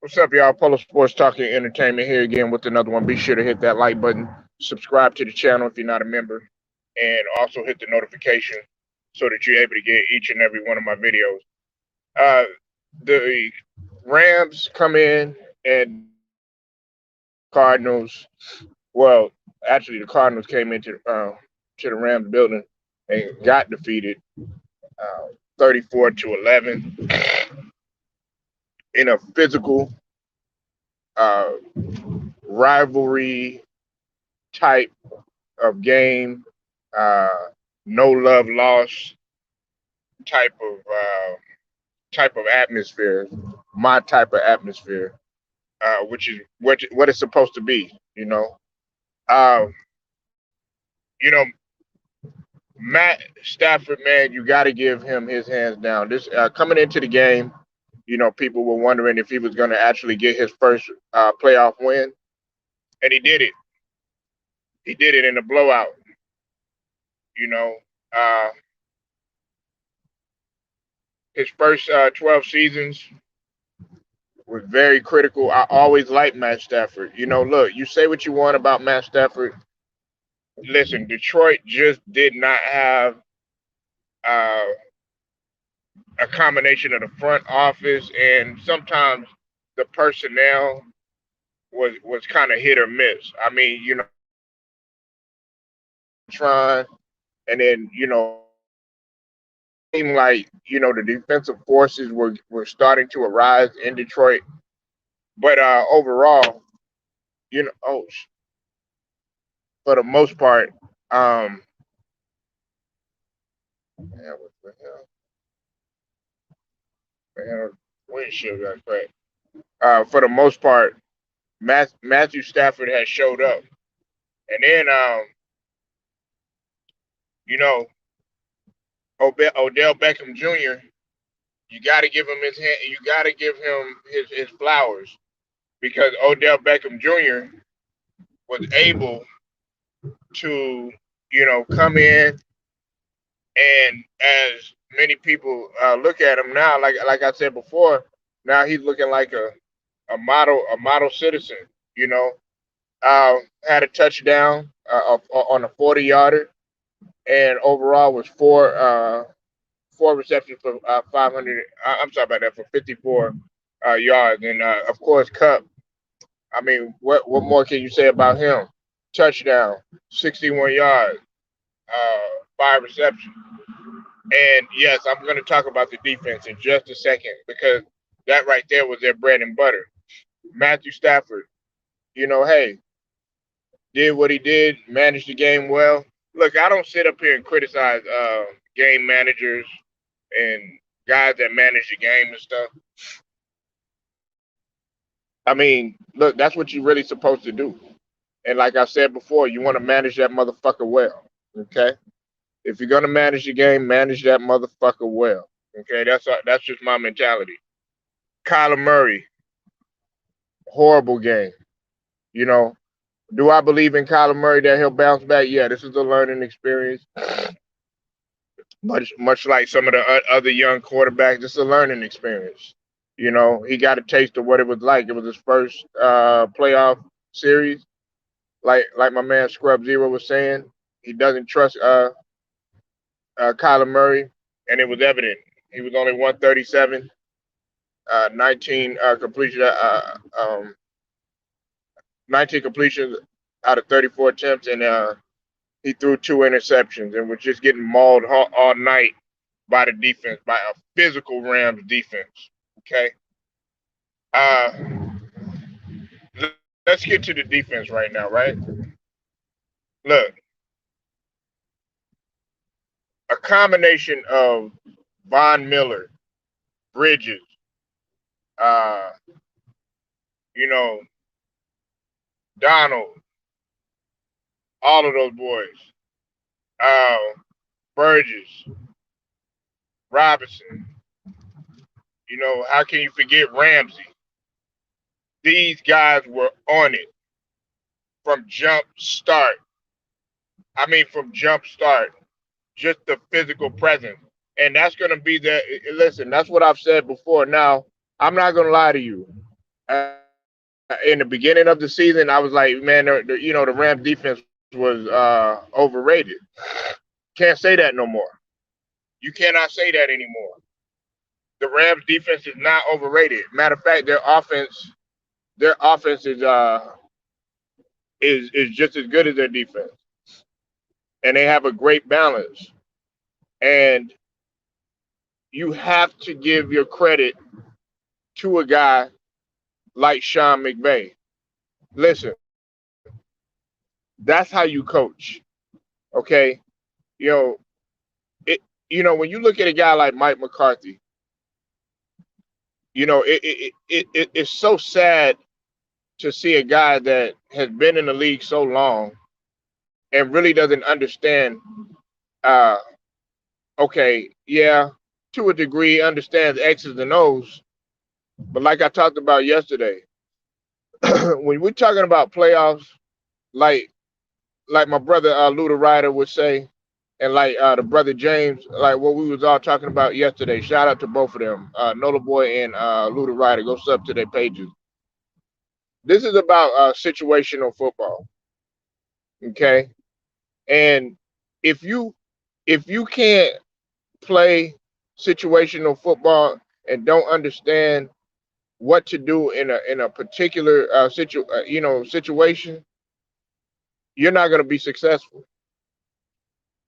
What's up, y'all? Polo Sports Talking Entertainment here again with another one. Be sure to hit that like button, subscribe to the channel if you're not a member, and also hit the notification so that you're able to get each and every one of my videos. Uh, the Rams come in and Cardinals. Well, actually, the Cardinals came into to the Rams building and got defeated, 34-11 in a physical uh, rivalry type of game, uh, no love lost type of atmosphere, my type of atmosphere, which is what it's supposed to be. Uh, you know, Matt Stafford, man, you got to give him his hands down. This coming into the game, people were wondering if he was going to actually get his first playoff win, and he did it. He did it in a blowout. You know, uh, his first 12 seasons was very critical. I always liked Matt Stafford. Look, you say what you want about Matt Stafford. Listen, Detroit just did not have uh, a combination of the front office, and sometimes the personnel was kind of hit or miss. I mean, trying, and then seemed like the defensive forces were starting to arise in Detroit, but overall, oh, for the most part, um, man, what the hell? Man, windshield got cracked. For the most part, Matthew Stafford has showed up, and then you know Odell Beckham Jr. You got to give him his hand. You got to give him his flowers because Odell Beckham Jr. was able to come in, and as many people look at him now, like I said before, now he's looking like a model citizen. You know, had a touchdown on a 40-yarder, and overall was four receptions for 500. I'm sorry about that, for 54 yards, and of course Cup. I mean, what more can you say about him? Touchdown, 61 yards, five receptions. And yes, I'm going to talk about the defense in just a second because that right there was their bread and butter. Matthew Stafford, hey, did what he did, managed the game well. Look, I don't sit up here and criticize game managers and guys that manage the game and stuff. I mean, look, that's what you're really supposed to do. And like I said before, you want to manage that motherfucker well. Okay? If you're gonna manage the game, manage that motherfucker well. Okay, that's just my mentality. Kyler Murray, horrible game. You know, do I believe in Kyler Murray that he'll bounce back? Yeah, this is a learning experience. Much like some of the other young quarterbacks, this is a learning experience. He got a taste of what it was like. It was his first playoff series. Like my man Scrub Zero was saying, he doesn't trust Kyler Murray, and it was evident. He was only 137, 19 completion, 19 completions out of 34 attempts, and he threw two interceptions, and was just getting mauled all night by the defense, by a physical Rams defense. Okay, uh, let's get to the defense right now. Right, look, a combination of Von Miller, Bridges, uh, you know, Donald, all of those boys, uh, Burgess, Robinson. How can you forget Ramsey? These guys were on it from jump start. I mean, from jump start, just the physical presence. And that's going to be the, listen, that's what I've said before. Now, I'm not going to lie to you. In the beginning of the season, I was like, man, the Rams defense was overrated. Can't say that no more. You cannot say that anymore. The Rams defense is not overrated. Matter of fact, their offense is just as good as their defense, and they have a great balance. And you have to give your credit to a guy like Sean McVay. Listen, that's how you coach. Okay, you know it. When you look at a guy like Mike McCarthy, it's so sad to see a guy that has been in the league so long and really doesn't understand. Uh, okay, yeah, to a degree, understands X's and O's, but like I talked about yesterday, when we're talking about playoffs, like like my brother Luda Ryder would say, and like the brother James, like what we was all talking about yesterday. Shout out to both of them, Nola Boy and Luda Ryder. Go sub to their pages. This is about situational football, okay? And if you if you can't play situational football and don't understand what to do in a particular situation, you're not going to be successful.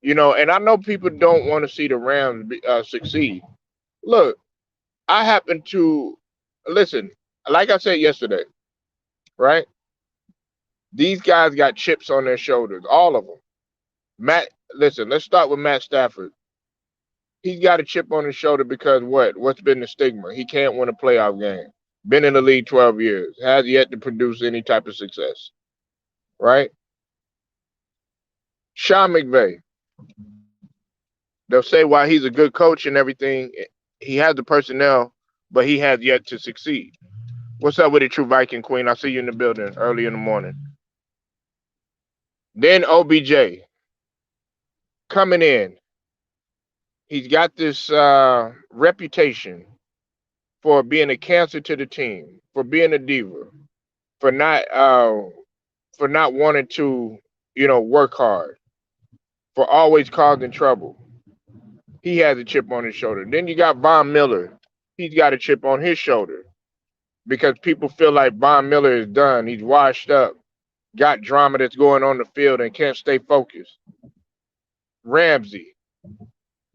And I know people don't want to see the Rams succeed. Look, I happen to listen. Like I said yesterday, right? These guys got chips on their shoulders, all of them. Matt, listen. Let's start with Matt Stafford. He's got a chip on his shoulder because what? What's been the stigma? He can't win a playoff game. Been in the league 12 years. Has yet to produce any type of success. Right? Sean McVay. They'll say why he's a good coach and everything. He has the personnel, but he has yet to succeed. What's up with it, True Viking Queen? I see you in the building early in the morning. Then OBJ coming in. He's got this reputation for being a cancer to the team, for being a diva, for not wanting to, work hard, for always causing trouble. He has a chip on his shoulder. Then you got Von Miller. He's got a chip on his shoulder because people feel like Von Miller is done. He's washed up, got drama that's going on the field, and can't stay focused. Ramsey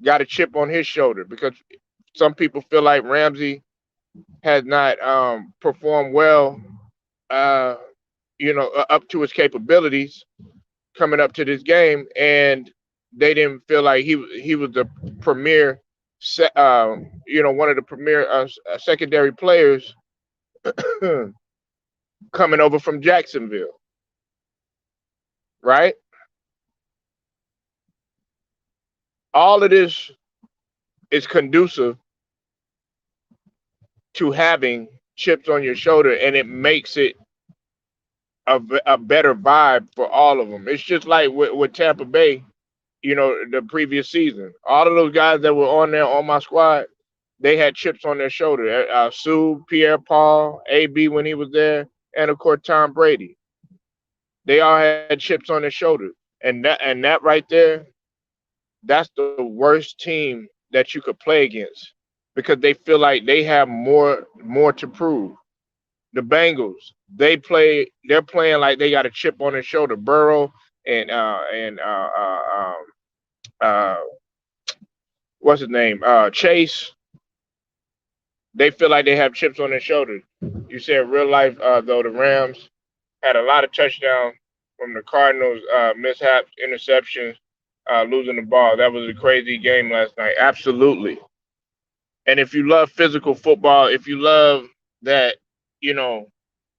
got a chip on his shoulder because some people feel like Ramsey has not performed well, uh, up to his capabilities coming up to this game, and they didn't feel like he was the premier, one of the premier secondary players coming over from Jacksonville, right? All of this is conducive to having chips on your shoulder, and it makes it a better vibe for all of them. It's just like with Tampa Bay, the previous season. All of those guys that were on there on my squad, they had chips on their shoulder. Sue, Pierre Paul, AB when he was there, and of course Tom Brady. They all had chips on their shoulders, and that right there, that's the worst team that you could play against because they feel like they have more to prove. The Bengals, they're playing like they got a chip on their shoulder. Burrow and uh, what's his name? Chase. They feel like they have chips on their shoulders. You said real life, though, the Rams had a lot of touchdowns from the Cardinals, mishaps, interceptions, losing the ball. That was a crazy game last night. Absolutely. And if you love physical football, if you love that, you know,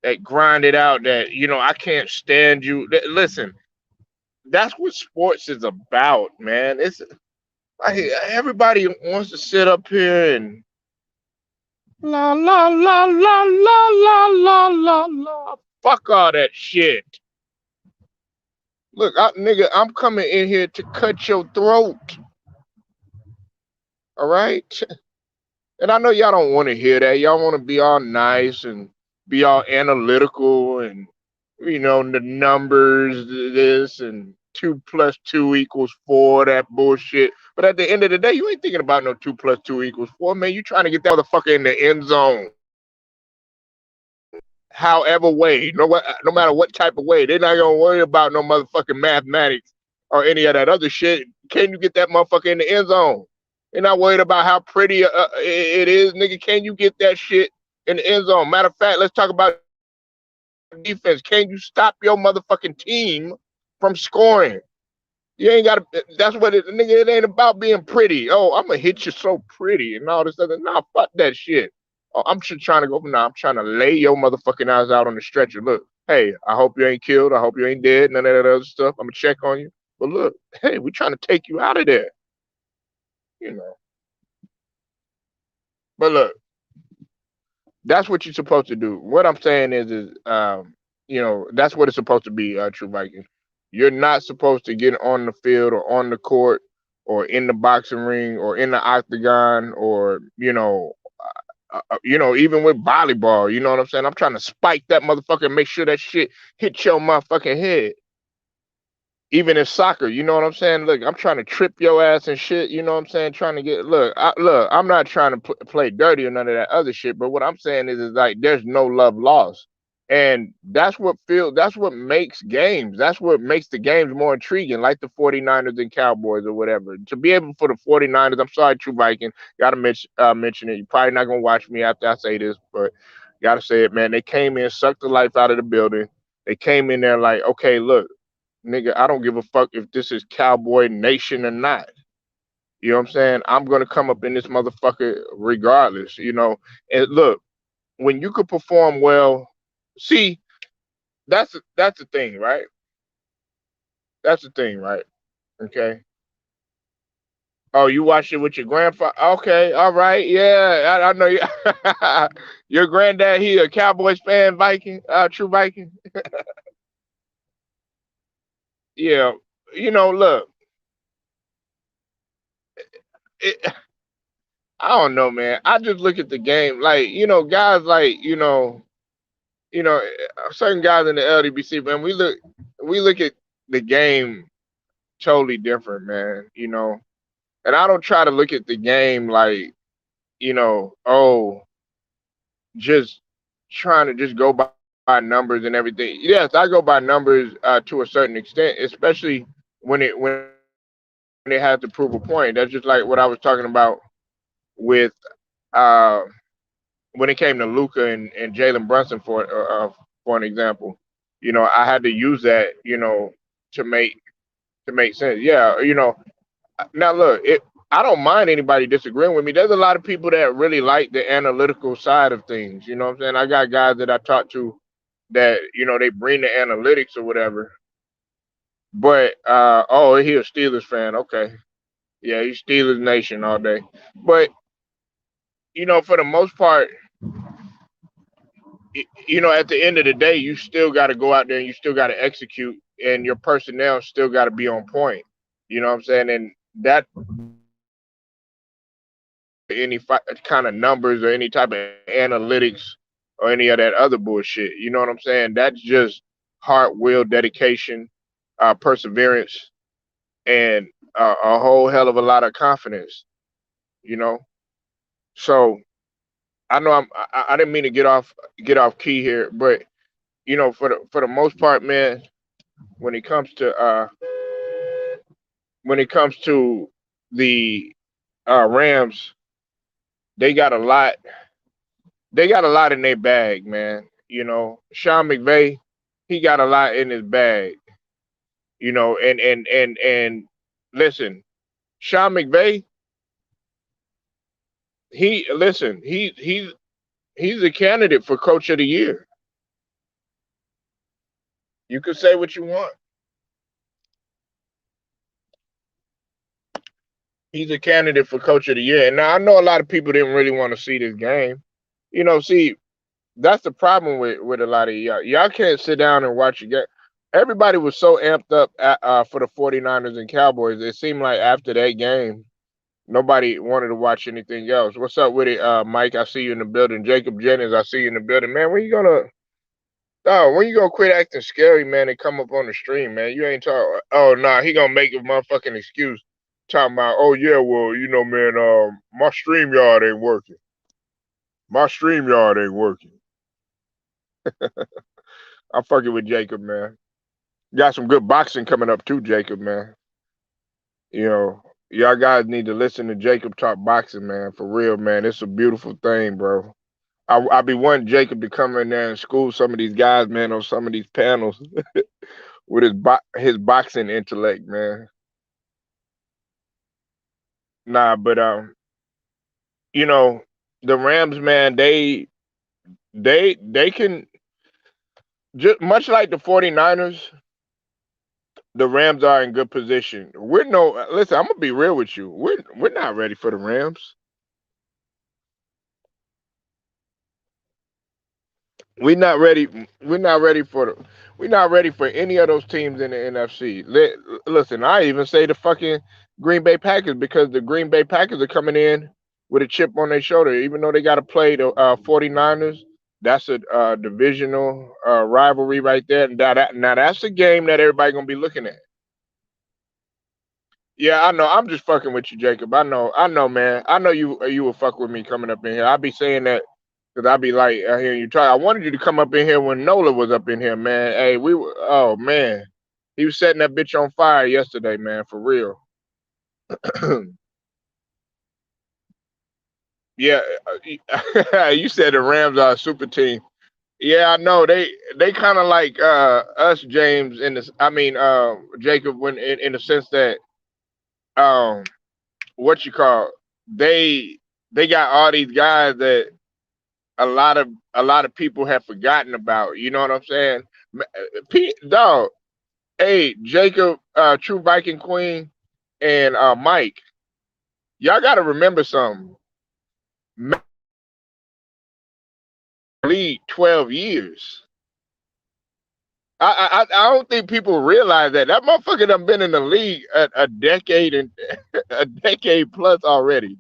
that grind it out, that, I can't stand you. Listen, that's what sports is about, man. It's like everybody wants to sit up here and la la la la la la la la la. Fuck all that shit. Look, nigga, I'm coming in here to cut your throat. All right? And I know y'all don't want to hear that. Y'all want to be all nice and be all analytical and the numbers, this and 2 plus 2 equals 4, that bullshit. But at the end of the day, you ain't thinking about no 2 plus 2 equals 4, man. You trying to get that motherfucker in the end zone, however way, no matter what type of way. They're not gonna worry about no motherfucking mathematics or any of that other shit. Can you get that motherfucker in the end zone? They're not worried about how pretty it is, nigga. Can you get that shit in the end zone? Matter of fact, let's talk about defense. Can you stop your motherfucking team from scoring? You ain't got to. That's what it, nigga. It ain't about being pretty. Oh, I'm gonna hit you so pretty and all this other. Nah, fuck that shit. Oh, I'm just trying to go. Nah, I'm trying to lay your motherfucking eyes out on the stretcher. Look, hey, I hope you ain't killed. I hope you ain't dead. None of that other stuff. I'm gonna check on you. But look, hey, we trying to take you out of there. You know. But look, that's what you're supposed to do. What I'm saying is that's what it's supposed to be, True Viking. You're not supposed to get on the field or on the court or in the boxing ring or in the octagon or even with volleyball. You know what I'm saying? I'm trying to spike that motherfucker and make sure that shit hit your motherfucking head. Even in soccer, you know what I'm saying? Look, I'm trying to trip your ass and shit. You know what I'm saying? Trying to get look. I'm not trying to play dirty or none of that other shit. But what I'm saying is like there's no love lost, and that's what makes games. That's what makes the games more intriguing, like the 49ers and Cowboys or whatever. To be able for the 49ers, I'm sorry, True Viking, gotta mention it. You're probably not gonna watch me after I say this, but gotta say it, man. They came in, sucked the life out of the building. They came in there like, okay, look, nigga, I don't give a fuck if this is Cowboy Nation or not. You know what I'm saying? I'm gonna come up in this motherfucker regardless. And look, when you could perform well, see, that's the thing, right? That's the thing, right? Okay. Oh, you watched it with your grandfather? Okay, all right, yeah, I know you. Your granddad, he a Cowboys fan, Viking, true Viking. Yeah, look, it, I don't know, man. I just look at the game like guys like certain guys in the LDBC, man. We look at the game totally different, man. And I don't try to look at the game like oh, just trying to just go by numbers and everything. Yes, I go by numbers to a certain extent, especially when it has to prove a point. That's just like what I was talking about with uh when it came to Luca and Jalen Brunson for an example. I had to use that, to make sense. Yeah, now look, I don't mind anybody disagreeing with me. There's a lot of people that really like the analytical side of things. You know what I'm saying? I got guys that I talk to that, they bring the analytics or whatever. But oh, he a Steelers fan. Okay. Yeah, he's Steelers Nation all day. But, for the most part, at the end of the day, you still got to go out there and you still got to execute, and your personnel still got to be on point. You know what I'm saying? And that any kind of numbers or any type of analytics or any of that other bullshit. You know what I'm saying? That's just heart, will, dedication, perseverance, and a whole hell of a lot of confidence. You know. So I know I didn't mean to get off key here, but for the most part, man, when it comes to the Rams, they got a lot. They got a lot in their bag, man. Sean McVay, he got a lot in his bag. And listen, Sean McVay, he's a candidate for Coach of the Year. You could say what you want. He's a candidate for Coach of the Year. And now I know a lot of people didn't really want to see this game. See, that's the problem with a lot of y'all. Y'all can't sit down and watch a game. Everybody was so amped up for the 49ers and Cowboys. It seemed like after that game, Nobody wanted to watch anything else. What's up with it, Mike? I see you in the building. Jacob Jennings, I see you in the building. Man, when you gonna quit acting scary, man, and come up on the stream, man? You ain't talk. Oh, nah, he gonna make a motherfucking excuse, talking about, oh yeah, well, man, my stream yard ain't working. My stream yard ain't working. I'm fucking with Jacob, man. Got some good boxing coming up too, Jacob, man. You know, y'all guys need to listen to Jacob talk boxing, man. For real, man. It's a beautiful thing, bro. I be wanting Jacob to come in there and school some of these guys, man, on some of these panels with his boxing intellect, man. Nah, but you know, the Rams, man, they can just much like the 49ers, the Rams are in good position. We're no listen, I'm gonna be real with you. We're not ready for the Rams. We're not ready. We're not ready for the. We're not ready for any of those teams in the NFC. Listen, I even say the fucking Green Bay Packers because the Green Bay Packers are coming in with a chip on their shoulder, even though they got to play the 49ers. That's a divisional rivalry right there. Now that's a game that everybody gonna be looking at. Yeah, I know. I'm just fucking with you, Jacob. I know, man. I know you will fuck with me coming up in here. I'll be saying that because I'll be like, I hear you try. I wanted you to come up in here when Nola was up in here, man. Hey, we were. Oh man, he was setting that bitch on fire yesterday, man. For real. Yeah, you said the Rams are a super team. Yeah, I know. They kind of like us, James. In this, I mean, Jacob, when in the sense that um, what you call they they got all these guys that a lot of people have forgotten about. You know what I'm saying? Pete, dog, hey, Jacob, True Viking Queen, and Mike, y'all got to remember something. League 12 years. I don't think people realize that motherfucker done been in the league a decade and a decade plus already.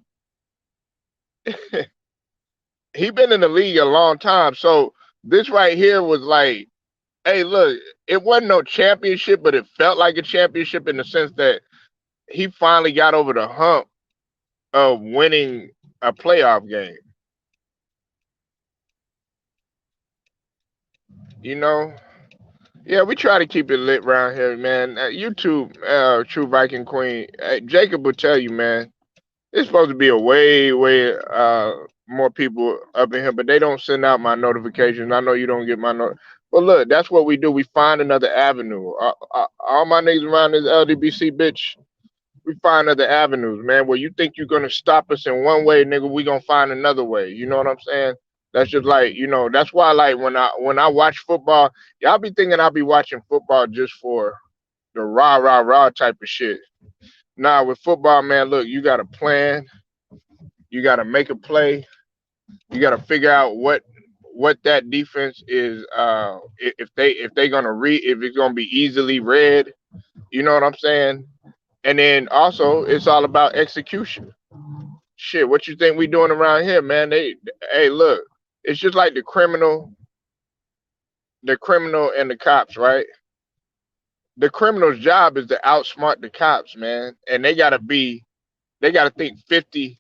He been in the league a long time. So this right here was like, hey, look, it wasn't no championship, but it felt like a championship in the sense that he finally got over the hump of winning a playoff game. You know? Yeah, we try to keep it lit around here, man. YouTube, True Viking Queen, Jacob will tell you, man. It's supposed to be a way more people up in here, but they don't send out my notifications. I know you don't get my note. But look, that's what we do. We find another avenue. All my niggas around this LDBC bitch, we find other avenues, man. Where you think you're gonna stop us in one way, nigga, we gonna find another way. You know what I'm saying? That's just like, that's why like when I watch football, y'all be thinking I'll be watching football just for the rah rah rah type of shit. Nah, with football, man, look, you gotta plan, you gotta make a play, you gotta figure out what that defense is if they gonna read if it's gonna be easily read, you know what I'm saying? And then also it's all about execution. Shit, what you think we doing around here, man? Hey, look, it's just like the criminal and the cops, right? The criminal's job is to outsmart the cops, man, and they gotta think 50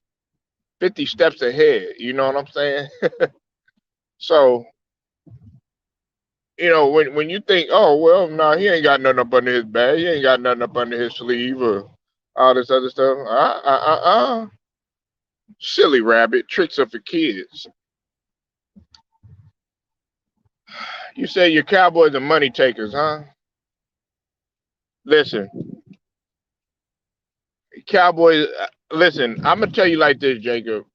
steps ahead. You know what I'm saying? So, when you think, oh well, no, he ain't got nothing up under his bag, he ain't got nothing up under his sleeve, or all this other stuff. Silly rabbit, tricks are for kids. You say your Cowboys are money takers, huh? Listen, Cowboys. Listen, I'm gonna tell you like this, Jacob.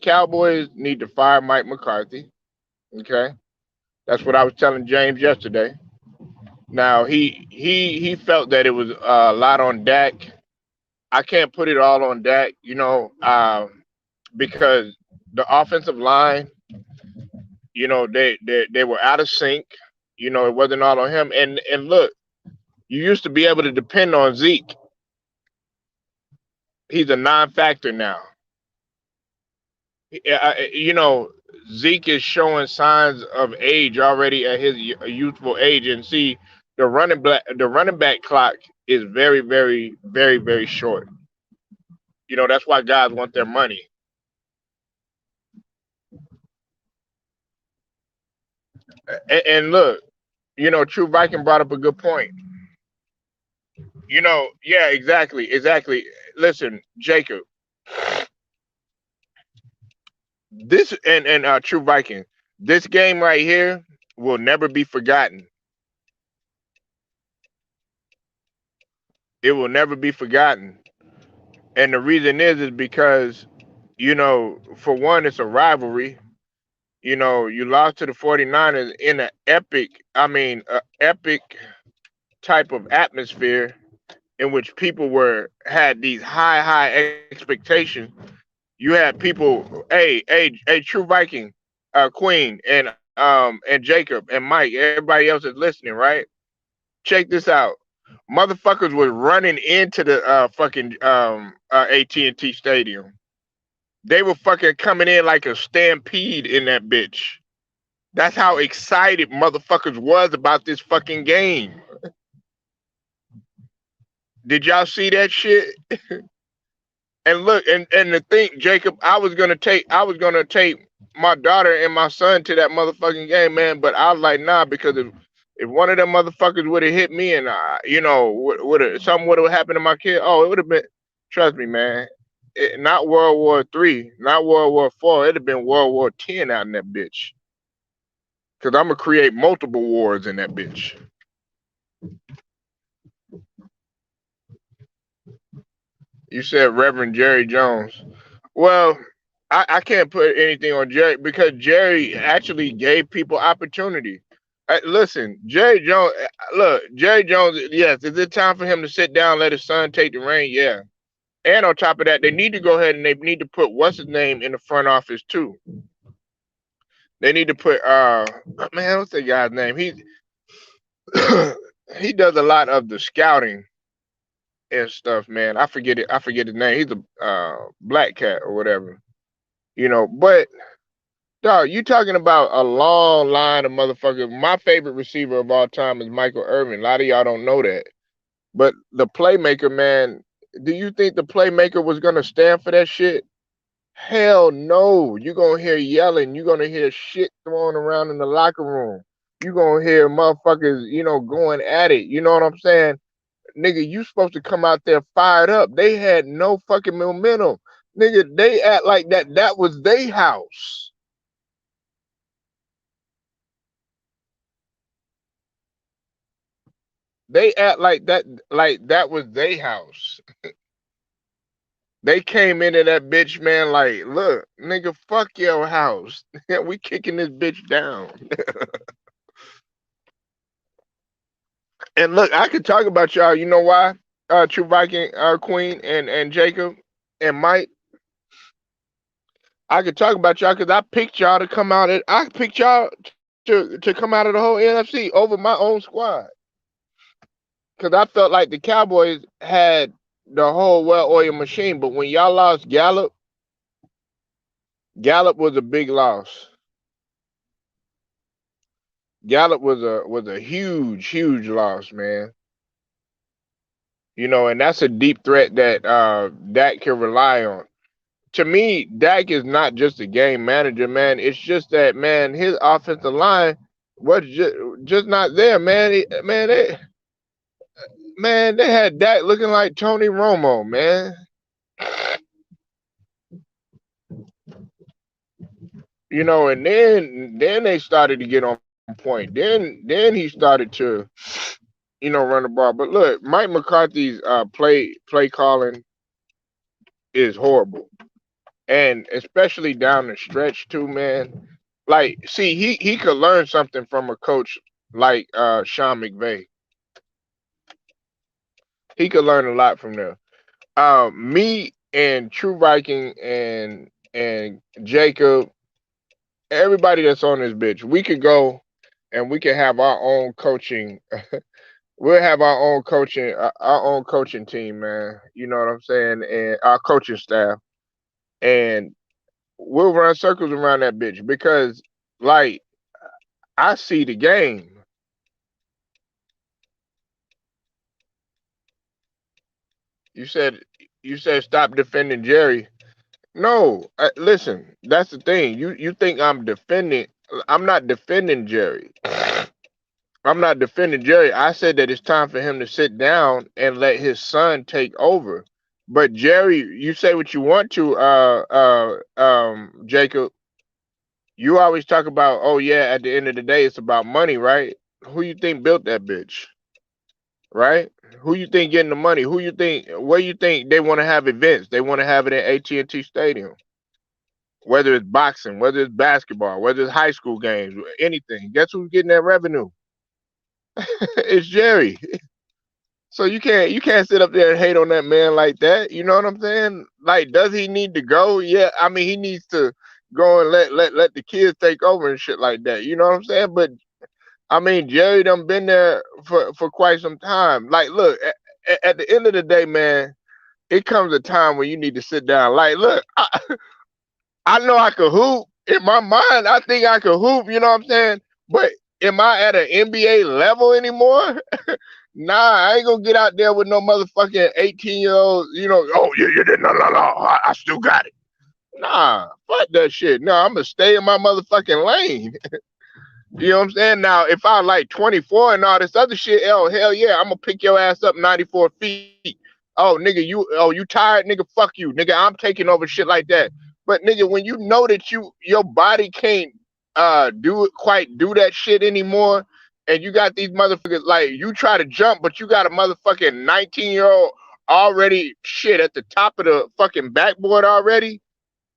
Cowboys need to fire Mike McCarthy. Okay, that's what I was telling James yesterday. Now he felt that it was a lot on Dak. I can't put it all on Dak, because the offensive line, they were out of sync. It wasn't all on him. And look, you used to be able to depend on Zeke. He's a non-factor now. You know, Zeke is showing signs of age already at his youthful age, and see, the running back clock is very, very, very, very short. You know, that's why guys want their money. And look, you know, True Viking brought up a good point. You know, yeah, exactly, exactly. Listen, Jacob, this and True Viking, this game right here will never be forgotten. It will never be forgotten. And the reason is because, you know, for one, it's a rivalry. You know, you lost to the 49ers in an epic, I mean, a epic type of atmosphere in which people were had these high expectations. You had people, hey, True Viking, Queen, and Jacob and Mike, everybody else is listening, right? Check this out. Motherfuckers was running into the fucking AT&T Stadium. They were fucking coming in like a stampede in that bitch. That's how excited motherfuckers was about this fucking game. Did y'all see that shit? And look, and the thing, Jacob, I was gonna take my daughter and my son to that motherfucking game, man. But I was like, nah, because if one of them motherfuckers would have hit me and you know, would have something would have happened to my kid, oh, it would have been. Trust me, man. Not World War III, not World War IV. It'd have been World War X out in that bitch. Cause I'm gonna create multiple wars in that bitch. You said Reverend Jerry Jones. Well, I can't put anything on Jerry because Jerry actually gave people opportunity. Listen, Jerry Jones. Look, Jerry Jones. Yes, is it time for him to sit down, let his son take the reign? Yeah. And on top of that, they need to go ahead and they need to put what's his name in the front office too. They need to put man, what's that guy's name? He he does a lot of the scouting and stuff, man. I forget it. I forget his name. He's a black cat or whatever. You know, but dog, you talking about a long line of motherfuckers. My favorite receiver of all time is Michael Irvin. A lot of y'all don't know that. But the playmaker, man, do you think the playmaker was gonna stand for that shit? Hell no. You're gonna hear yelling, you're gonna hear shit thrown around in the locker room. You're gonna hear motherfuckers, you know, going at it. You know what I'm saying? Nigga, you supposed to come out there fired up. They had no fucking momentum. Nigga, they act like that was their house. They act like that was their house. They came into that bitch, man, like, look, nigga, fuck your house. We kicking this bitch down. And look, I could talk about y'all. You know why? True Viking, Queen, and Jacob and Mike. I could talk about y'all because I picked y'all to come out. I picked y'all to come out of the whole NFC over my own squad because I felt like the Cowboys had the whole well-oiled machine. But when y'all lost Gallup, Gallup was a big loss. Gallup was a huge loss, man. You know, and that's a deep threat that Dak can rely on. To me, Dak is not just a game manager, man. It's just that, man, his offensive line was just not there, man. Man, they had Dak looking like Tony Romo, man. You know, and then they started to get on point. Then he started to, you know, run the ball. But look, Mike McCarthy's play calling is horrible, and especially down the stretch too, man. Like, see, he could learn something from a coach like Sean McVay. He could learn a lot from them. Me and True Viking and Jacob, everybody that's on this bitch, we could go and we could have our own coaching we'll have our own coaching team, man. You know what I'm saying, and our coaching staff, and we'll run circles around that bitch because, like, I see the game. You said you said stop defending Jerry. No, listen. That's the thing. You think I'm defending? I'm not defending Jerry. I'm not defending Jerry. I said that it's time for him to sit down and let his son take over. But Jerry, you say what you want to, Jacob. You always talk about, oh yeah, at the end of the day, it's about money, right? Who you think built that bitch, right? Who you think getting the money? Who you think? Where you think they want to have events? They want to have it at AT&T Stadium. Whether it's boxing, whether it's basketball, whether it's high school games, anything. Guess who's getting that revenue? It's Jerry. So you can't sit up there and hate on that man like that. You know what I'm saying? Like, does he need to go? Yeah, I mean he needs to go and let the kids take over and shit like that. You know what I'm saying? But I mean Jerry done been there for quite some time. Like, look, at the end of the day, man, it comes a time when you need to sit down. Like, look, I know I could hoop. In my mind, I think I could hoop, you know what I'm saying? But am I at an NBA level anymore? Nah, I ain't gonna get out there with no motherfucking 18-year-old, oh, you did no, no, no, I still got it. Nah, fuck that shit. No, I'm gonna stay in my motherfucking lane. You know what I'm saying? Now, if I like 24 and all this other shit, hell yeah, I'm gonna pick your ass up 94 feet. Oh, nigga, you tired, nigga? Fuck you, nigga. I'm taking over shit like that. But nigga, when you know that your body can't do that shit anymore, and you got these motherfuckers like you try to jump, but you got a motherfucking 19-year-old already shit at the top of the fucking backboard already,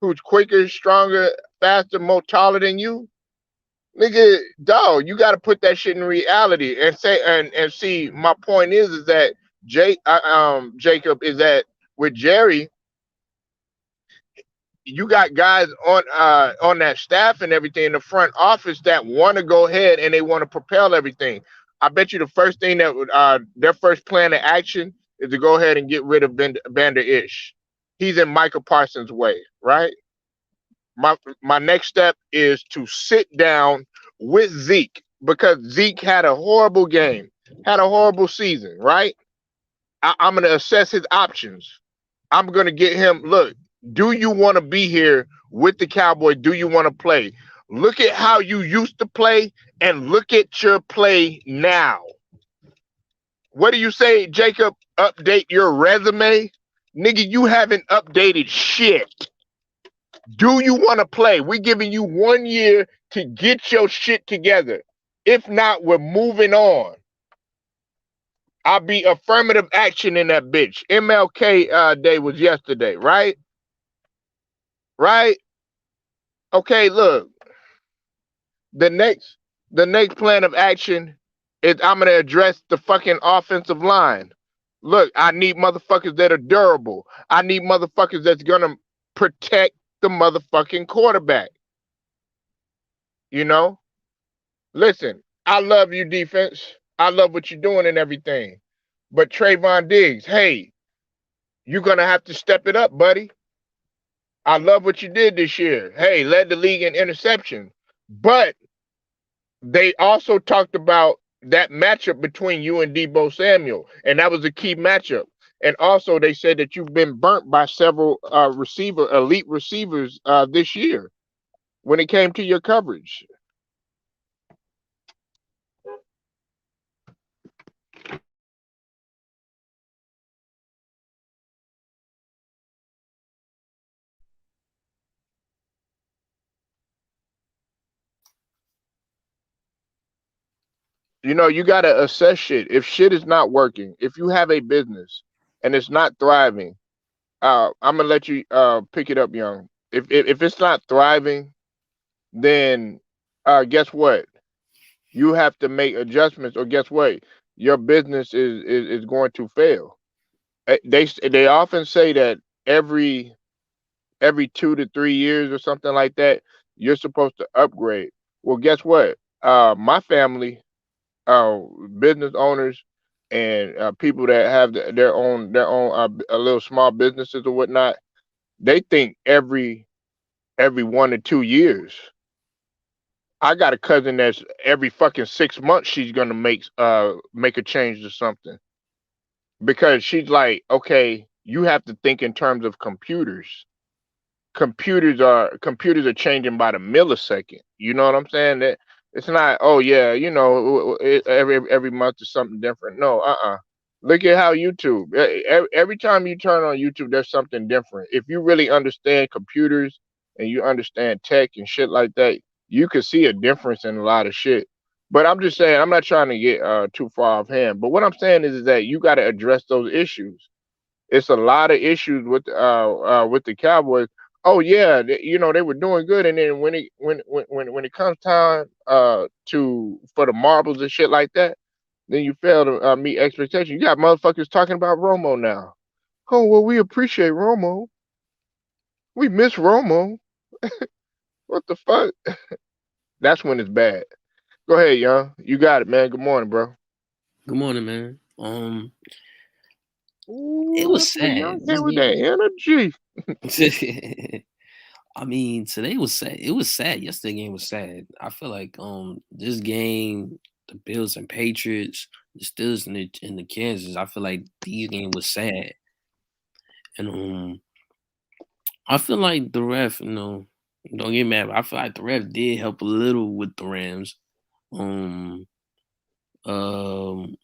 who's quicker, stronger, faster, more taller than you. Nigga, dog, you got to put that shit in reality and say and see. My point is that Jacob is that with Jerry, you got guys on that staff and everything in the front office that want to go ahead and they want to propel everything. I bet you the first thing that would their first plan of action is to go ahead and get rid of Vander Ish. He's in Michael Parsons' way, right? My next step is to sit down with Zeke because Zeke had a horrible game, had a horrible season, right? I'm going to assess his options. I'm going to get him, look, do you want to be here with the Cowboys? Do you want to play? Look at how you used to play and look at your play now. What do you say, Jacob? Update your resume? Nigga, you haven't updated shit. Do you want to play? We're giving you 1 year to get your shit together. If not, we're moving on. I'll be affirmative action in that bitch. MLK Day was yesterday, right? Right? Okay, look. The next the next plan of action is I'm gonna address the fucking offensive line. Look, I need motherfuckers that are durable. I need motherfuckers that's gonna protect the motherfucking quarterback. You know? Listen, I love you defense. I love what you're doing and everything. But Trayvon Diggs, hey, you're gonna have to step it up, buddy. I love what you did this year. Hey, led the league in interception. But they also talked about that matchup between you and Debo Samuel, and that was a key matchup. And also, they said that you've been burnt by several elite receivers this year when it came to your coverage. You got to assess shit. If shit is not working, if you have a business and it's not thriving, I'm gonna let you pick it up, young. If it's not thriving, then guess what? You have to make adjustments, or guess what? Your business is going to fail. They often say that every 2 to 3 years or something like that, you're supposed to upgrade. Well, guess what? My family, uh, business owners, and people that have their own little small businesses or whatnot, they think every 1 or 2 years. I got a cousin that's every fucking 6 months she's gonna make a change to something because she's like, okay, you have to think in terms of computers. Computers are changing by the millisecond. You know what I'm saying? That it's not. Oh yeah, every month is something different. No, Look at how YouTube. Every time you turn on YouTube, there's something different. If you really understand computers and you understand tech and shit like that, you can see a difference in a lot of shit. But I'm just saying, I'm not trying to get too far off hand. But what I'm saying is that you got to address those issues. It's a lot of issues with the Cowboys. Oh yeah, they were doing good, and then when it comes time to for the marbles and shit like that, then you fail to meet expectations. You got motherfuckers talking about Romo now. Oh well, we appreciate Romo. We miss Romo. What the fuck? That's when it's bad. Go ahead, young. You got it, man. Good morning, bro. Good morning, man. It Ooh, was that's what sad. young This came with that game. energy. I mean, today was sad. It was sad. Yesterday game was sad. I feel like this game, the Bills and Patriots, the Steelers and the Kansas. I feel like these game was sad, and I feel like the ref. Don't get mad. But I feel like the ref did help a little with the Rams. Um, um,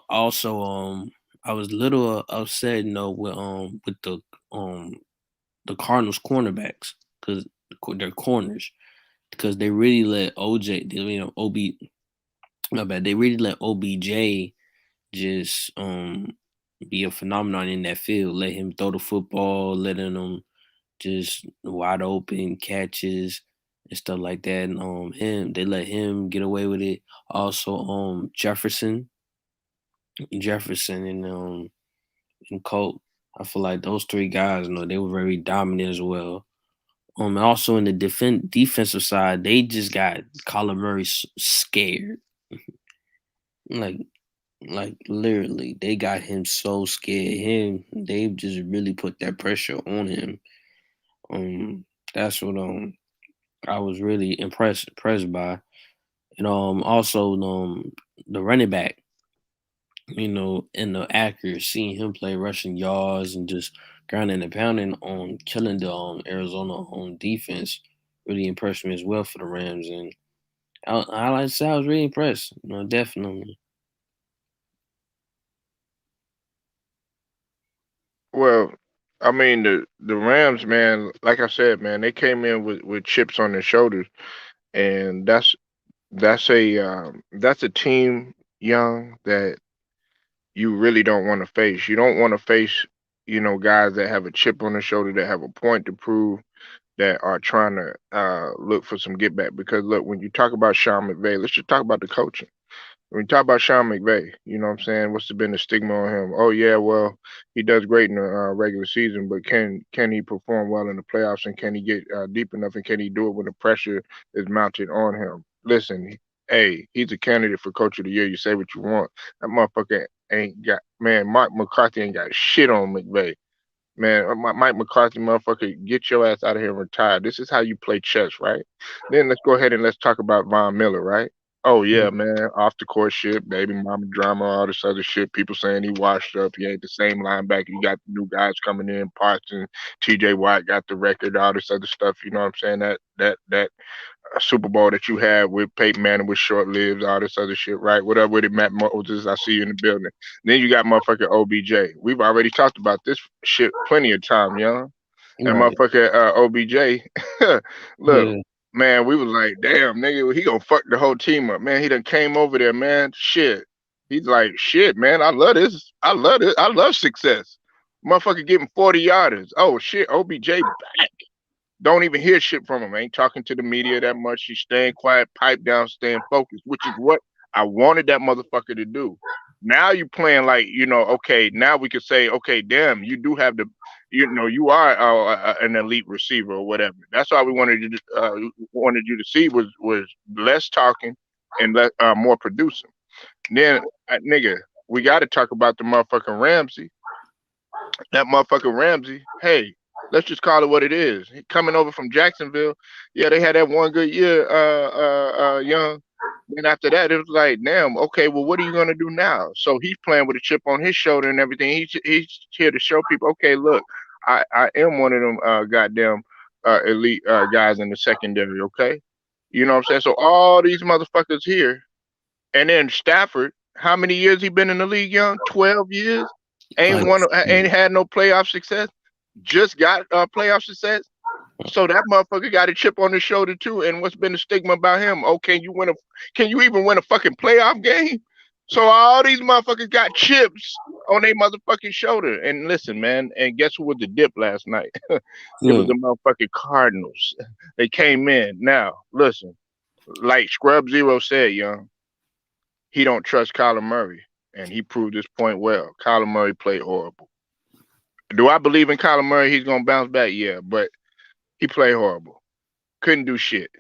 also I was a little upset, um the Cardinals cornerbacks because they're corners because they really let OJ, OB, my bad. They really let OBJ just be a phenomenon in that field. Let him throw the football, letting him just wide open catches and stuff like that. And they let him get away with it. Also, Jefferson and Colt. I feel like those three guys, they were very dominant as well. And also in the defensive side, they just got Kyler Murray scared. Like, like literally, they got him so scared. They just really put that pressure on him. Um, that's what I was really impressed by. And also the running back, and the accuracy, seeing him play rushing yards and just grounding and pounding on killing the Arizona on defense really impressed me as well for the Rams. And I like to say I was really impressed. Definitely. Well, I mean the Rams, man. Like I said, man, they came in with chips on their shoulders, and that's a team, young, that you really don't want to face. You don't want to face, guys that have a chip on their shoulder, that have a point to prove, that are trying to look for some get back. Because look, when you talk about Sean McVay, let's just talk about the coaching. When you talk about Sean McVay, you know what I'm saying? What's been the stigma on him? Oh yeah, well, he does great in the regular season, but can he perform well in the playoffs, and can he get deep enough, and can he do it when the pressure is mounted on him? Listen, hey, he's a candidate for Coach of the Year. You say what you want. That motherfucker ain't got, man. Mike McCarthy ain't got shit on McVay. Man, Mike McCarthy, motherfucker, get your ass out of here and retire. This is how you play chess, right? Then let's go ahead and let's talk about Von Miller, right? Oh yeah, man, off the court shit, baby mama drama, all this other shit. People saying he washed up. He ain't the same linebacker. You got the new guys coming in, Parsons, T.J. Watt got the record, all this other stuff. You know what I'm saying? That Super Bowl that you had with Peyton Manning was short lived, all this other shit, right? What up with it, Matt Moses? I see you in the building. Then you got motherfucking OBJ. We've already talked about this shit plenty of time, young. And Right. motherfucker OBJ, look, Yeah. man, we was like, damn, nigga, he gonna fuck the whole team up, man. He done came over there, man. Shit. He's like, shit, man, I love this. I love it. I love success. Motherfucker getting 40 yarders. Oh shit, OBJ back. Don't even hear shit from him. Ain't talking to the media that much. He's staying quiet, pipe down, staying focused, which is what I wanted that motherfucker to do. Now you playing like, okay, now we could say, okay, damn, you do have you are an elite receiver or whatever. That's all we wanted you to see was less talking and more producing. Then, nigga, we got to talk about the motherfucking Ramsey. That motherfucking Ramsey. Hey, let's just call it what it is. He coming over from Jacksonville. Yeah, they had that one good year, young. Then after that, it was like, damn, okay, well, what are you gonna do now? So he's playing with a chip on his shoulder and everything. He's here to show people, okay, look, I am one of them goddamn elite guys in the secondary. Okay, you know what I'm saying? So all these motherfuckers here, and then Stafford, how many years he been in the league, young? 12 years. Like, Ain't had no playoff success. Just got playoff success. So that motherfucker got a chip on his shoulder too. And what's been the stigma about him? Oh, can you even win a fucking playoff game? So all these motherfuckers got chips on their motherfucking shoulder. And listen, man, and guess who was the dip last night? It was yeah, the motherfucking Cardinals. They came in. Now, listen, like Scrub Zero said, young, he don't trust Kyler Murray. And he proved this point well. Kyler Murray played horrible. Do I believe in Kyler Murray? He's gonna bounce back, yeah, but he played horrible. Couldn't do shit.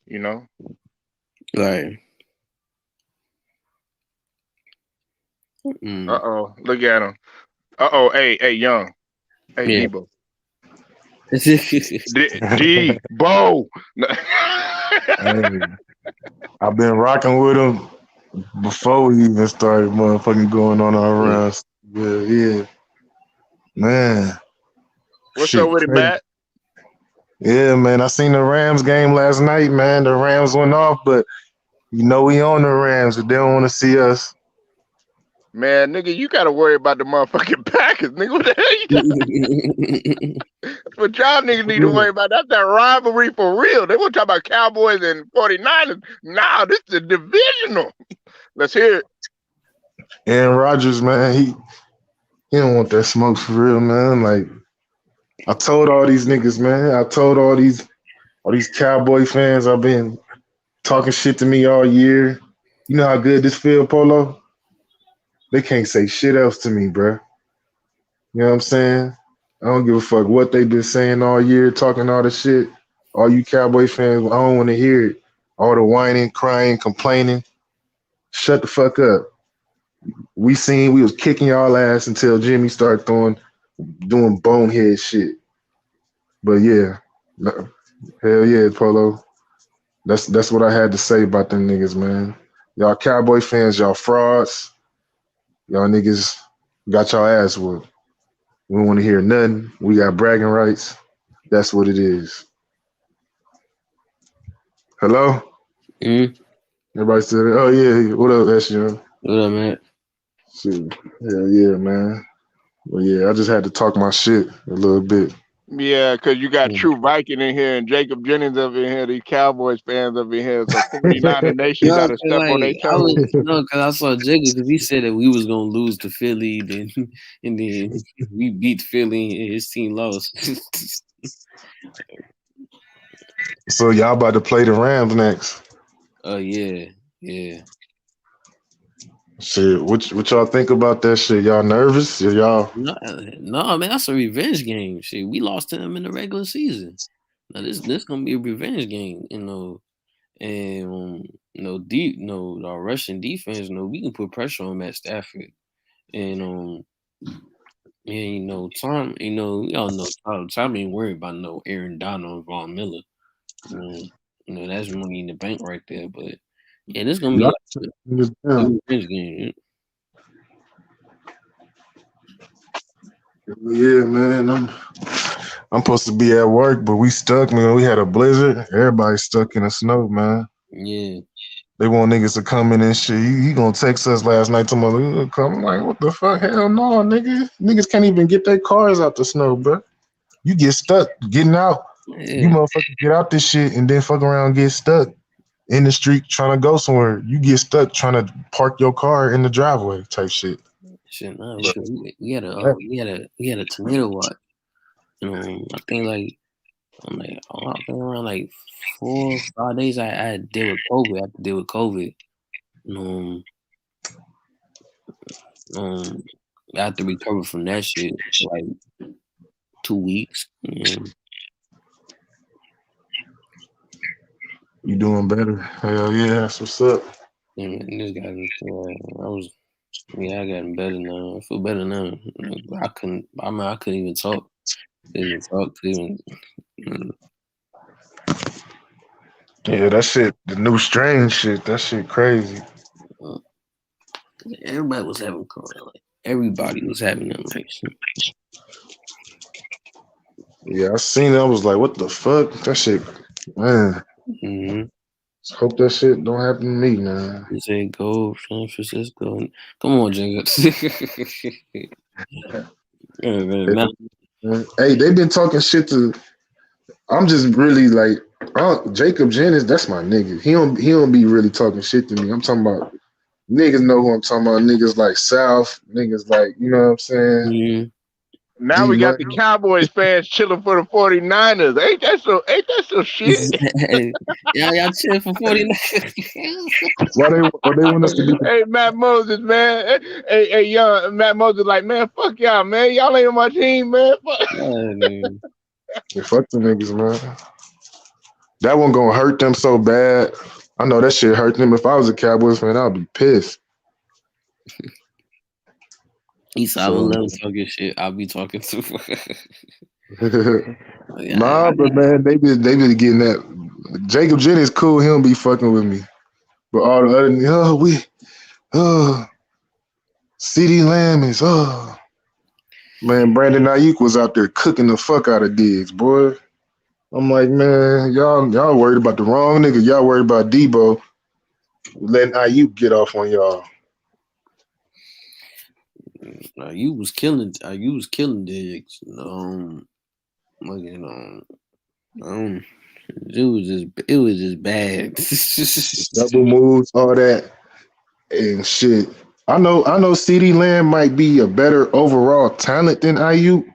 You know. like, mm, Look at him. Hey, young. Hey, yeah. Debo. Debo. Hey, I've been rocking with him before we even started motherfucking going on our runs. Yeah, yeah. Man. What's up Shit with it, crazy. Matt? Yeah, man. I seen the Rams game last night, man. The Rams went off, but you know we own the Rams, but they don't want to see us. Man, nigga, you gotta worry about the motherfucking Packers, nigga. What the hell you got? What y'all niggas need to worry about? That's that rivalry for real. They want to talk about Cowboys and 49ers. Nah, this is a divisional. Let's hear it. Aaron Rodgers, man, he don't want that smoke for real, man. Like I told all these niggas, man. I told all these Cowboy fans I've been talking shit to me all year. You know how good this feel, Polo? They can't say shit else to me, bruh. You know what I'm saying? I don't give a fuck what they been saying all year, talking all the shit. All you Cowboy fans, I don't want to hear it. All the whining, crying, complaining. Shut the fuck up. We seen we was kicking y'all ass until Jimmy started doing bonehead shit. But yeah, hell yeah, Polo. That's what I had to say about them niggas, man. Y'all Cowboy fans, y'all frauds. Y'all niggas got y'all ass whooped. We don't want to hear nothing. We got bragging rights. That's what it is. Hello? mm, Everybody said, oh, yeah. What up, Eshion? what up, man? Shit. Hell yeah, man. Well, yeah, I just had to talk my shit a little bit. Yeah, because you got Mm. True Viking in here and Jacob Jennings up in here, these Cowboys fans up in here. So 49er Nation No, got 'cause to step on their like I toes. was no, because I saw Jacob because he said that we was gonna lose to Philly, then and then we beat Philly and his team lost. So y'all about to play the Rams next. Oh yeah, yeah. Shit, what y'all think about that shit? Y'all nervous? Y'all No, no, man, that's a revenge game. Shit, we lost to them in the regular season. Now this gonna be a revenge game, and our Russian defense, we can put pressure on Matt Stafford, and and Tom, we all know Tom ain't worried about no Aaron Donald and Von Miller. That's money in the bank right there. But yeah, this gonna be y'all like niggas a down. revenge game. Yeah, man. I'm supposed to be at work, but we stuck, man. We had a blizzard. Everybody stuck in the snow, man. Yeah, They want niggas to come in and shit. He gonna text us last night tomorrow. We gonna come. I'm like, what the fuck? Hell no, nigga. Niggas can't even get their cars out the snow, bro. You get stuck getting out. You yeah, motherfuckers get out this shit and then fuck around and get stuck in the street trying to go somewhere. You get stuck trying to park your car in the driveway type shit. shit. No, because we had a tornado watch. I think I think around like 4 or 5 days I had to deal with COVID. I had to deal with COVID. Um, um, I had to recover from that shit for like 2 weeks. You doing better? Hell yeah, that's what's up. And this guy was Yeah, I gotten better now. I feel better now. I couldn't. I mean, I couldn't even talk. Couldn't even talk. Couldn't even. Yeah, that shit, the new strain shit, that shit crazy. Uh, everybody was having corona. Like everybody was having them. Like, Yeah, I seen it. I was like, what the fuck? That shit, man. mm-hmm. Hope that shit don't happen to me, man. You say go San Francisco. Come on, Jacob. Now, Hey, they been talking shit to. I'm just really like, Jacob Jennings. That's my nigga. He don't be really talking shit to me. I'm talking about niggas know who I'm talking about. Niggas like South. Niggas like you know what I'm saying. mm-hmm. Now D we got Money. the Cowboys fans chilling for the 49ers. Ain't that some shit? Yeah, y'all chill for 49. Why they want us to be Hey, Matt Moses, man. Hey, young Matt Moses, like, man, fuck y'all, man. Y'all ain't on my team, man. Fuck. Yeah, dude. the fuck the niggas, man. That one gonna hurt them so bad. I know that shit hurt them. If I was a Cowboys fan, I'd be pissed. He said, I will So let him talk your shit. I'll be talking to. Yeah, nah, but man, they been getting that. Jacob Jennings cool. He don't be fucking with me. But all the other, oh, CD Lamb is, man, Brandon Ayuk was out there cooking the fuck out of Diggs, boy. I'm like, man, y'all worried about the wrong nigga. Y'all worried about Debo letting Ayuk get off on y'all. you was killing. You was killing Diggs. Like um, it was just bad. Double moves, all that and shit. I know CD Lamb might be a better overall talent than Ayuk,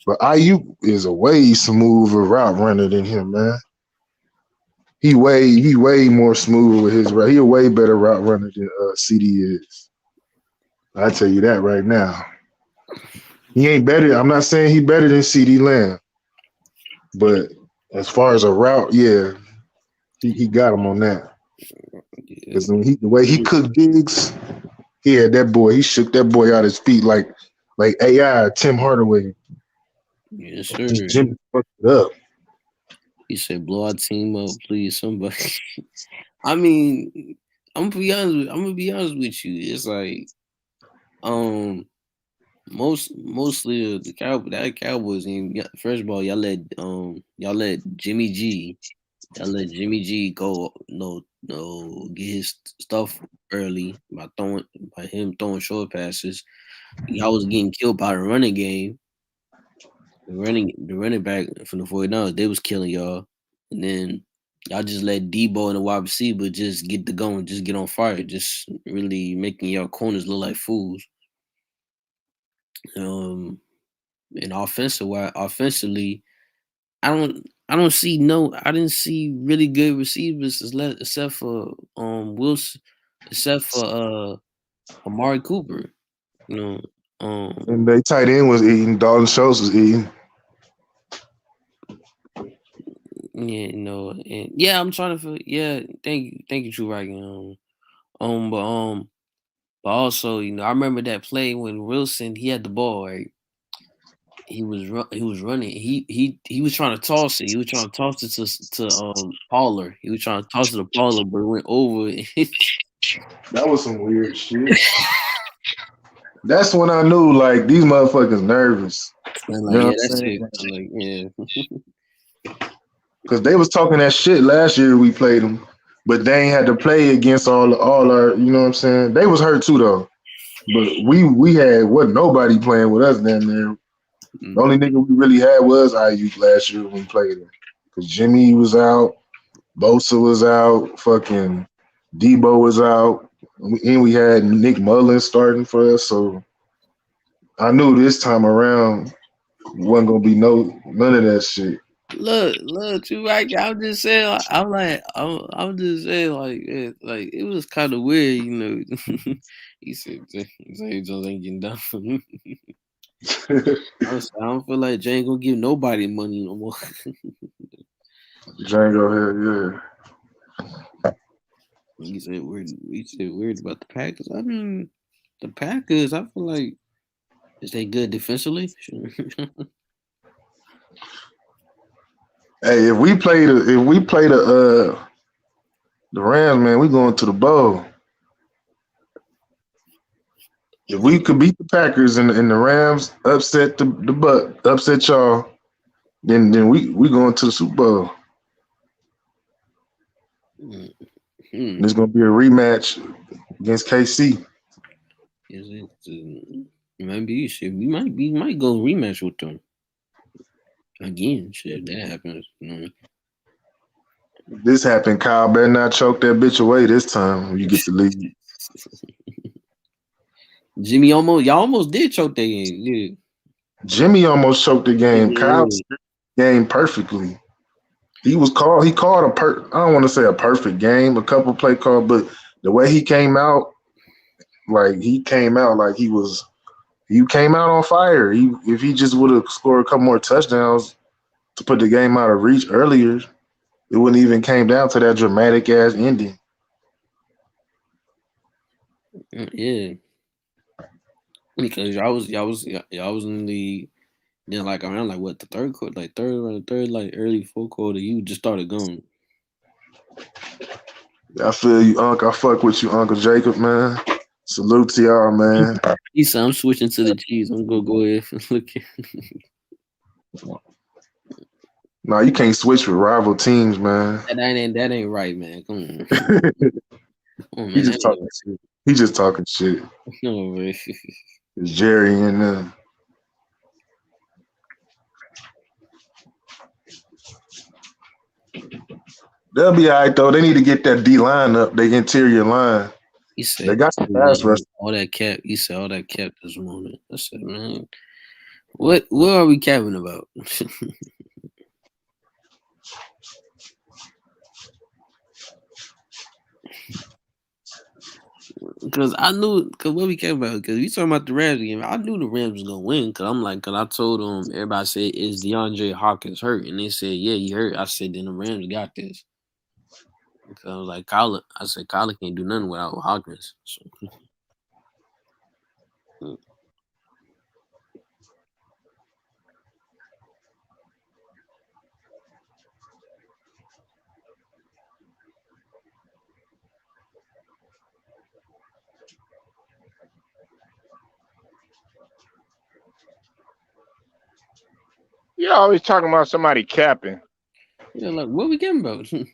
but Ayuk is a way smoother route runner than him, man. He way more smooth with his route. He a way better route runner than CD is. I tell you that right now. He ain't better. I'm not saying he better than CD Lamb, but as far as a route, yeah, he got him on that. Yeah, Because the way he cooked Diggs, he had that boy. He shook that boy out his feet like AI Tim Hardaway. yes, Just sir. Jimmy fucked it up. He said, "Blow our team up, please, somebody." I mean, I'm gonna be honest with you. It's like, um, mostly the Cowboys game. First of all, y'all let Jimmy G go. No, get his stuff early by him throwing short passes. Y'all was getting killed by the running game. The running back from the 49ers, they was killing y'all. And then y'all just let Debo and the wide receiver just get the going, just get on fire, just really making y'all corners look like fools. Um and offensively, I didn't see really good receivers except for Wilson, except for Amari Cooper. You know, And they tight end was eating. Dalton Schultz was eating. yeah, and yeah, I'm trying to feel. Yeah, thank you, True Wagon. Um, but um, but also, I remember that play when Wilson he had the ball, right? He was running. He was trying to toss it. He was trying to toss it to Pollard. He was trying to toss it to Pollard, but it went over. That was some weird shit. That's when I knew like these motherfuckers nervous. And You like, know what yeah, I'm that's saying? it. I'm like, yeah, Because they was talking that shit last year we played them, but they ain't had to play against all our. You know what I'm saying? They was hurt too though. But we had wasn't nobody playing with us down there. The only nigga we really had was Ayuk last year when we played him. Cause Jimmy was out, Bosa was out, fucking Debo was out, and we had Nick Mullins starting for us. So I knew this time around wasn't gonna be none of that shit. look, True Wagon. I'm just saying. I'm just saying, like it was kind of weird. He said Jones ain't getting down for me. I don't feel like Jay ain't gonna give nobody money no more. Django here, He said weird about the Packers. I mean, The Packers, I feel like, is they good defensively? Hey, if we play the Rams, man, we going to the bowl. If we could beat the Packers and the Rams upset upset y'all, then we going to the Super Bowl. Mm-hmm. There's gonna be a rematch against KC. Is it? Maybe you should. We might go rematch with them again. Shit, if that happens. This happened, Kyle better not choke that bitch away this time when you get to leave. Jimmy y'all almost did choke that game. Yeah. Jimmy almost choked the game. Kyle game perfectly. He called I don't want to say a perfect game, a couple play call, but the way he came out, he came out on fire. If he just would have scored a couple more touchdowns to put the game out of reach earlier, it wouldn't even came down to that dramatic ass ending. Yeah. Because y'all was in the then around the third quarter, early fourth quarter, you just started going. I feel you, Unc. I fuck with you, Uncle Jacob, man. Salute to y'all, man. He said, I'm switching to the cheese. I'm gonna go ahead and look at. No, you can't switch with rival teams, man. That ain't right, man. Come on. Come on, man. He just talking shit. He just talking shit. No, man. It's Jerry and them. They'll be all right though. They need to get that D line up, the interior line. He said they got some pass rush. All that cap. He said all that cap this morning. I said, man, what are we capping about? Because what we care about, because we talking about the Rams game. I knew the Rams was gonna win, because I told them, everybody said, is DeAndre Hopkins hurt? And they said, yeah, he hurt. I said, then the Rams got this. Because I was like, Kyler can't do nothing without Hopkins. So. You're always talking about somebody capping. Yeah, like, what we getting about? Hey,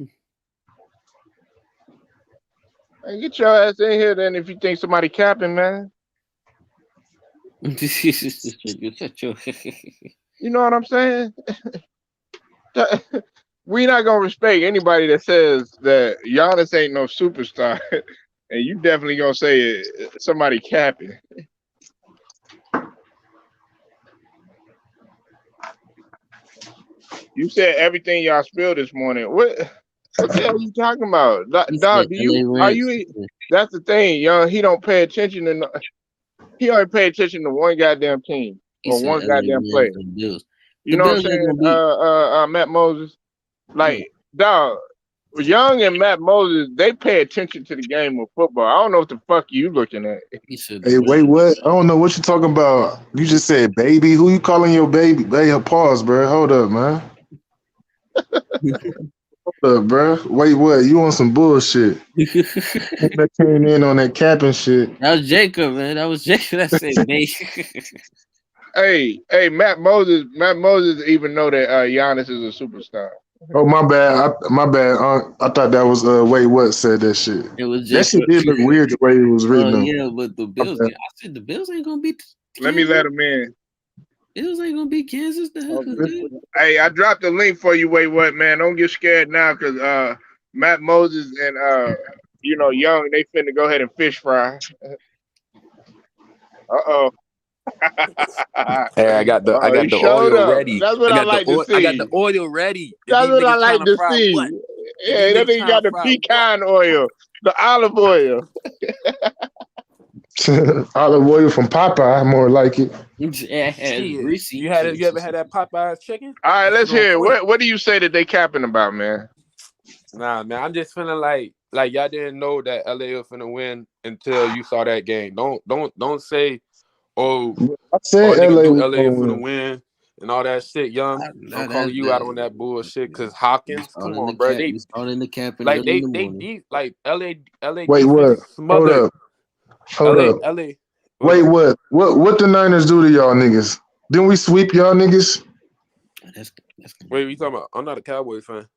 get your ass in here then if you think somebody capping, man. You know what I'm saying? We not gonna respect anybody that says that Giannis ain't no superstar, and you definitely gonna say somebody capping. You said everything y'all spilled this morning. What the hell are you talking about, dog? That's the thing, young. He don't pay attention to. He only pay attention to one goddamn team or one goddamn player. You know what I'm saying? Matt Moses, dog. Young and Matt Moses, they pay attention to the game of football. I don't know what the fuck you looking at. Hey, wait, what? I don't know what you talking about. You just said baby. Who you calling your baby? Hey, pause, bro. Hold up, man. Hold up, bro. Wait, what? You on some bullshit? That came in on that capping shit. That was Jacob, man. That was Jacob. That said baby. Hey, Matt Moses even know that Giannis is a superstar. Oh, my bad. I thought that was wait, what said that shit. It was that shit did look weird the way it was written. Yeah, but the Bills. I said the Bills ain't gonna beat. Let me let him in. Bills ain't gonna beat Kansas. Hey, I dropped the link for you. Wait, what, man? Don't get scared now, because Matt Moses and Young, they finna go ahead and fish fry. Uh-oh. Hey, I got the oil ready. That's what I like to see. I got the oil ready. That's what I like to see. What? Yeah, that nigga got the pecan oil, the olive oil. Olive oil from Popeye, more like it. Greasy. You ever had that Popeye's chicken? All right, let's hear it. What do you say that they capping about, man? Nah, man, I'm just feeling like like y'all didn't know that LA was finna win until you saw that game. Don't say, oh, I all said niggas LA do was LA gonna finna win. win and all that shit, young. I'm calling you out on that bullshit because Hawkins, come on, bro. We starting the cap Like early in the morning. like LA Wait, defense what? Hold smothered up. Hold up. LA. Wait, what? What the Niners do to y'all niggas? Didn't we sweep y'all niggas? That's Wait, what you talking about? I'm not a Cowboys fan.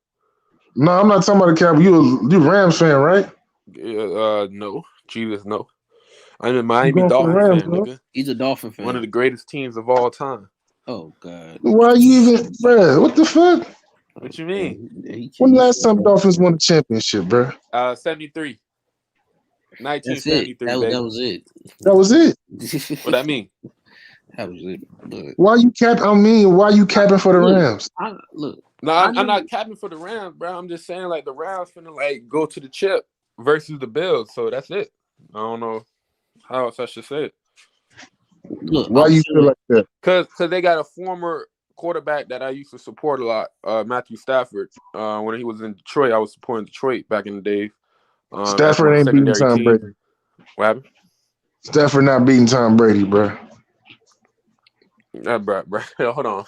No, I'm not talking about the Cowboys. You Rams fan, right? No, Jesus, no. I'm a You Miami going for the Dolphin Rams, fan, bro? nigga. he's a Dolphin fan. One of the greatest teams of all time. Oh God. Why you even, bro? What the fuck? What you mean? When the last time Dolphins won a championship, bro? 73. That's it. 1973, That baby. was it. That was it. What that mean? That was it. Look, Why you why you capping for the Rams? No, I'm not capping for the Rams, bro. I'm just saying like the Rams finna like go to the chip versus the Bills. So that's it. I don't know how else I should say it. Look, Why you feel like that? Cause they got a former quarterback that I used to support a lot, Matthew Stafford. When he was in Detroit, I was supporting Detroit back in the day. As Stafford my ain't beating secondary Tom team. Brady. What happened? Stafford not beating Tom Brady, bro. Bro. Hold on.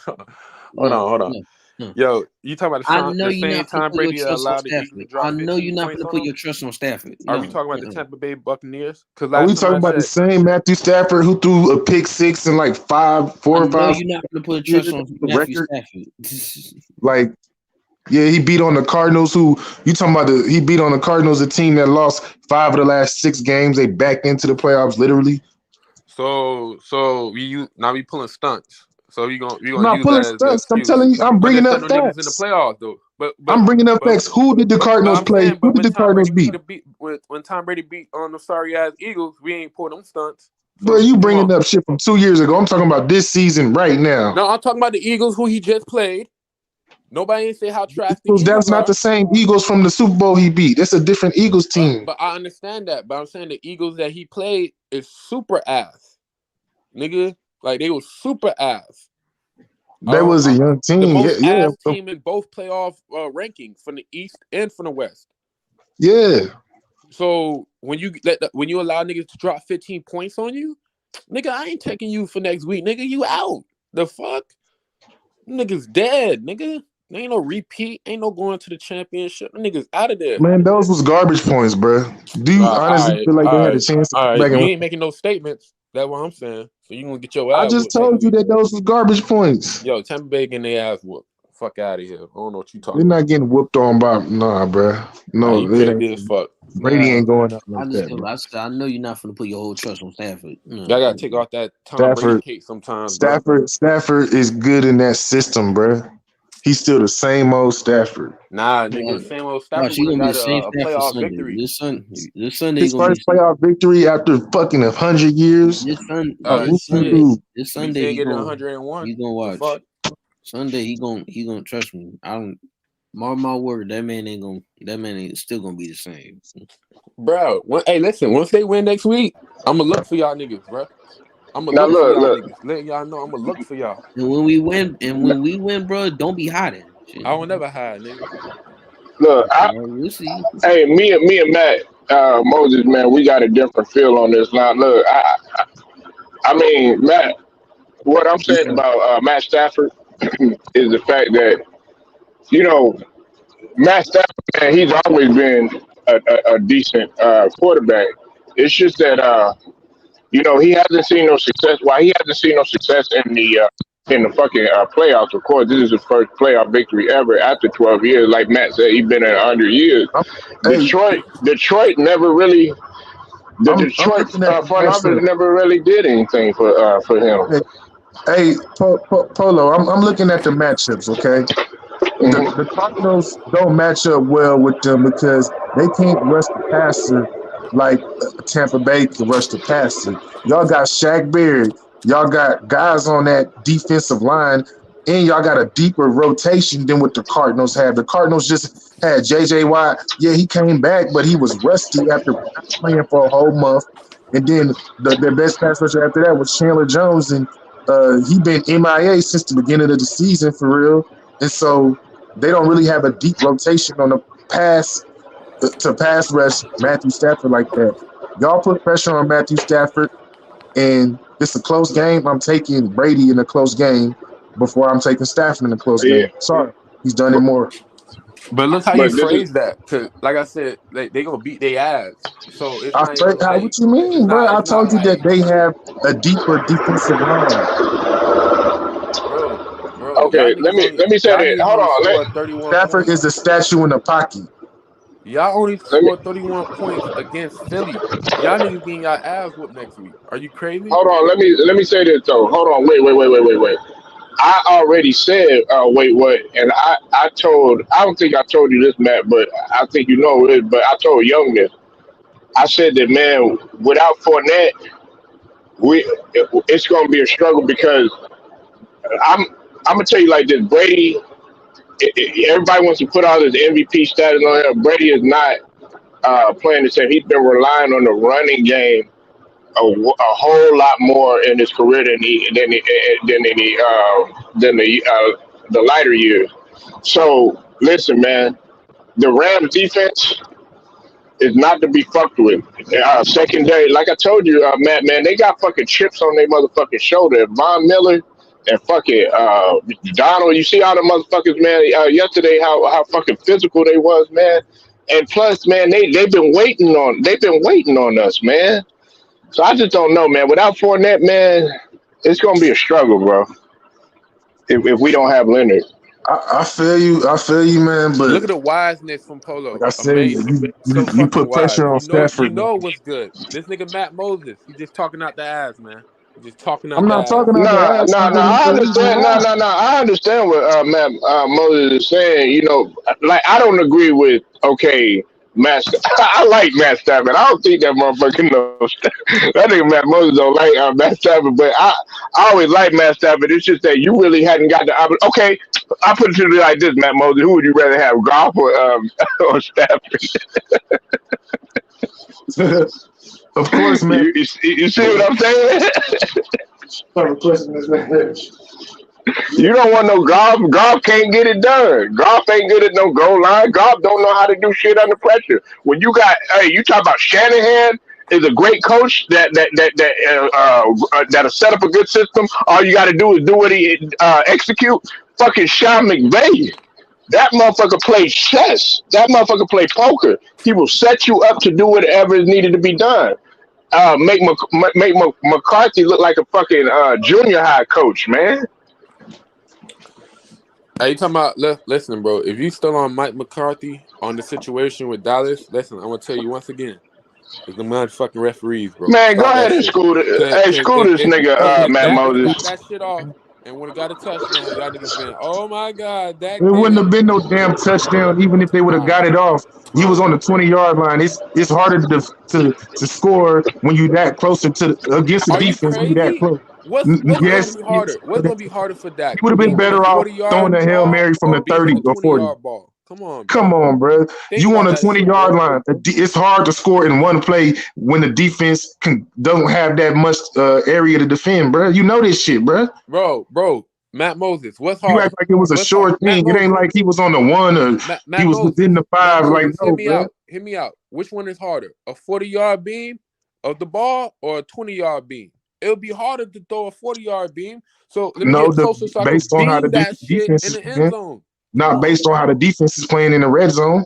Hold on. No. Yo, you talking about I know the you're same not gonna Tom put your Brady that trust on allowed the Eagles to Stafford. I drop know you're 15 not points gonna on put them? your trust on Stafford. Are No. we talking about the Tampa Bay Buccaneers? Because Are we last time talking I about the checked, same Matthew Stafford who threw a pick six in like I 4 or know 5 you're not gonna put a years trust on the Matthew record? Stafford. Like, yeah, he beat on the Cardinals. Who you talking about? He beat on the Cardinals, a team that lost 5 of the last 6 games. They back into the playoffs, literally. so you now we pulling stunts. So you gonna I'm not use pulling that as the stunts. I'm excuse. telling you, I'm But bringing there's up still no niggas in the facts. playoffs though. I'm bringing up facts. Who did the Cardinals I'm play? saying, Who but did when the Tom Brady Cardinals beat? when Tom Brady beat on the sorry ass Eagles, we ain't pulled them stunts. Bro, So you come on. bringing up shit from 2 years ago. I'm talking about this season right now. No, I'm talking about the Eagles who he just played. Nobody ain't say how trash the That's Eagles not are. the same Eagles from the Super Bowl he beat. It's a different Eagles team. But I understand that. But I'm saying the Eagles that he played is super ass, nigga. Like they was super ass. That was a young The team. most Yeah, ass team in both playoff rankings from the East and from the West. yeah. So when you allow niggas to drop 15 points on you, nigga, I ain't taking you for next week, nigga. You out. The fuck, niggas dead, nigga. There ain't no repeat. Ain't no going to the championship. Niggas out of there. Man, those was garbage points, bro. Do you honestly feel like they had a chance to come back You and win? ain't making no statements. That's what I'm saying. So you gonna get your I ass just whooped next told you week. that those was garbage points. Yo, Tampa Bay getting their ass whooped. Fuck out of here. I don't know what you They're talking about. not getting whooped on by bro. Nah, No, you it pretty ain't. good as fuck. Brady ain't going out I like just that, bro. I know you're not gonna put your whole trust on Stafford. I gotta take off that Tom Brady Stafford, cake sometimes, bro. Stafford is good in that system, bro. He's still the same old Stafford. Nah, nigga, same old Stafford Watch, would he have gonna be got the same a Stafford playoff Sunday. victory. This Sunday he His gonna be first playoff victory after fucking 100 years. Shit. this We Sunday can't get 101. he gonna The watch. fuck? Sunday he gonna trust me. I don't mark my word. That man ain't still gonna be the same. Bro, hey, listen, once they win next week, I'm gonna look for y'all niggas, bro. I'm gonna Now look for y'all look. niggas. Letting y'all know I'm gonna look for y'all. And when we win, bro, don't be hiding. Shit. I will never hide, nigga. Look, We'll see. hey, me and Matt Moses, man, we got a different feel on this. Now, look, I mean, Matt, what I'm saying Yeah. about Matt Stafford is the fact that you know Matt Stafford, man, he's always been a decent quarterback. It's just that he hasn't seen no success. Why he hasn't seen no success in the fucking playoffs? Of course, this is his first playoff victory ever after 12 years. Like Matt said, he's been in 100 years. I'm, hey, Detroit never really. The I'm Detroit looking at the front office matchup. never really did anything for him. Hey, Polo, I'm looking at the matchups. Okay, the Hmm. the Cardinals don't match up well with them because they can't rush the passer like Tampa Bay can rush the passer. Y'all got Shaq Barrett. Y'all got guys on that defensive line, and y'all got a deeper rotation than what the Cardinals have. The Cardinals just had J.J. Watt. Yeah, he came back, but he was rusty after not playing for a whole month. And then their best pass rusher after that was Chandler Jones, and he been MIA since the beginning of the season for real. And so they don't really have a deep rotation on the pass to pass rush Matthew Stafford like that. Y'all put pressure on Matthew Stafford, and it's a close game. I'm taking Brady in a close game before I'm taking Stafford in a close Yeah, game. Sorry, he's done it more. But look how you but this is phrase that. Cause like I said, they gonna beat their ass. So it's not even What like you mean, bro? I it's not told you that like they have a deeper defensive line. bro, okay. Let me say y'all that. niggas Hold only on. scored 31 Stafford points. is a statue in the pocket. Y'all only Let me scored 31 points against Philly. Y'all niggas getting y'all ass whooped next week. Are you crazy? hold on. Let me say this though. Hold on. Wait. I already said wait what, and I told. I don't think I told you this, Matt, but I think you know it. But I told Young this. I said that man, without Fournette, it's going to be a struggle because I'm I'm gonna tell you like this, Brady. Everybody wants to put all this MVP status on him. Brady is not playing the same. He's been relying on the running game a whole lot more in his career than the lighter years. So listen, man, the Rams defense is not to be fucked with. Secondary, like I told you, Matt, man, they got fucking chips on their motherfucking shoulder. Von Miller and fucking Donald. You see all the motherfuckers, man. Yesterday, how fucking physical they was, man. And plus, man, they've been waiting on us, man. So I just don't know, man. Without Fournette, man, it's gonna be a struggle, bro. If we don't have Leonard. I feel you, man. But Look at the wiseness from like Polo. I said, Amazing. So you fucking put wise. pressure on You Stafford, man. know what's good. This nigga Matt Moses, he just talking out the ass, man. He just talking I'm out the not ass. talking out the ass. He really I believes in understand. that. I understand what Matt Moses is saying. You know, like I don't agree with Master. I like Matt Stafford. I don't think that motherfucker knows. That nigga Matt Moses don't like Matt Stafford, but I always like Matt Stafford. It's just that you really hadn't got the okay. I put it to you like this, Matt Moses. Who would you rather have, Goff or Stafford? Of course, man. You see what I'm saying? Sorry, question is, man. Yeah, You don't want no golf. Golf can't get it done. Golf ain't good at no goal line. Golf don't know how to do shit under pressure. When you got, hey, you talk about Shanahan is a great coach that'll set up a good system. All you got to do is do what he execute. Fucking Sean McVay. That motherfucker play chess. That motherfucker play poker. He will set you up to do whatever is needed to be done. Make McCarthy look like a fucking junior high coach, man. Are you talking about? Listen, bro. If you still on Mike McCarthy on the situation with Dallas, listen, I'm gonna tell you once again. It's the motherfucking referees, bro. Man, go Stop that ahead and shit. school it. Cause, Hey, cause school this nigga, if Matt Dak would have Moses. got that shit off and would have got a touchdown, y'all niggas been, oh my god, Dak it did wouldn't it. have been no damn touchdown, even if they would have got it off. He was on the 20-yard line. It's harder to score when you that closer to against the Are you defense when you that crazy? close. What's gonna Yes, be yes. harder? What's gonna be harder for He Dak? would have been Being on a better off 40-yard throwing a Hail ball Mary from or the being on 30 a or 40. 20-yard ball? Come on, Come bro. on, bro. Think You on about a that shit, 20-yard bro. line. It's hard to score in one play when the defense don't have that much area to defend, bro. You know this shit, bro. Bro. Matt Moses, what's You act harder? like it was a What's hard? sure Matt thing. It ain't Moses. like he was on the one or he Matt was within Moses. the Matt five. Like, Moses. Hear no, me bro. out. Hear me out. Which one is harder? A 40-yard beam of the ball or a 20-yard beam? It'll be harder to throw a 40-yard beam. So let me No, get closer so I can based on how the beam that shit defense in is the end playing, zone. Come not on, based on how the bro. defense is playing in the red zone.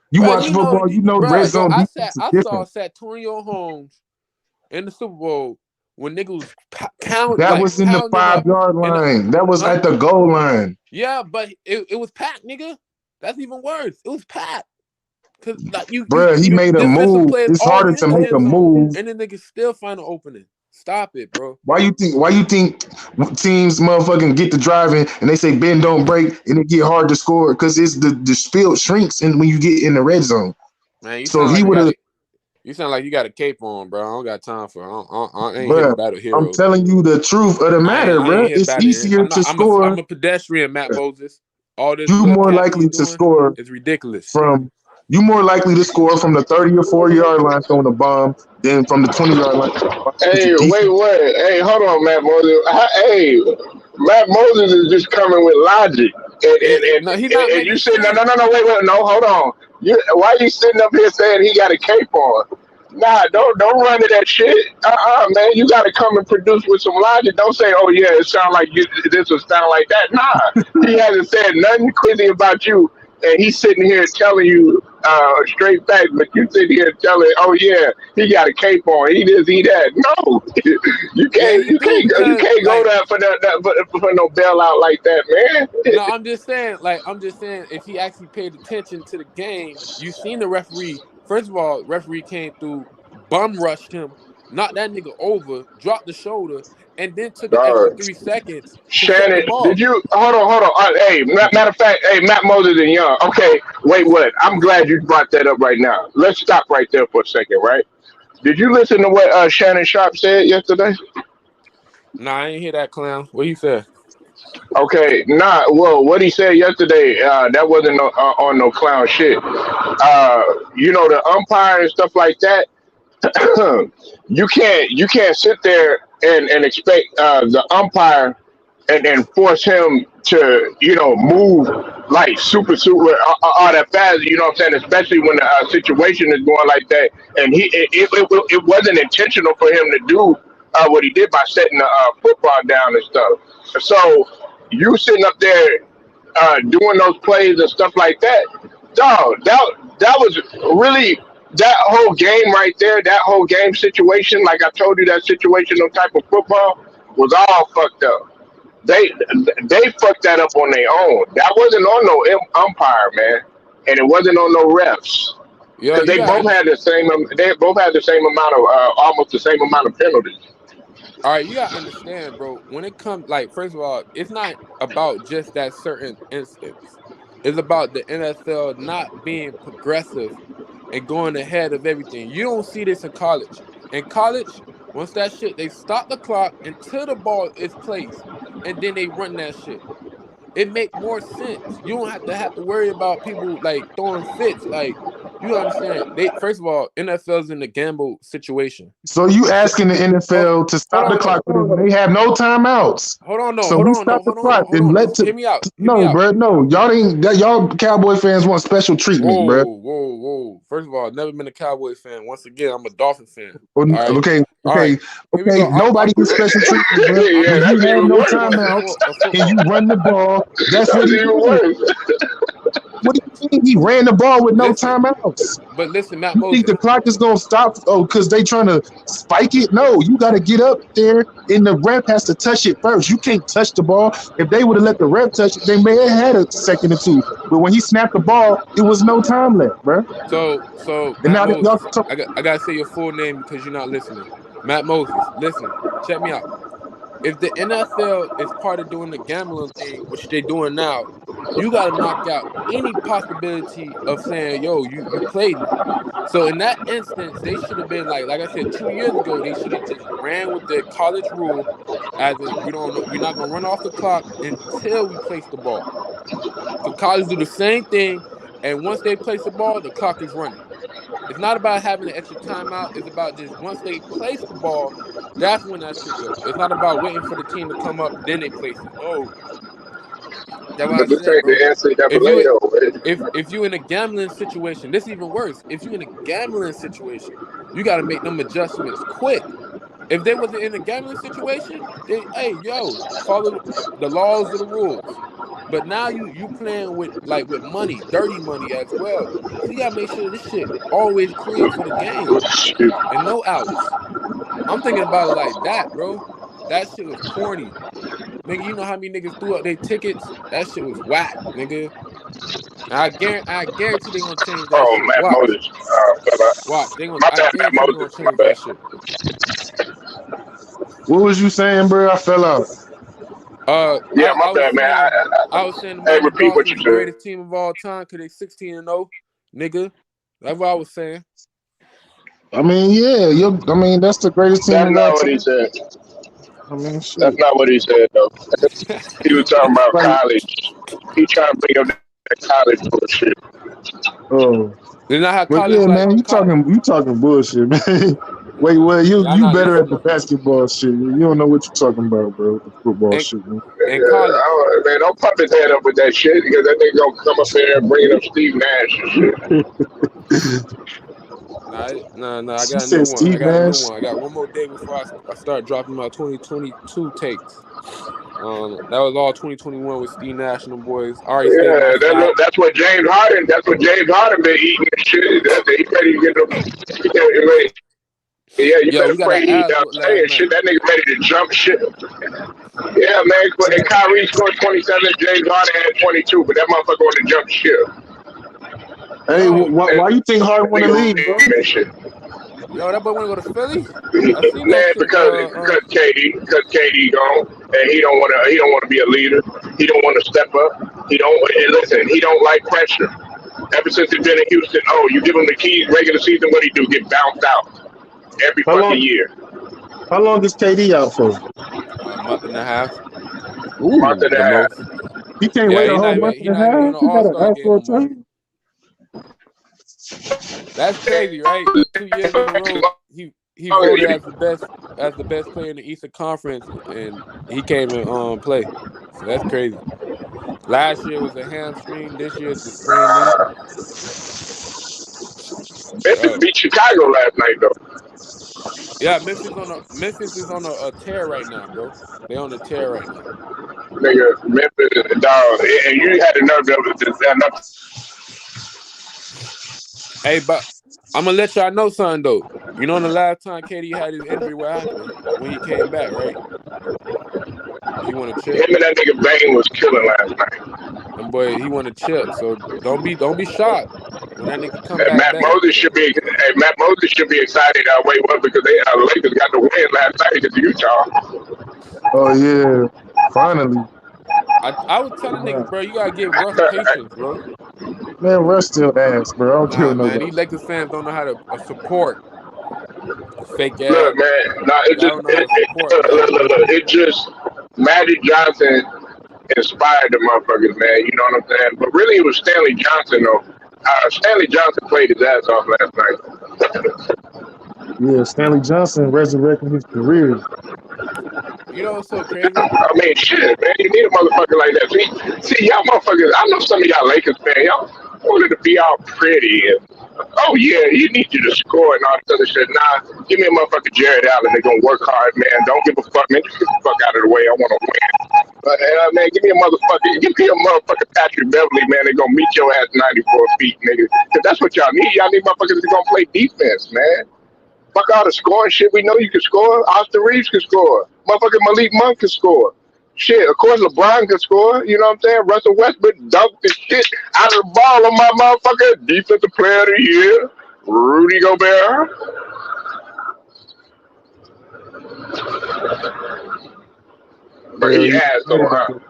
You Bro, watch football, you know bro, red yo, zone defense is I saw different. Santonio Holmes in the Super Bowl when niggas was pound That like was in the pounding up 5-yard in the, line. That was huh? at the goal line. Yeah, but it was packed, nigga. That's even worse. It was packed. Cause like Bruh, he made a defensive move. players It's all harder to in the make a end zone, move. and then niggas still find an opening. Stop it, bro. Why you think teams motherfucking get to driving and they say bend don't break and it get hard to score because it's the field shrinks and when you get in the red zone. Man, So if he would have, you sound like you got a cape on, bro. I don't got time for. I ain't here to bruh, battle I'm heroes. telling you the truth of the matter, I ain't bruh. here It's battling. easier to I'm score. a pedestrian, Matt Moses. All this You little more capping you likely to doing score is ridiculous. from you more likely to score from the 30 or 40-yard line throwing a bomb than from the 20-yard line. Because Hey, the defense, wait. Hey, hold on, Matt Moses. Hey, Matt Moses is just coming with logic. No, he's not And you making said, no, sense. wait, no, hold on. Why you sitting up here saying he got a cape on? Nah, don't run to that shit. Man, you gotta come and produce with some logic. Don't say, oh yeah, it sound like this will sound like that. Nah, he hasn't said nothing crazy about you, and he's sitting here telling you straight facts, but you sit here telling, oh yeah, he got a cape on, he this, he that. No, Yeah, he do you because can't go like there for no bailout like that, man. no, I'm just saying if he actually paid attention to the game, you seen the referee. First of all, referee came through, bum rushed him, knocked that nigga over, dropped the shoulder, and then took an extra Dog. 3 seconds to set the Shannon, did ball. you hold on? Hey, matter of fact, hey, Matt Moses and Young. Okay, wait, what? I'm glad you brought that up right now. Let's stop right there for a second, right? Did you listen to what Shannon Sharp said yesterday? Nah, I ain't hear that clown. What he said? Okay, nah. Well, what he said yesterday, that wasn't on no clown shit. The umpire and stuff like that. You can't sit there and expect the umpire and force him to move like super all that fast. You know what I'm saying? Especially when the situation is going like that, and it wasn't intentional for him to do what he did by setting the football down and stuff. So you sitting up there doing those plays and stuff like that, dog. That was really that whole game right there. That whole game situation, like I told you, that situational type of football was all fucked up. They they fucked that up on their own. That wasn't on no umpire, man, and it wasn't on no refs Yo, because you they got both had the same. They both had the same amount of almost the same amount of penalties. all right. You gotta understand, bro. When it comes, like, first of all, it's not about just that certain instance. It's about the NFL not being progressive and going ahead of everything. You don't see this in college. In college, once that shit, they stop the clock until the ball is placed, and then they run that shit. It make more sense. You don't have to worry about people like throwing fits. Like you understand, they first of all, NFL's in the gamble situation. So you So asking the hold, NFL to hold stop the on clock, though. but they have no timeouts. Hold on though. So Hold we on though. stop the Hold on though. clock Hold and on. let Listen, to hear me out. Hear me no, out. bro. No, y'all Cowboy fans want special treatment, bro. Whoa. First of all, I've never been a Cowboys fan. Once again, I'm a Dolphin fan. Or- All right. Okay, All right. okay, Here we go. okay. Nobody gets special treatment, bro. I'm Yeah, When gonna you that's give you have even no example worse. timeouts of and you football. run the ball, that's what That's he even did. worse. What do you mean he ran the ball with no Listen, timeouts? but listen, Matt You think Moses. the clock is gonna stop? Oh, because they trying to spike it? No, you got to get up there, and the ref has to touch it first. You can't touch the ball. If they would have let the ref touch it, they may have had a second or two. But when he snapped the ball, it was no time left, bro. So And Matt now that y'all Moses. I gotta say your full name because you're not listening. Matt Moses. Listen, check me out. If the NFL is part of doing the gambling thing, which they're doing now, you got to knock out any possibility of saying, "Yo, you played me." So in that instance, they should have been like I said 2 years ago, they should have just ran with the college rule, as in we don't know, we're not gonna run off the clock until we place the ball. So college do the same thing, and once they place the ball, the clock is running. It's not about having an extra timeout. It's about just once they place the ball, that's when that shit go. It's not about waiting for the team to come up, then they place it. No, that's what I But this said, ain't bro. the If NCAA you though. if you in a gambling situation, this is even worse. If you in a gambling situation, you got to make them adjustments quick. If they wasn't in a gambling situation, they hey yo follow the laws of the rules. But now you playing with like with money, dirty money as well. So you gotta make sure this shit always clean for the game Shit. and no outs. I'm thinking about it like that, bro. That shit was corny. Nigga, you know how many niggas threw up their tickets? That shit was whack, nigga. I guarantee they gonna change that Oh, shit. Matt Watch. Moses. Fella. Watch. My I bad, Matt guarantee they gonna Moses. My change bad. that shit. what was you saying, bro? I fell out. Yeah, my I was bad, man. saying the Hey, Miami repeat what Dolphins you the said. greatest team of all time because they 16-0, nigga. That's what I was saying. I mean, yeah, I mean, that's the greatest team That's of all not what he time. said. I mean, That's shit. not what he said, though. He was talking about Like, college. He trying to bring up that college bullshit. oh, It's not how but college yeah, like man, college. you talking bullshit, man. Wait, well, Y'all you not better at listen the basketball shit. You don't know what you're talking about, bro. The football in, shit, man. in college. Man, don't pump his head up with that shit because that nigga gonna come up there and bring up Steve Nash and shit. Nah. I She got a new said one. I Steve got a new Nash. one. I got one more day before I start dropping my 2022 takes. That was all 2021 with Steve Nash and the boys. I already saved my Yeah, shot. that's what James Harden. That's what James Harden been eating and shit. He ready to get them. Yeah, you Yo, better we got pray our he ass whooped last saying shit. night. That nigga ready to jump shit. Yeah, man. And Kyrie scored 27. James Harden had 22, but that motherfucker want to jump shit. Hey, Yo, why you think Hard That want to nigga leave, bro? man shit. that boy want to go to Philly. I seen that Man, shit. because KD gone, and he don't want to be a leader. He don't want to step up. He don't and listen. He don't like pressure. Ever since he's been in Houston, oh, you give him the keys regular season, what he do? Get bounced out every How fucking long? year, How long is KD out for? A month and a half, month Ooh. and a the half. most. He can't Yeah, wait a whole month he and a not even in half. the He All got to Star ask game for no a more. trade. That's crazy, right? 2 years in a row, he voted as the best player in the Eastern Conference, and he came and play. So that's crazy. Last year was a hamstring. This year it's a sprained knee. Memphis Oh, beat Chicago last night though. yeah. Memphis is on a tear right now, bro. They on a tear right now. Nigga, Memphis dog, and you had the nerve to stand up. Hey, but I'm gonna let y'all know something though. You know, the last time KD had his injury, what happened when he came back? Right? He won a chip. Him and that nigga Bane was killing last night. And boy, he won a chip. So don't be shocked when that nigga come And back better. So Matt Moses should be excited. Wait, what? Because the Lakers got the win last night against Utah. Oh yeah, finally. I was telling niggas, bro, you gotta give Russ patience, bro. Man, Russ still ass, bro. I don't care Nah, what man, nobody. these Lakers fans don't know how to support fake ass. Look, man, no, Y'all don't know how to support, man. it just Magic Johnson inspired the motherfuckers, man. You know what I'm saying? But really, it was Stanley Johnson, though. Stanley Johnson played his ass off last night. Yeah, Stanley Johnson resurrecting his career. You know what's so crazy? I mean, shit, man. You need a motherfucker like that. See, y'all motherfuckers. I know some of y'all Lakers fans. Y'all wanted to be all pretty and oh yeah, you need you to score and all this other shit. Nah, give me a motherfucker Jared Allen. They're gonna work hard, man. Don't give a fuck, man. Just get the fuck out of the way. I want to win. But man, give me a motherfucker Patrick Beverly, man. They're gonna meet your ass 94 feet, nigga. Cause that's what y'all need. Y'all need motherfuckers that gonna play defense, man. Fuck all the scoring shit. We know you can score. Austin Reeves can score. Motherfucker Malik Monk can score. Shit, of course LeBron can score. You know what I'm saying? Russell Westbrook dunked the shit out of the ball on my motherfucker. Defensive player of the year, Rudy Gobert. But Hell he yeah, has right though, about huh? that.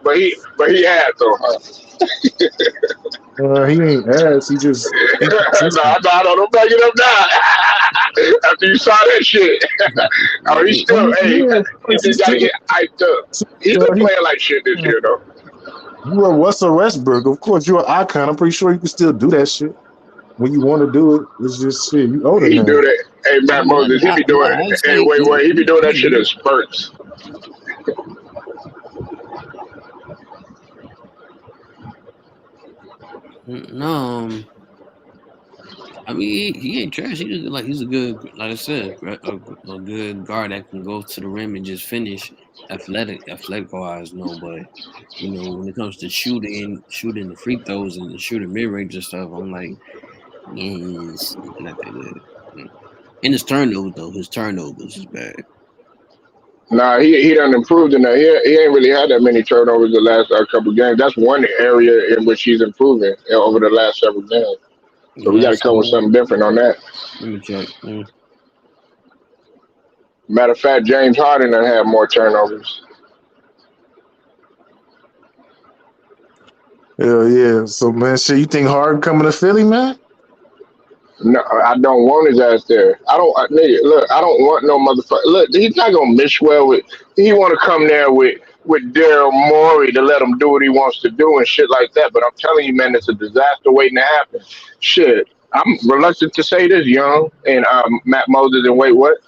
But he has though, huh? He ain't ass. He just No, inconsistent. don't back it up now. After you saw that shit. Oh, he's I still, mean, hey, yeah, of he course, just gotta get hyped up. He's been he, playing like shit this year though. you are Russell Westbrook. Of course, you're an icon. I'm pretty sure you can still do that shit when you want to do it. It's just shit. You older He do now. that. Hey, Matt Moses, he be doing. I Hey, say wait, he be doing that shit in spurts. no. I mean, he ain't trash. He's a good, like I said, a good guard that can go to the rim and just finish. Athletic wise, no, but when it comes to shooting the free throws and shooting mid range and stuff, I'm like, yeah, it's not that good. Mm. And his turnovers is bad. Nah, he done improved in that. He ain't really had that many turnovers the last couple games. That's one area in which he's improving over the last several games. So we got to Last come with something different on that. let me check. Matter of fact, James Harden done had more turnovers. Hell yeah. So man, shit, you think Harden coming to Philly, man? No, I don't want his ass there. Nigga, look, I don't want no motherfucker. Look, he's not gonna mish well with. He want to come there with Daryl Morey to let him do what he wants to do and shit like that. But I'm telling you, man, it's a disaster waiting to happen. Shit, I'm reluctant to say this, young, and Matt Moses and wait, what?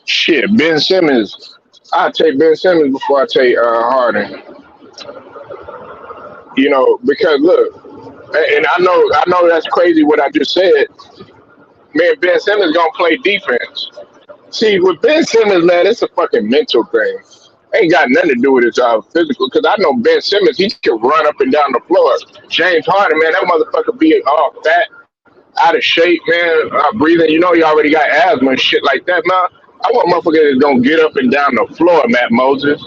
Shit, Ben Simmons. I take Ben Simmons before I take Harden. Because look, and I know that's crazy what I just said. Man, Ben Simmons gonna play defense. See, with Ben Simmons, man, it's a fucking mental thing. Ain't got nothing to do with his physical. Because I know Ben Simmons, he can run up and down the floor. James Harden, man, that motherfucker be all fat, out of shape, man, breathing. He already got asthma and shit like that, man. I want motherfuckers that's gonna get up and down the floor, Matt Moses.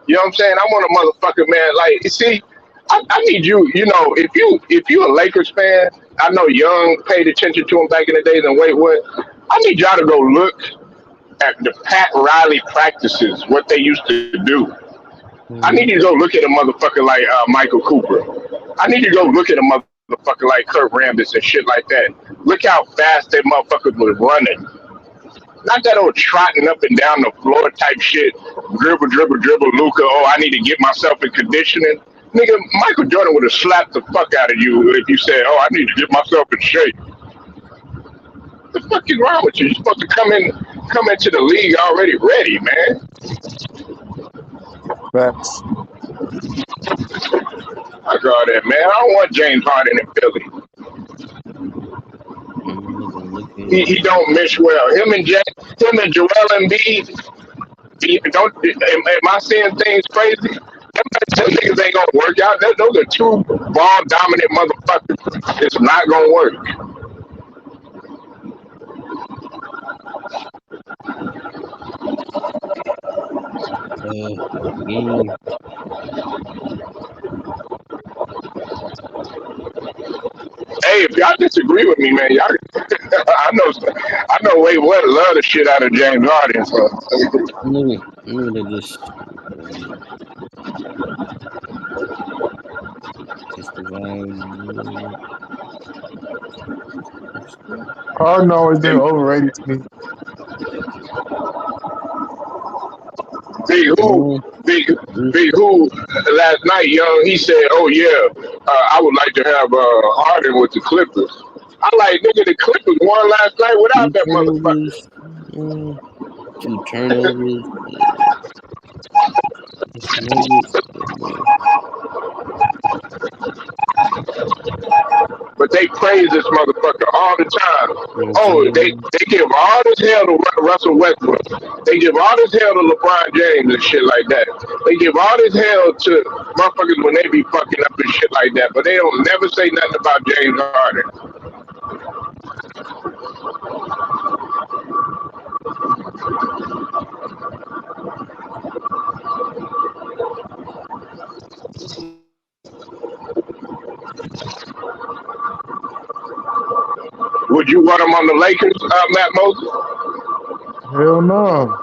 You know what I'm saying? I want a motherfucker, man. Like, you see, I need you. If you a Lakers fan, I know Young paid attention to him back in the days. And wait, what? I need y'all to go look at the Pat Riley practices, what they used to do. I need Mm-hmm. you to go look at a motherfucker like Michael Cooper. I need you to go look at a motherfucker like Kurt Rambis and shit like that. Look how fast they motherfuckers was running. Not that old trotting up and down the floor type shit. Dribble, dribble, dribble, Luca. Oh, I need to get myself in conditioning. Nigga, Michael Jordan would have slapped the fuck out of you if you said, "Oh, I need to get myself in shape." The fuck is wrong with you? You're supposed to come into the league already ready, man. Facts. I got that, man. I don't want James Harden in Philly. He Looking. don't mesh well. Him and Joel Embiid. Don't am I saying things crazy? Them niggas ain't gonna work out. Those are two ball dominant motherfuckers. It's not gonna work. Game. Hey, if y'all disagree with me, man, y'all. I know. Wait, what? Love the shit out of James Harden. So Let me look at this. Just the vibe. Harden always been and overrated to me. Big Who, Mm, Big mm, Big Who, last night, young, he said, "Oh yeah, I would like to have Harden with the Clippers." I like, nigga, the Clippers won last night without Few that motherfucker. turnovers. Mm, few turnovers. It's Nuggets. But they praise this motherfucker all the time. Oh, they James. they give all this hell to Russell Westbrook. They give all this hell to LeBron James and shit like that. They give all this hell to motherfuckers when they be fucking up and shit like that. But they don't never say nothing about James Harden. Would you want him on the Lakers, Matt Moses? Hell no.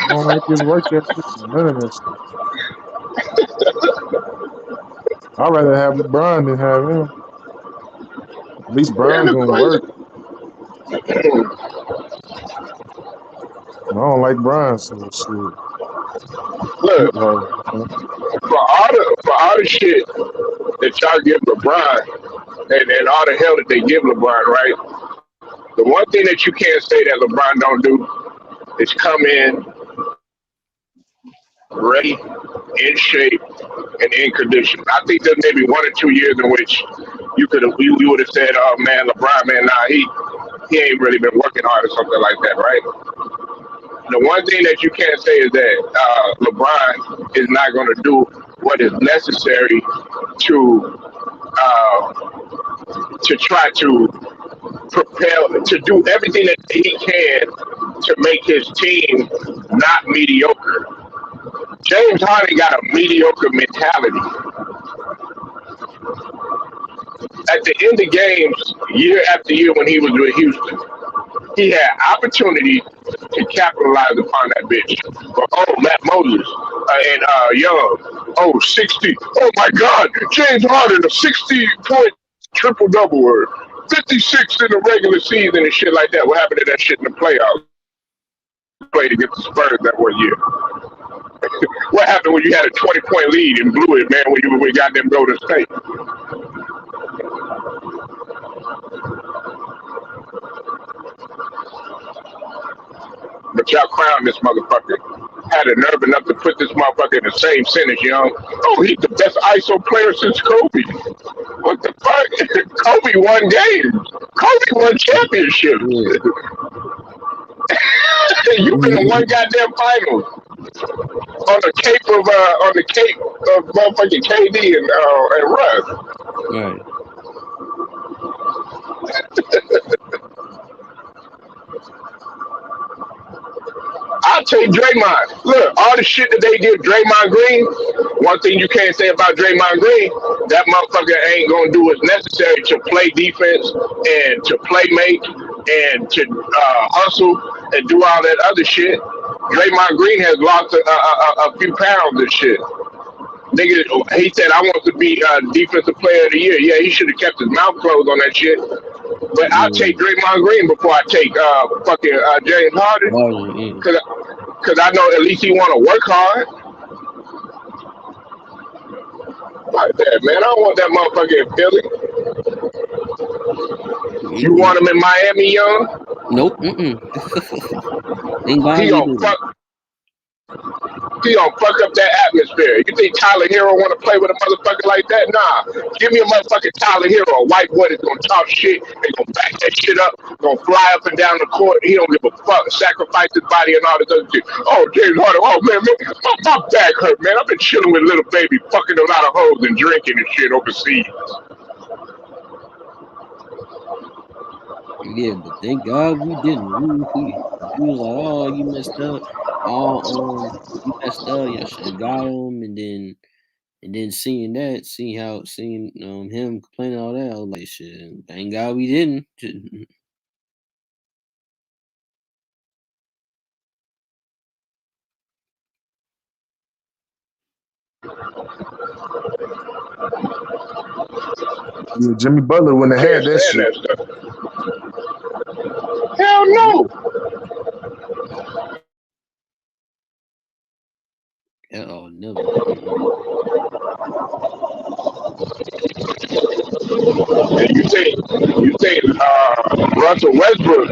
I don't like his work ethic or none of that shit. I'd rather have LeBron than have him. At least Man, Bron that's gonna crazy. work. I don't like Bron, so shit. Look, Keep Harden. for all the shit that y'all give LeBron and all the hell that they give LeBron, right? The one thing that you can't say that LeBron don't do is come in ready, in shape, and in condition. I think there's maybe 1 or 2 years in which you would have said, "Oh man, LeBron, man, nah, he ain't really been working hard or something like that," right? The one thing that you can't say is that LeBron is not going to do what is necessary to uh, try to propel to do everything that he can to make his team not mediocre. James Harden got a mediocre mentality. At the end of games, year after year, when he was with Houston, he had opportunity to capitalize upon that bitch. But oh, Matt Moses and Young, oh 60. Oh my God, James Harden, a 60-point triple double or 56 in the regular season and shit like that. What happened to that shit in the playoffs? Played against the Spurs that 1 year. What happened when you had a 20-point lead and blew it, man, when you got them Golden State? but y'all crowned this motherfucker. Had a nerve enough to put this motherfucker in the same sentence, you know? Oh, he's the best ISO player since Kobe. What the fuck? Kobe won games. Kobe won championships. You been in one goddamn finals on the cape of motherfucking KD and Russ. Right. I'll take Draymond. Look, all the shit that they give Draymond Green, one thing you can't say about Draymond Green, that motherfucker ain't gonna do what's necessary to play defense and to play make and to hustle and do all that other shit. Draymond Green has lost a few pounds and shit. Nigga, he said I want to be defensive player of the year. Yeah, he should have kept his mouth closed on that shit. But I'll take Draymond Green before I take fucking James Harden, cause I know at least he want to work hard. Like that, man. I don't want that motherfucker in Philly. You want him in Miami, young? Nope. He gonna fuck up that atmosphere. You think Tyler Hero want to play with a motherfucker like that? Nah. Give me a motherfucking Tyler Hero, a white boy that's gonna talk shit and gonna back that shit up, gonna fly up and down the court. He don't give a fuck. Sacrifice his body and all this other shit. Oh, James Harden. Oh man, my back hurt, man. I've been chilling with little baby, fucking a lot of hoes and drinking and shit overseas. Yeah, but thank God we didn't. We was like, oh, you messed up. Oh, you messed up. You should have got him, and then seeing him complaining all that, I was like, shit. Thank God we didn't. Yeah, Jimmy Butler wouldn't have had that shit. Hell no. Oh, never. And you think Russell Westbrook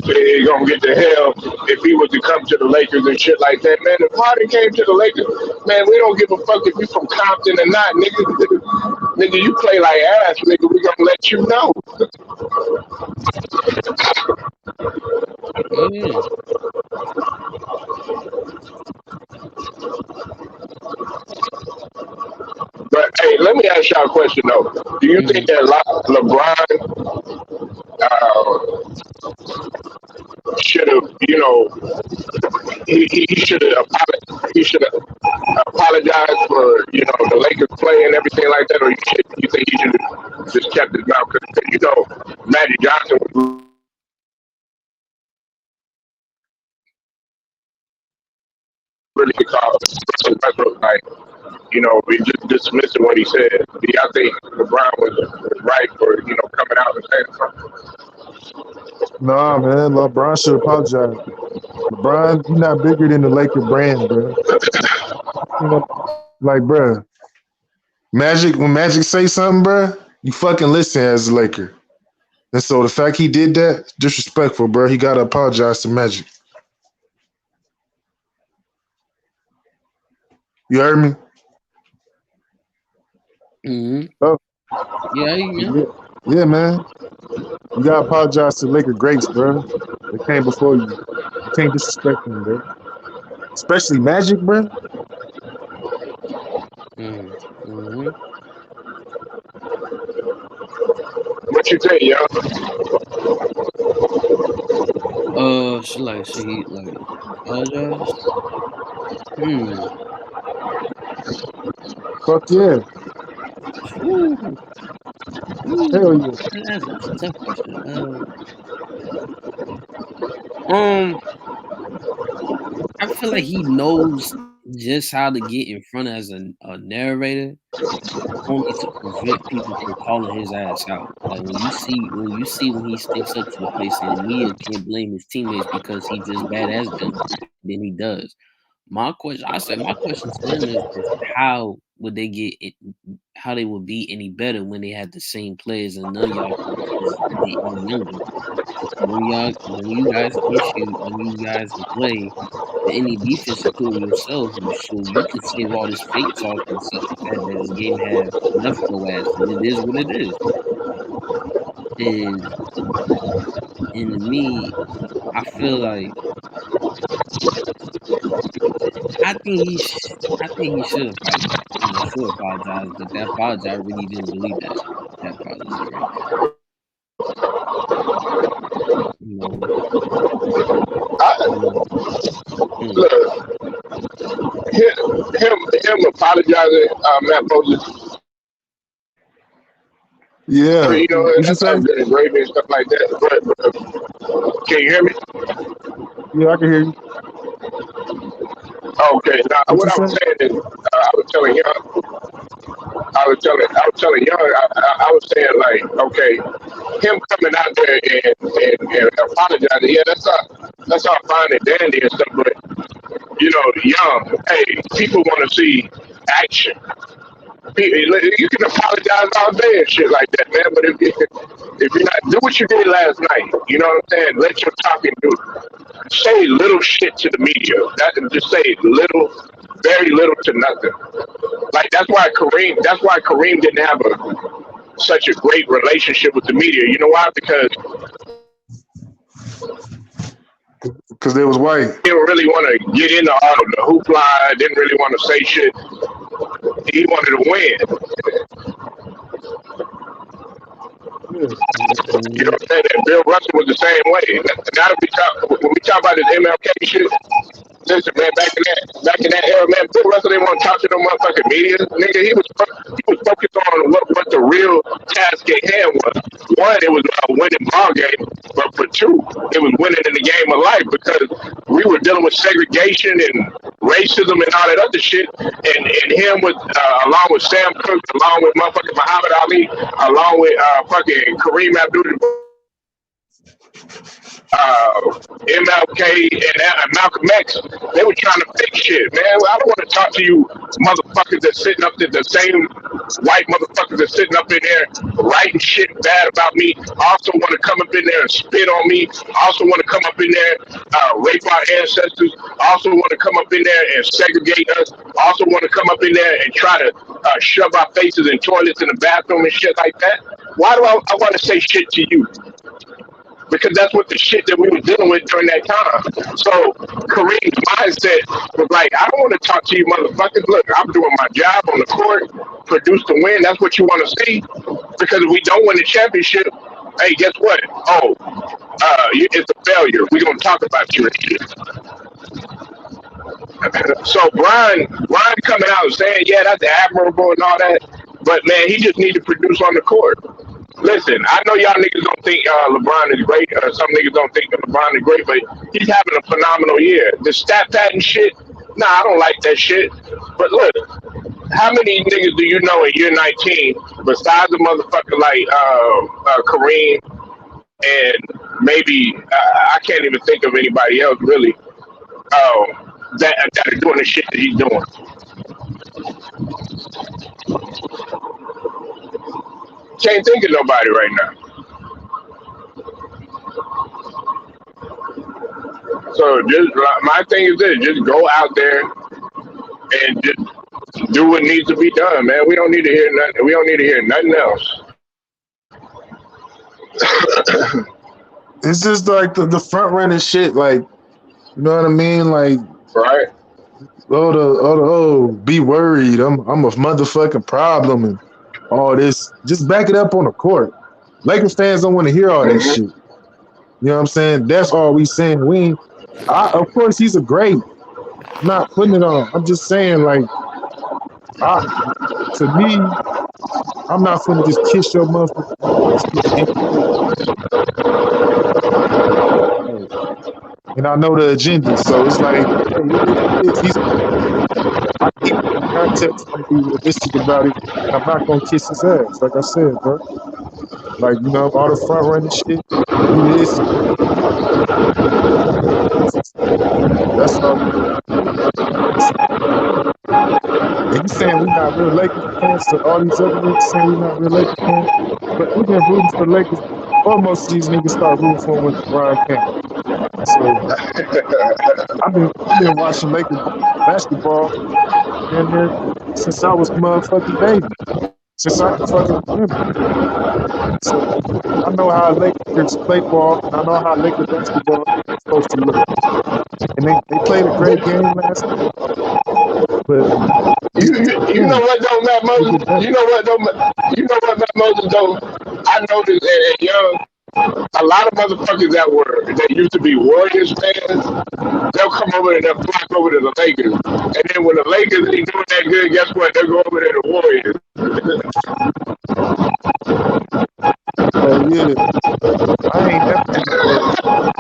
is gonna get the hell if he was to come to the Lakers and shit like that, man? If Harden came to the Lakers, man, we don't give a fuck if you from Compton or not, nigga. Nigga, you play like ass, nigga. We gonna let you know. Yeah. But hey, let me ask y'all a question though. Do you think that LeBron should have, he should have apologized for, the Lakers play and everything like that, or you think he should have just kept his mouth? Because Magic Johnson was really called Westbrook, like, we just dismissing what he said. I think LeBron was right for, coming out and saying something. Nah, man, LeBron should apologize. LeBron, you're not bigger than the Laker brand, bro. Like, bro, when Magic say something, bro, you fucking listen as a Laker. And so the fact he did that, disrespectful, bro. He gotta apologize to Magic. You heard me? Mm-hmm. Oh. Yeah, man. You gotta apologize to Laker greats, bro. They came before you. You can't disrespect them, bro. Especially Magic, bro. Mm-hmm. What you think, yo? Should he apologize? Fuck yeah. Ooh. Hell yeah. That's a tough question. I feel like he knows just how to get in front as a narrator, only to prevent people from calling his ass out. Like when you see when he sticks up to the place, and Mia can't blame his teammates because he just badass them, then he does. My question, I said, my question to them is how would they get it? How they would be any better when they had the same players and none of y'all is any younger? When you guys can shoot, when you guys can play, and any defense, including yourself, so you can save all this fake talk and accept the fact that this game have left your ass, and it is what it is. And and to me, I feel like I think he should have probably should apologize, but that apology I really didn't believe that apology right there. You know, I, um, hmm. look, him apologizing, Matt Moses. Yeah. You know, What you that's say? not good engraving and stuff like that. But can you hear me? Yeah, I can hear you. Okay. Now, What what you I say? was saying is, I was telling Young, I was saying like, okay, him coming out there and apologizing, yeah, that's all fine and dandy and stuff, but you know, Young, hey, people want to see action. You can apologize all day and shit like that, man. But if you're not do what you did last night, you know what I'm saying? Let your talking do. Say little shit to the media. That just say little, very little to nothing. Like That's why Kareem didn't have such a great relationship with the media. You know why? Because Because they was white. he didn't really want to get into all of the hoopla. Didn't really want to say shit. He wanted to win. Yeah. You know Mhm. what I'm saying? And Bill Russell was the same way. Now that when we talk about this MLK shit, listen, man, back in that era, man, Bill Russell didn't want to talk to no motherfucking media. Nigga, he was focused on what the real task at hand was. One, it was a winning ball game, but for two, it was winning in the game of life because we were dealing with segregation and racism and all that other shit. And him with along with Sam Cooke, along with motherfucking Muhammad Ali, along with fucking Kareem Abdul MLK and Malcolm X, they were trying to fix shit, man. I don't want to talk to you motherfuckers that's sitting up there, the same white motherfuckers that's sitting up in there writing shit bad about me. Also want to come up in there and spit on me. Also want to come up in there, rape our ancestors. Also want to come up in there and segregate us. Also want to come up in there and try to shove our faces in toilets in the bathroom and shit like that. Why do I want to say shit to you? Because that's what the shit that we were dealing with during that time. So Kareem's mindset was like, I don't want to talk to you motherfuckers. Look, I'm doing my job on the court, produce the win. That's what you want to see. Because if we don't win the championship, hey, guess what? Oh, it's a failure. We're gonna talk about you and shit. So Brian coming out and saying, yeah, that's admirable and all that, but man, he just need to produce on the court. Listen, I know y'all niggas don't think LeBron is great. Some niggas don't think that LeBron is great, but he's having a phenomenal year. The stat pattern shit, nah, I don't like that shit. But look, how many niggas do you know in year 19 besides a motherfucker like Kareem and maybe I can't even think of anybody else really that are doing the shit that he's doing. Can't think of nobody right now. So just my thing is this: just go out there and just do what needs to be done, man. We don't need to hear nothing. We don't need to hear nothing else, It's just like the front running shit, like you know what I mean? Like right? be worried. I'm a motherfucking problem and all this. Just back it up on the court. Lakers fans don't want to hear all that Mm-hmm. shit. You know what I'm saying? That's all we saying. Of course he's a great. I'm not putting it on. I'm just saying, like, I to me, I'm not finna just kiss your motherfucking ass and I know the agenda. So it's like, hey, it is what it is. I keep it in context. I'm gonna be realistic about it. I'm not gonna kiss his ass, like I said, bro. Like, all the front running shit, do this. That's all we really do. And you saying we not real Lakers fans, so all these other niggas saying we not real Lakers fans, but we been rooting for the Lakers. Or most of these niggas start rooting for them when LeBron came. So I've been watching Lakers basketball and there since I was a motherfucking baby, since I can fucking remember. So I know how Lakers play ball, and I know how Lakers basketball is supposed to look. And they played a great game last night, but they You know what though, Matt get Moses? better. You know what, Matt Moses though? I noticed at young, a lot of motherfuckers that used to be Warriors fans, they'll come over and they'll flock over to the Lakers. And then when the Lakers ain't doing that good, guess what? They'll go over to the Warriors. Yeah, I ain't never been a Warriors fan.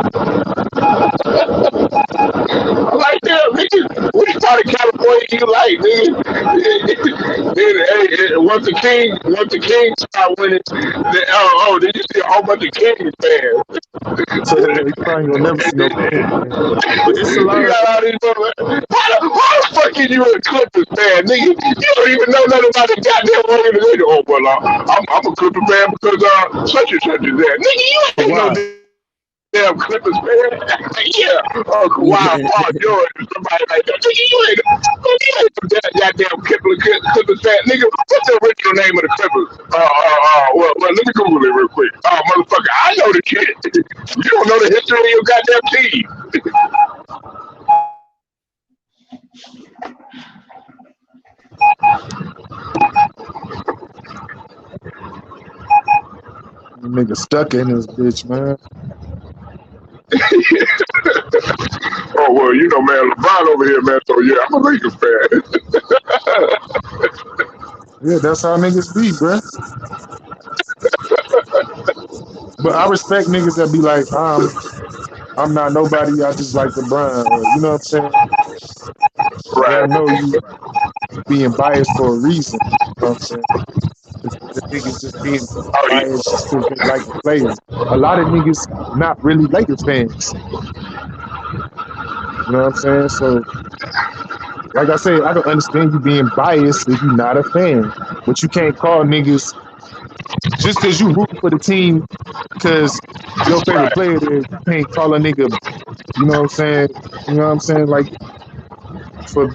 I'm like, damn, nigga, which part of California you like, nigga? Then, hey, once the Kings start winning, then you see a whole bunch of Kings fans. So you probably gonna never see no Kings fan. But it's a lot You of got all these motherfuckers. Why the fuck are you a Clippers fan, nigga? You don't even know nothing about the goddamn organization. Oh, well, I'm a Clipper fan because such and such is there. Nigga, you ain't no Kawhi. damn Clippers fan. Yeah, Kawhi, Paul George, or somebody like that. Nigga, you ain't no goddamn Clippers fan. Nigga, what's the original name of the Clippers? Well, let me Google it real quick. Motherfucker, I know the shit. You don't know the history of your goddamn team. Nigga stuck in this bitch, man. Oh, well, you know, man, LeBron over here, man, so yeah, I'm a Lakers fan. Yeah, that's how niggas be, bruh. But I respect niggas that be like, I'm not nobody, I just like LeBron. Or, you know what I'm saying? But I Right. know you being biased for a reason. You know what I'm saying? The niggas just being Oh, biased just because they like the players. A lot of niggas not really Lakers fans. You know what I'm saying? So, like I say, I can understand you being biased if you're not a fan. But you can't call niggas just because you rooting for the team because your favorite right. player there, you can't call a nigga, you know what I'm saying? You know what I'm saying? Like for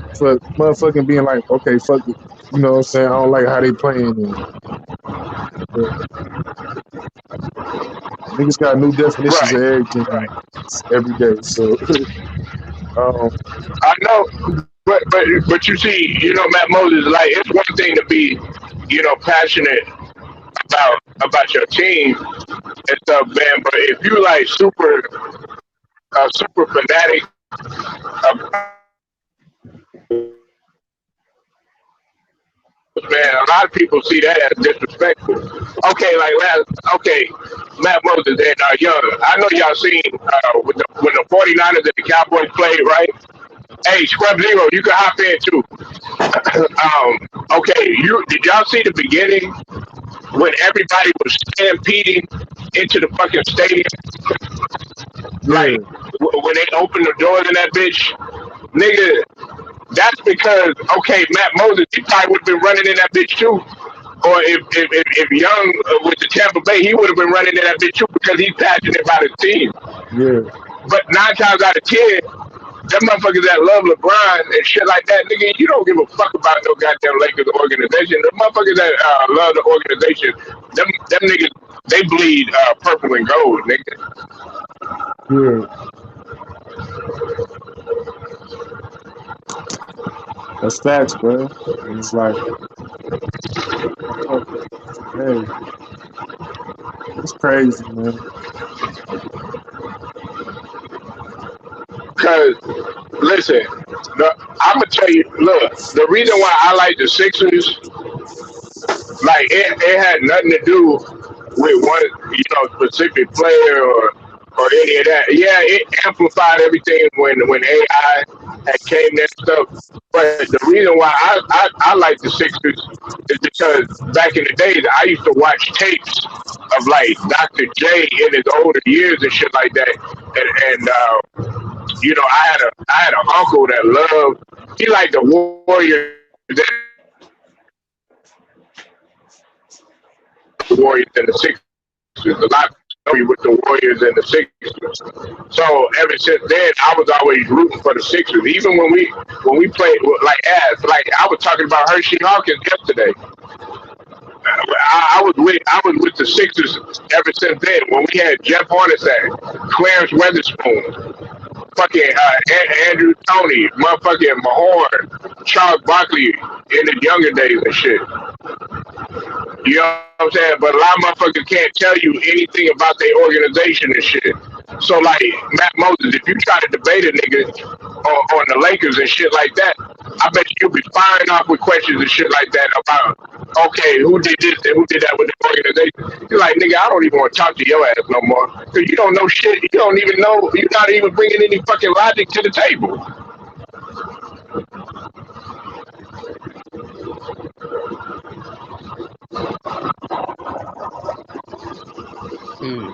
motherfucking being like, okay, fuck it. You know what I'm saying? I don't like how they playing and but niggas got new definitions Right. of everything Right. every day. So um I know, but you see, you know, Matt Moses, like it's one thing to be, passionate about your team and stuff, man. But if you like super fanatic man, a lot of people see that as disrespectful. Okay, Matt Moses and Young. I know y'all seen when the 49ers and the Cowboys played, right? Hey, Scrub Zero, you can hop in too. Okay, did y'all see the beginning when everybody was stampeding into the fucking stadium? Like yeah, when they opened the doors in that bitch, nigga. That's because Matt Moses, he probably would have been running in that bitch too. Or if Young with the Tampa Bay, he would have been running in that bitch too because he's passionate about his team. yeah, But 9 times out of 10, them motherfuckers that love LeBron and shit like that, nigga, you don't give a fuck about no goddamn Lakers organization. The motherfuckers that love the organization, them niggas, they bleed purple and gold, nigga. yeah. That's facts, bro. And it's like, hey, it's crazy, man. Cause listen, I'm gonna tell you. Look, the reason why I like the Sixers, like it had nothing to do with one, specific player or or any of that. Yeah, it amplified everything when AI had came there and stuff. But the reason why I like the Sixers is because back in the days I used to watch tapes of like Dr. J in his older years and shit like that. And I had an uncle that loved. He liked the Warriors and the Sixers more than anybody else. The Warriors and the Sixers. A lot of people know me with the Warriors and the Sixers. So ever since then, I was always rooting for the Sixers. Even when we played like I was talking about Hershey Hawkins yesterday. I was with the Sixers ever since then. When we had Jeff Hornacek, Clarence Weatherspoon, fucking Andrew Toney, motherfucking Mahorn, Charles Barkley in the younger days and shit. You know what I'm saying? But a lot of motherfuckers can't tell you anything about their organization and shit. So like Matt Moses, if you try to debate a nigga on the Lakers and shit like that, I bet you'll be firing off with questions and shit like that about okay, who did this and who did that with the organization. You're like, nigga, I don't even want to talk to your ass no more. Cause you don't know shit. You don't even know. You're not even bringing any fucking logic to the table. Mm.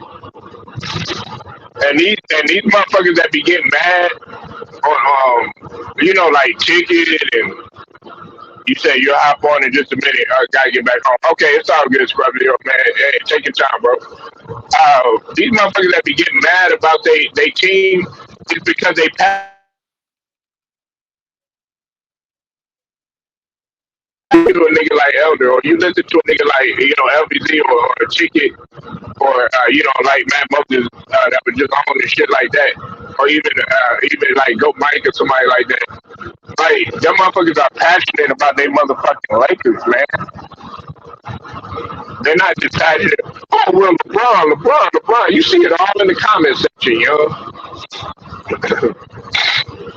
And these motherfuckers that be getting mad on like Ticket and you say you'll hop on in just a minute. I gotta get back home. Okay, it's all good, Scrubby, man. Hey, take your time, bro. These motherfuckers that be getting mad about they team is because they passionate about their organization. To a nigga like Elder, or you listen to a nigga like LBZ or Ticket, or like Matt Moses that was just on and shit like that, or even like Go Mike or somebody like that. Like them motherfuckers are passionate about their motherfucking Lakers, man. They're not just passionate. Oh well, LeBron. You see it all in the comment section, yo.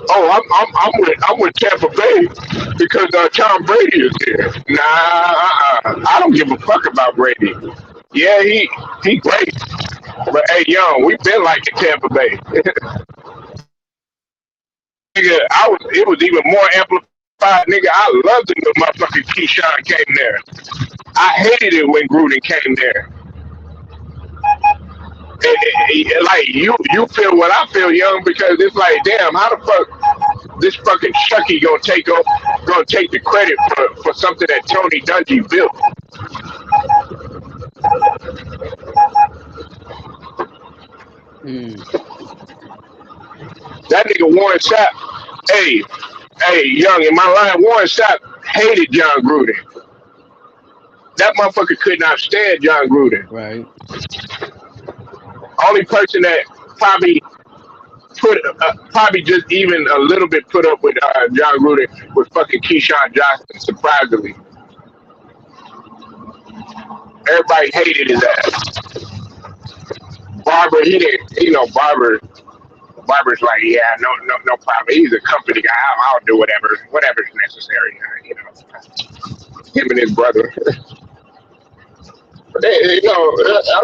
Oh, I'm with Tampa Bay because Tom Brady is here. Nah, I don't give a fuck about Brady. Yeah, he great, but hey, young, we've been like in Tampa Bay. Nigga, it was even more amplified. Nigga, I loved it when motherfucking Keyshawn came there. I hated it when Gruden came there. Like you feel what I feel, young, because it's like, damn, how the fuck this fucking Chucky gonna take the credit for something that Tony Dungy built? Mm. That nigga Warren Sapp, hey, young, in my line, Warren Sapp hated John Gruden. That motherfucker could not stand John Gruden. Right. Only person that probably just even a little bit put up with John Gruden was fucking Keyshawn Johnson. Surprisingly, everybody hated his ass. Barber, he didn't. Barber's like, yeah, no problem. He's a company guy. I'll do whatever's necessary. Him and his brother. But I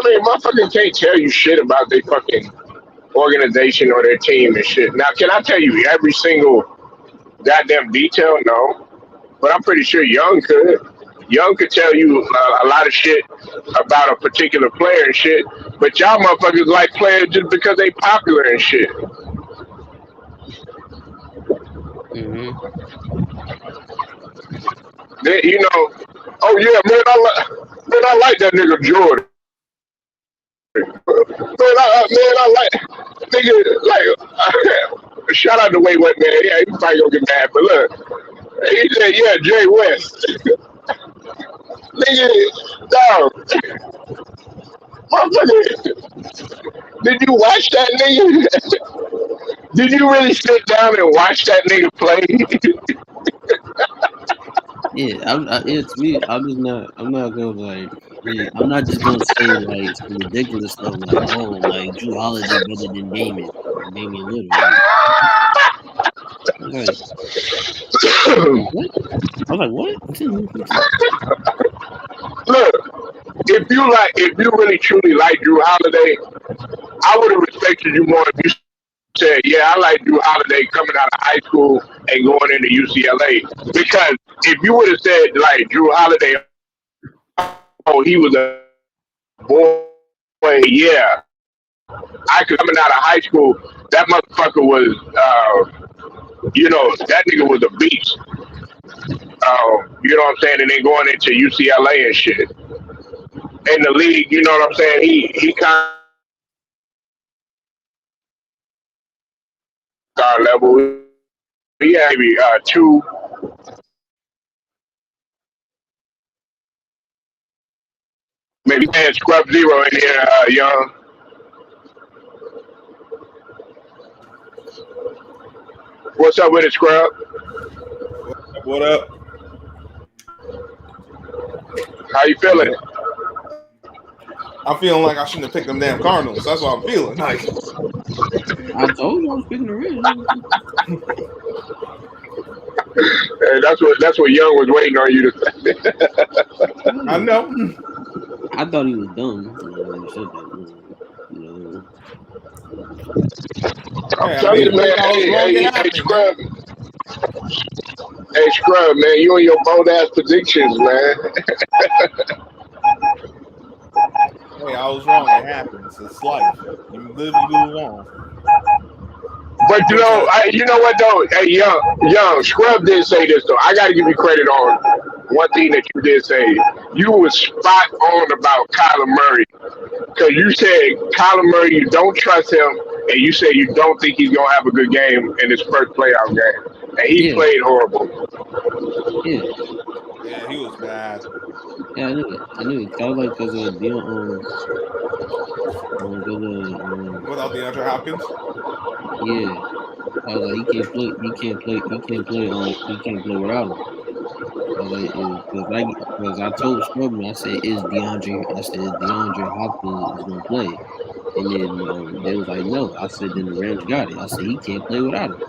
mean, motherfuckers can't tell you shit about their fucking organization or their team and shit. Now, can I tell you every single goddamn detail? No, but I'm pretty sure Young could. Young could tell you a lot of shit about a particular player and shit. But y'all motherfuckers like players just because they popular and shit. Mm-hmm. Oh yeah, man, I like that nigga Jordan. I like nigga like shout out to Way Wet man. Yeah, he probably gonna get mad, but look, he said yeah, Jay West. Nigga, dog, motherfucker, did you watch that nigga? Did you really sit down and watch that nigga play? Yeah, it's me. I'm not gonna like. Yeah, I'm not just gonna say like some ridiculous stuff like, oh, like Drew Holiday better than Damian Lillard. Like, what? I was like, what? Look, if you really truly like Drew Holiday, I would have respected you more if you said, "Yeah, I like Drew Holiday coming out of high school and going into UCLA." Because if you would have said like Drew Holiday, oh, he was a boy, yeah, I could coming out of high school. That motherfucker was, that nigga was a beast. You know what I'm saying? And then going into UCLA and shit in the league, you know what I'm saying? He kind of our level. He had maybe two, maybe and scrub zero in here, young. What's up with it, scrub? What up? How you feeling? I'm feeling like I shouldn't have picked them damn Cardinals. That's what I'm feeling. Like I told you I was picking the Reds. Hey, that's what Young was waiting on you to say. I know. I thought he was dumb when he said that. I'm telling you, man. Hey, scrub. Hey, scrub, man. You and your bold ass predictions, man. Hey, I was wrong. It happens. It's life. You live, you move on. But you know what though? Hey, young, Scrub did say this though. I got to give you credit on one thing that you did say. You was spot on about Kyler Murray because you said Kyler Murray, you don't trust him, and you said you don't think he's gonna have a good game in his first playoff game, and he played horrible. Yeah, he was bad. Yeah, I knew it. I was like, because of Without DeAndre Hopkins. Yeah, I was like, he can't play without him. I was like, because I told Scrubman, I said, is DeAndre Hopkins is gonna play, and then they was like, no. I said, then the Rams got it. I said, he can't play without him,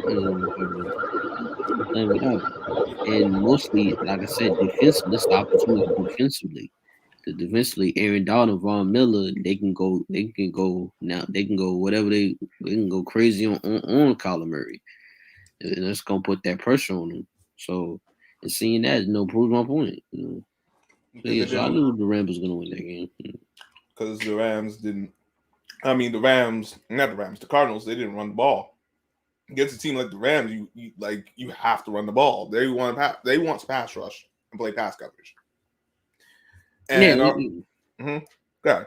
and playing without him. And mostly, like I said, defensively, this opportunity defensively. Because defensively, Aaron Donald, Von Miller, they can go crazy on Kyler Murray. And that's gonna put that pressure on him. So and seeing that, proves my point. So I knew the Rams was gonna win that game. Because the Rams didn't. I mean, the Cardinals, they didn't run the ball. Against a team like the Rams, you have to run the ball. They want to pass rush and play pass coverage. And go ahead.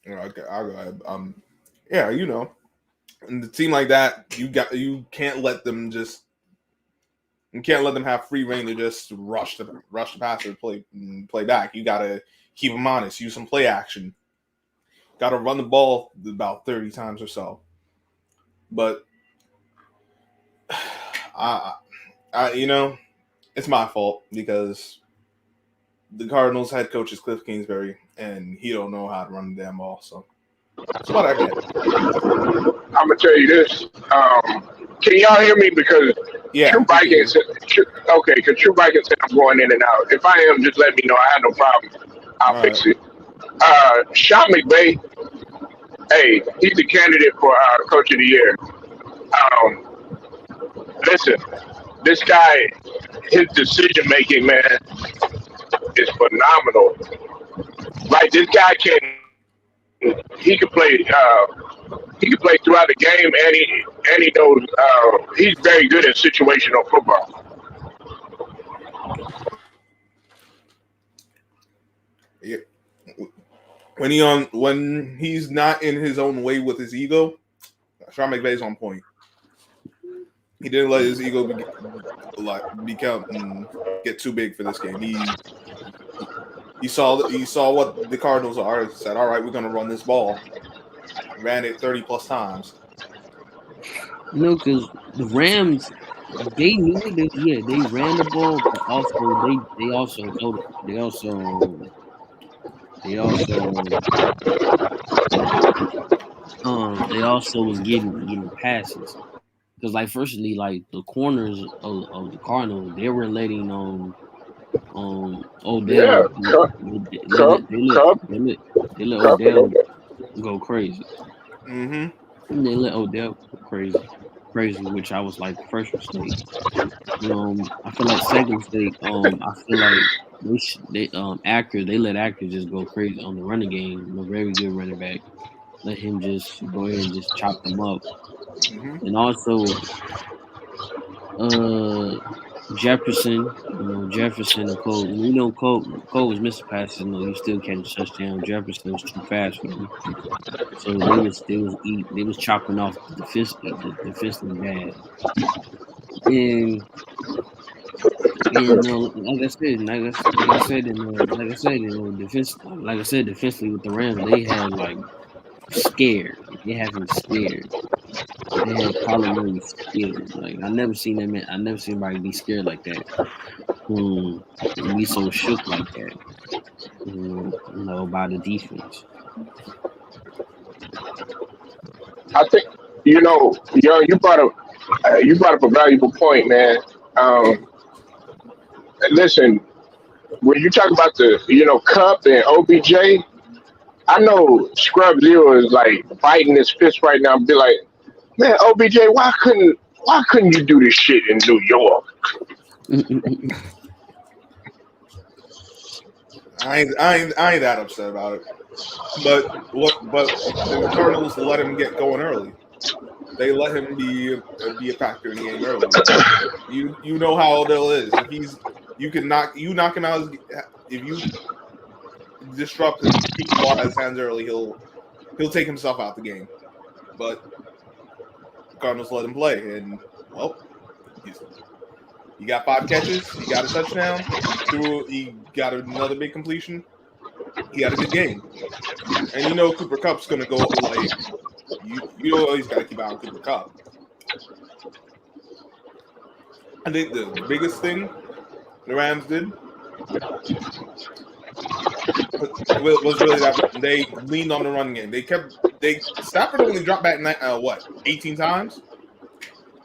Okay, I'll go ahead. And the team like that, you can't let them have free reign to just rush the passer, play back. You gotta keep them honest, use some play action. Gotta run the ball about 30 times or so. But it's my fault because the Cardinals head coach is Cliff Kingsbury, and he don't know how to run the damn ball. So that's what I get. I'm gonna tell you this. Can y'all hear me? Because True Viking said, okay, because True Viking said I'm going in and out. If I am, just let me know. I have no problem. I'll fix it. Sean McVay, hey, he's a candidate for Coach of the Year. Listen, this guy, his decision making, man, is phenomenal. Like this guy he can play. He can play throughout the game, and he knows. He's very good at situational football. Yeah. When he's not in his own way with his ego, Sean McVay's on point. He didn't let his ego get too big for this game. He saw what the Cardinals are. He said, "All right, we're going to run this ball." Ran it 30 plus times. Because the Rams, they knew that they ran the ball, but also they also was getting passes. Because like firstly, like the corners of the Cardinals, they were letting Yeah, Odell, Cup, Cup, they let Cup, and Odell Odell. go crazy. Mm-hmm. And they let Odell go crazy, which I was like the first mistake. I feel like second mistake. I feel like Acker, they let Acker just go crazy on the running game. A very good running back. Let him just go ahead and just chop them up. Mm-hmm. And also, uh, Jefferson, Jefferson and Cole. Cole was missing passes. He still catching touchdown. Jefferson was too fast for him, so they was chopping off the defensively bad. And defensively with the Rams, they had like scared. They had him scared. They had Kyler Murray scared. Like I never seen that man. I never seen anybody be scared like that. And be so shook like that. By the defense. I think you brought up a valuable point, man. Um, listen, when you talk about the Cup and OBJ, I know Scrub Zero is like biting his fist right now, and be like, man, OBJ, why couldn't you do this shit in New York? I ain't that upset about it. But the Cardinals let him get going early. They let him be a factor in the game early. You know how Odell is. If you knock him out. If you disrupt and keep the ball out of his hands early, he'll take himself out the game. But the Cardinals let him play, and well, he got 5 catches, he got a touchdown, he got another big completion. He had a good game, and Cooper Cup's gonna go like you always got to keep out on Cooper Cup. I think the biggest thing the Rams did was really that they leaned on the run game. Stafford only dropped back 18 times.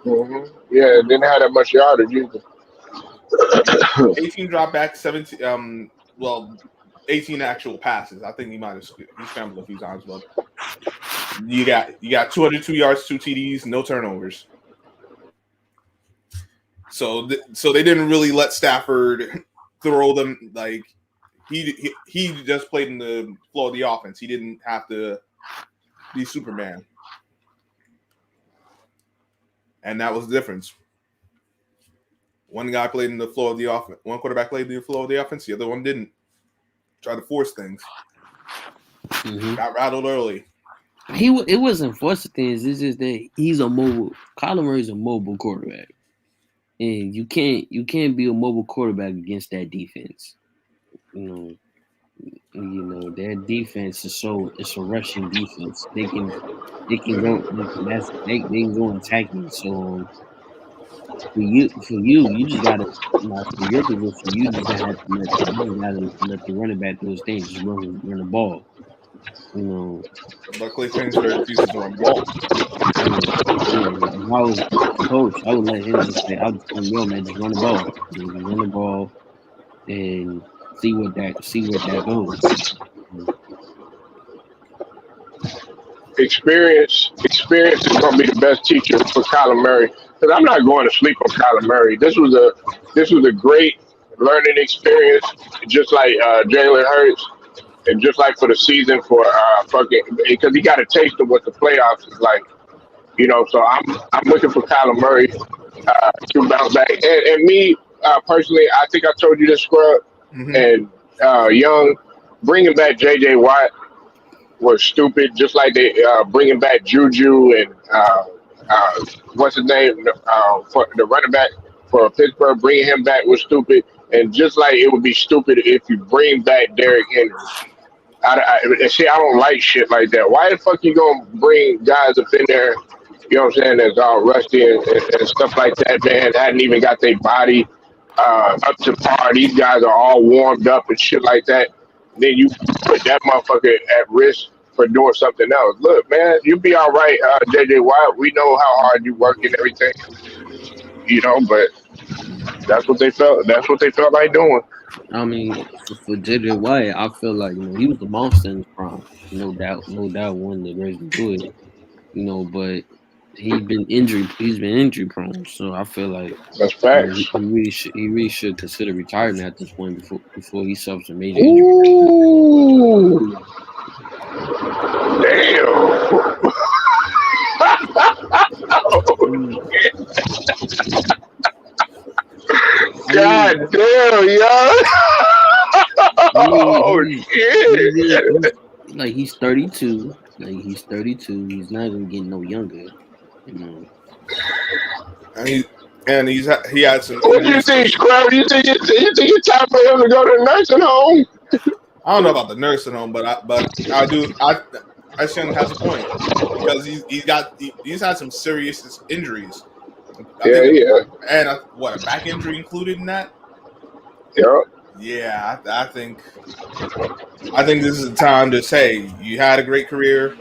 Yeah, didn't have that much yardage either. 18 drop back, 17. 18 actual passes. I think he might have scrambled a few times, but you got 202 yards, 2 TDs, no turnovers. So they didn't really let Stafford throw them like he just played in the flow of the offense. He didn't have to be Superman, and that was the difference. One guy played in the flow of the offense. One quarterback played in the flow of the offense. The other one didn't. Try to force things. Got rattled early. It wasn't forcing things. It's just that he's a mobile. Kyler Murray's a mobile quarterback, and you can't be a mobile quarterback against that defense. Their defense it's a rushing defense. They can go. They can go and attack you. So you just gotta for your position. You just gotta let the running back do his thing. Just run the ball. But Clay Kingsbury refuses to run the ball. If I was the coach, I would let him just say, "I'll just tell him, yo, man, just run the ball. Just run the ball and see where that goes." Experience is going to be the best teacher for Kyler Murray. Because I'm not going to sleep on Kyler Murray. This was a great learning experience, just like Jalen Hurts, and just like for the season for fucking because he got a taste of what the playoffs is like. So I'm looking for Kyler Murray to bounce back. And me personally, I think I told you this, Scrub, and Young, bringing back J.J. Watt was stupid. Just like they bringing back Juju and what's his name for the running back for Pittsburgh, bringing him back was stupid. And just like it would be stupid if you bring back Derrick Henry. I don't like shit like that. Why the fuck you gonna bring guys up in there? You know what I'm saying? That's all rusty and stuff like that. Man, hadn't even got their body up to par. These guys are all warmed up and shit like that. Then you put that motherfucker at risk for doing something else. Look, man, you'll be all right, JJ Watt. We know how hard you work and everything, but that's what they felt. That's what they felt like doing. I mean, for JJ White, I feel like he was the monster in his prime, no doubt, no doubt. One of the greatest to do it, but he's been injury prone, so I feel like That's he facts. he really should consider retirement at this point before he suffers a major injury. Ooh, damn. Mm, I mean, God damn, yo. Oh he's shit. like he's 32. Like he's 32. He's not gonna get no younger. You know. and he had some What do you injuries. think, Scrub? You think it's time for him to go to the nursing home? I don't know about the nursing home, but I shouldn't have a point because he's had some serious injuries. I Yeah, think, yeah. and a back injury included in that. Yeah. Yeah, I think this is the time to say you had a great career,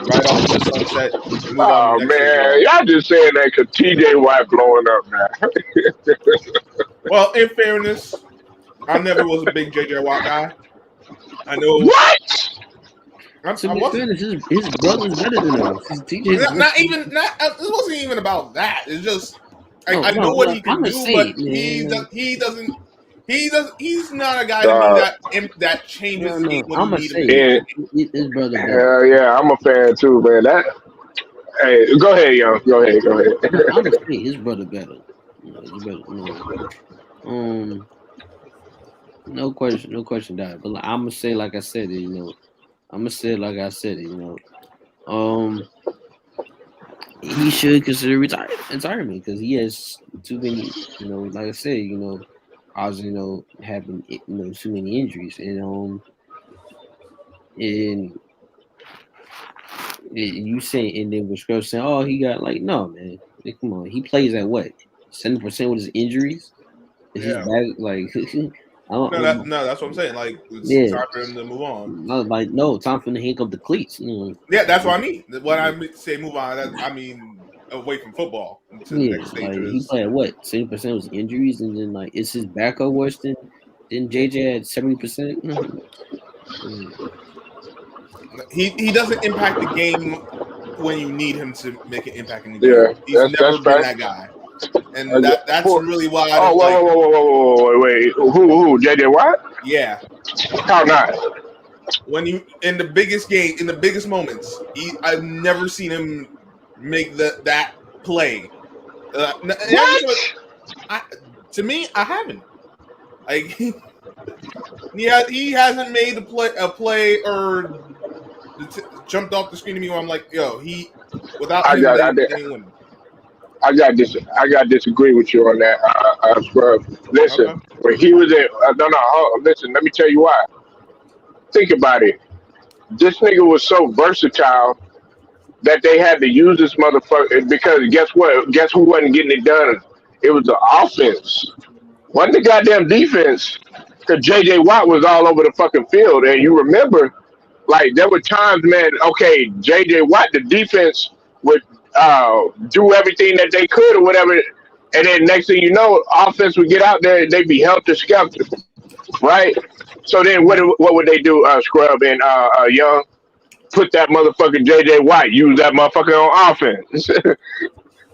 right off into the sunset, and move on to Oh the next stage of your man, life. y'all just saying that because TJ Watt blowing up now. Well, in fairness, I never was a big JJ Watt guy. I know What? To I be wasn't. fair, his brother's better than him. TJ's Not even not. It wasn't even about that. It's just no, I know no. what Well, he I'm can gonna do, say but it, man. he's not a guy to me Uh, that changes the game No. when I'm you gonna need him say to change it. and the game. His brother better. hell yeah, I'm a fan too, man. Hey, go ahead, young. Go ahead. Go ahead. No, I'm gonna say his brother better. His brother. Um, no question that. But I'm gonna say like I said it. I'm gonna say it like I said it. Um, he should consider retirement because he has too many. Like I said, cause having too many injuries and you say and then with Scrubs saying, "Oh, he got like no man, come on, he plays at what 70% with his injuries? Is his Yeah, back like I don't, no, that's what I'm saying. Like it's yeah, time for him to move on. no time for him to hang up the cleats. Yeah, that's what I mean. When I say move on, I mean away from football to the Yeah, next stage like of he his. played at what 70% was injuries, and then like is his backup worse than JJ at 70%? He doesn't impact the game when you need him to make an impact in the game. Yeah, He's that's never been fact. that guy, and that's Who- really why I Oh, don't like. whoa, wait. Who? JJ Watt? Yeah, How not? when you in the biggest game, in the biggest moments, I've never seen him make that play. Every time, What? I, to me, I haven't. Like he hasn't made a play or jumped off the screen to me where I'm like, yo, without I him got. they I did. ain't winning. I got to disagree with you on that, Scrub. Listen, Okay. when he was in, no, listen. Let me tell you why. Think about it. This nigga was so versatile that they had to use this motherfucker because guess what? Guess who wasn't getting it done? It was the offense. Wasn't the goddamn defense. Because JJ Watt was all over the fucking field. And you remember, like, there were times, man, okay, JJ Watt, the defense would do everything that they could or whatever. And then next thing you know, offense would get out there and they'd be helter skelter, right? So then what would they do, Scrub and Young? Put that motherfucker JJ Watt, use that motherfucker on offense.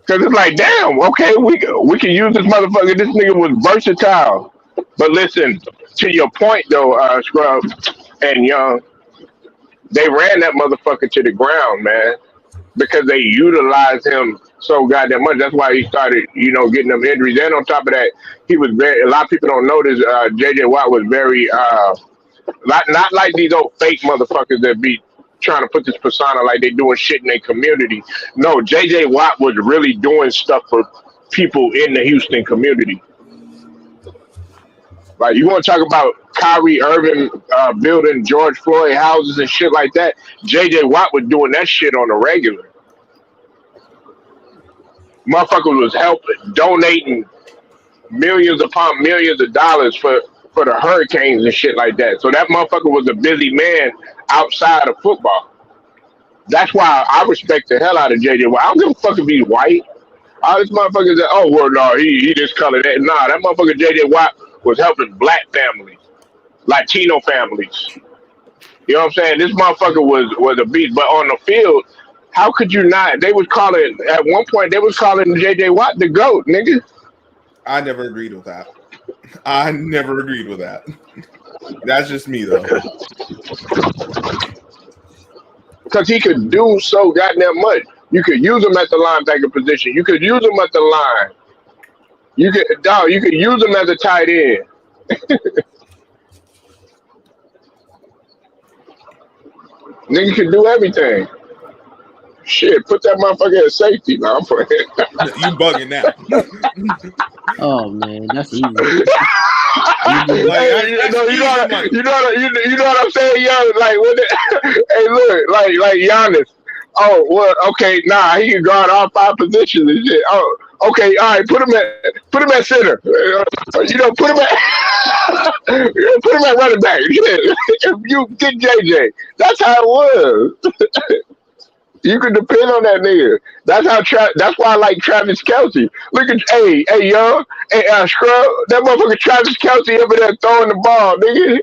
Cause it's like, damn, okay, we can use this motherfucker. This nigga was versatile. But listen, to your point though, Scrub and Young, they ran that motherfucker to the ground, man, because they utilized him so goddamn much. That's why he started, getting them injuries. And on top of that, he was very. A lot of people don't notice. JJ Watt was very not like these old fake motherfuckers that be trying to put this persona like they doing shit in their community. No, JJ Watt was really doing stuff for people in the Houston community. Like you want to talk about Kyrie Irving building George Floyd houses and shit like that. JJ Watt was doing that shit on the regular. Motherfucker was helping, donating millions upon millions of dollars for the hurricanes and shit like that. So that motherfucker was a busy man outside of football. That's why I respect the hell out of JJ Watt. I don't give a fuck if he's white. All this motherfucker that, oh well no, he just colored that. Nah, that motherfucker JJ Watt was helping black families, Latino families. You know what I'm saying? This motherfucker was a beast. But on the field, how could you not? They was calling at one point. They was calling J.J. Watt the GOAT, nigga, I never agreed with that. I never agreed with that. That's just me though. because he could do so goddamn much. You could use him at the linebacker position. You could use him at the line. You could dog. You could use him as a tight end. Nigga could do everything. Shit, put that motherfucker at safety. Now I'm playing. You bugging now. Oh man, that's easy. Hey, you know what I'm saying, yo? Like, what? Hey, look, like Giannis. Oh, well, okay, nah, he can guard all five positions and shit. Oh, okay, all right, put him at center. Put him at put him at running back. Shit. If you get JJ, that's how it was. You can depend on that nigga. That's how. That's why I like Travis Kelce. Look at hey, young, hey, scrub. That motherfucker Travis Kelce over there throwing the ball, nigga.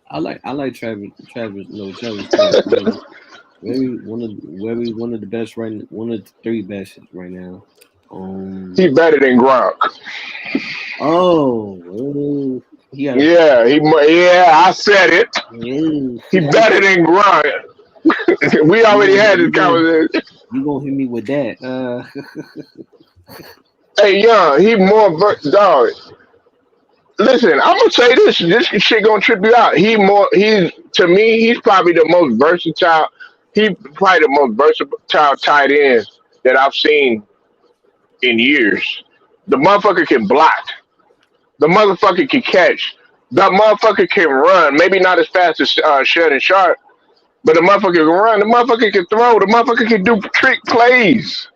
I like Travis. Travis Kelce. Very one of the best one of the three best right now. He better than Gronk. I said it. He better than Gronk. We already had this conversation. You gonna hit me with that? Hey, young, he more dog. Listen, I'm gonna say this. This shit gonna trip you out. He's to me. He's probably the most versatile. He probably the most versatile tight end that I've seen in years. The motherfucker can block. The motherfucker can catch. The motherfucker can run. Maybe not as fast as Shannon Sharp, but the motherfucker can run. The motherfucker can throw. The motherfucker can do trick plays.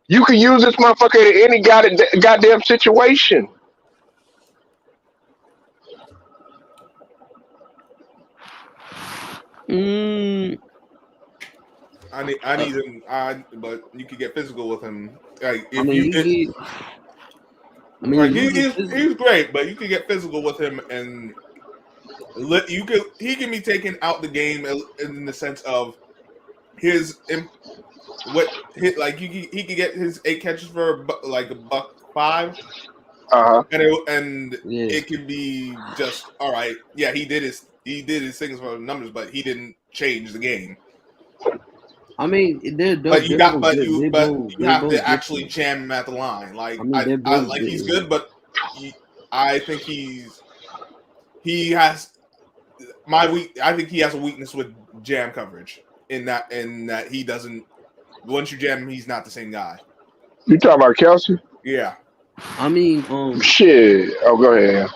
You can use this motherfucker in any goddamn situation. I need him. But you could get physical with him. Like if he's great, but you could get physical with him and he can be taken out the game in the sense of he could get his 8 catches for like $105. And it could be just all right. Yeah, he did his things for the numbers, but he didn't change the game. I mean, you have to actually jam him at the line. Like he's good, but I think he has I think he has a weakness with jam coverage in that he doesn't. Once you jam him, he's not the same guy. You talking about Kelce? Yeah. I mean, shit. Oh, go ahead.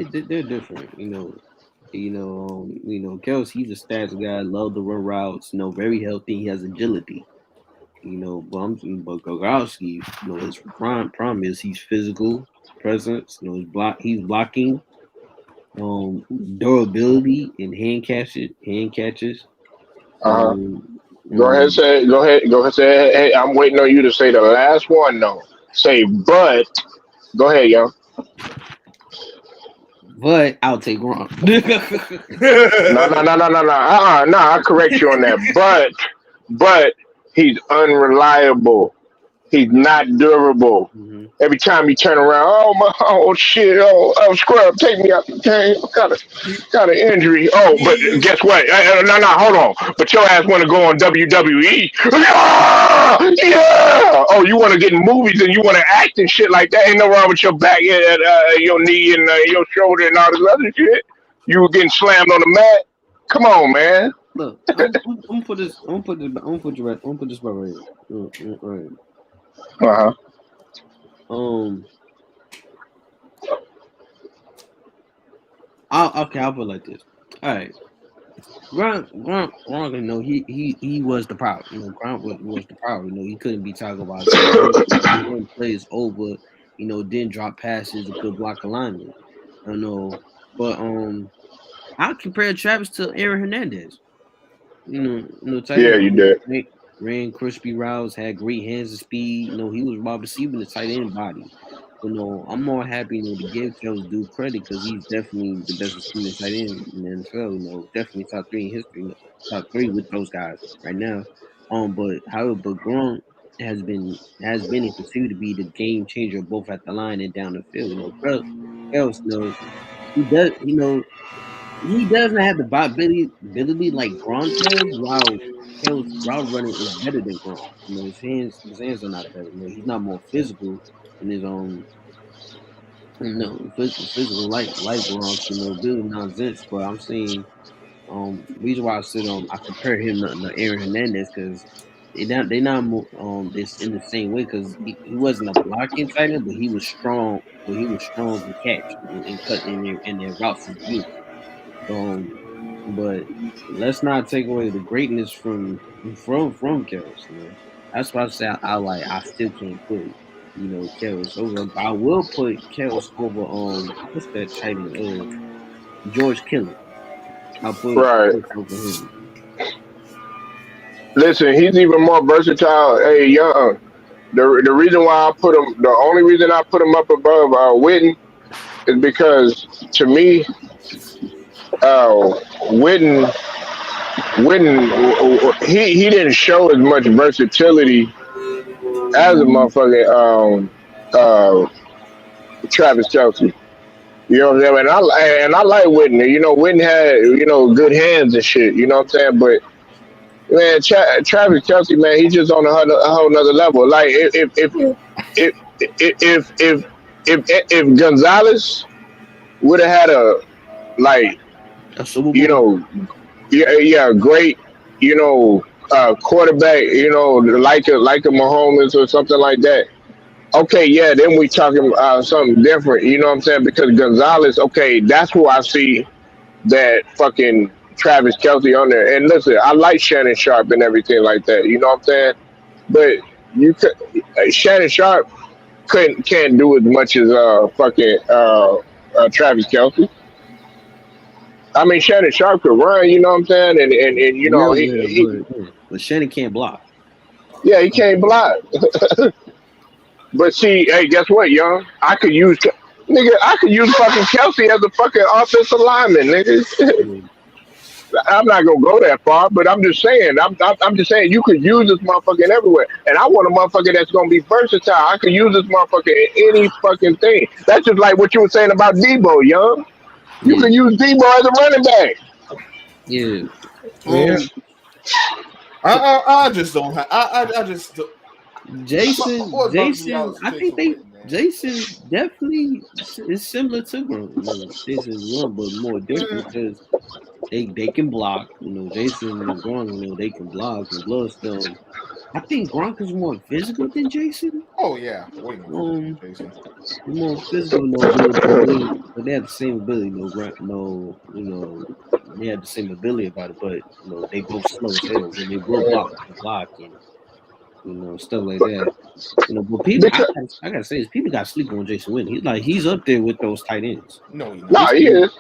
They're different, Kelce, he's a stats guy, love to run routes, very healthy. He has agility, but Gogowski, his prime is he's physical presence, he's blocking, durability and hand catches. Go ahead, say. Hey, I'm waiting on you to say the last one. No, say but. Go ahead, yo. But I'll take Gronk. No. I correct you on that. But he's unreliable. He's not durable. Mm-hmm. Every time you turn around, shit, scrub, take me out the game. Got an injury. Oh, but guess what? No, hold on. But your ass want to go on WWE? Yeah. Oh, you want to get in movies and you want to act and shit like that? Ain't no wrong with your back, your knee, and your shoulder and all this other shit. You were getting slammed on the mat. Come on, man. Look, I'm gonna put this right here. Right. I'll put it like this. All right, Gronk, he was the problem. Gronk was the problem. He couldn't be talking about he plays over. Didn't drop passes and could block alignment. I don't know, but I compare Travis to Aaron Hernandez. Yeah, you did. ran crispy routes, had great hands and speed. He was wide receiving the tight end body. I'm more happy, to give Kels due credit because he's definitely the best receiving tight end in the NFL. Definitely top three in history, top three with those guys right now. But Gronk has been and continue to be the game changer both at the line and down the field. Kels, he does, he doesn't have the ability like Gronk does. While Kels route running is better than Gronk. His hands are not better. He's not more physical in his own. No, physical like Gronk. Building nonsense. But I'm saying, reason why I compare him to Aaron Hernandez because they not this in the same way because he wasn't a blocking tight end, but he was strong. But he was strong in catch and cut in their routes and view. Um, but let's not take away the greatness from Kells. That's why I say I still can't put Kells over. But I will put Kells over what's that tight end? George Kittle. I'll put Right. Kells over him. Listen, he's even more versatile. Hey, Young. The reason why I put him, the only reason I put him up above Witten is because to me, uh, Witten, he didn't show as much versatility as a motherfucking uh, Travis Kelsey. You know what I'm saying? And I like Witten. Witten had good hands and shit. You know what I'm saying? But man, Travis Kelsey, man, he's just on a whole nother level. Like if if if if Gonzalez would have had a like A Super you Bowl. know yeah great quarterback like a Mahomes or something like that. Okay, yeah, then we talking something different. You know what I'm saying? Because Gonzalez, okay, that's who I see that fucking Travis Kelsey on there. And listen, I like Shannon Sharp and everything like that. You know what I'm saying? But you could Shannon Sharp can't do as much as Travis Kelsey. I mean, Shannon Sharp could run. You know what I'm saying? And Yeah, yeah, but Shannon can't block. yeah, he can't block. But see, hey, guess what, young? I could use fucking Kelsey as a fucking offensive lineman, nigga. Yeah, I'm not gonna go that far, but I'm just saying. I'm just saying you could use this motherfucker everywhere, and I want a motherfucker that's gonna be versatile. I could use this motherfucker in any fucking thing. That's just like what you were saying about Debo, young. You yeah, can use Debo as a running back. yeah. Yeah, Um, I just don't have. I just don't- Jason, what bugs me out Jason, is I think Jason Witten, man. Jason definitely is similar to Gronk. Jason's one, but more different because they can block. Jason and Gronk, they can block and Bloodstone. I think Gronk is more physical than Jason. Oh yeah, way more physical Um, than Jason. he's more physical, no, but they have the same ability. They have the same ability about it, but they both slow as hell. When they will block and stuff like that. But people, Because I gotta say this, people got sleep on Jason Witten. He's up there with those tight ends. No, he nah, not. He's, he is.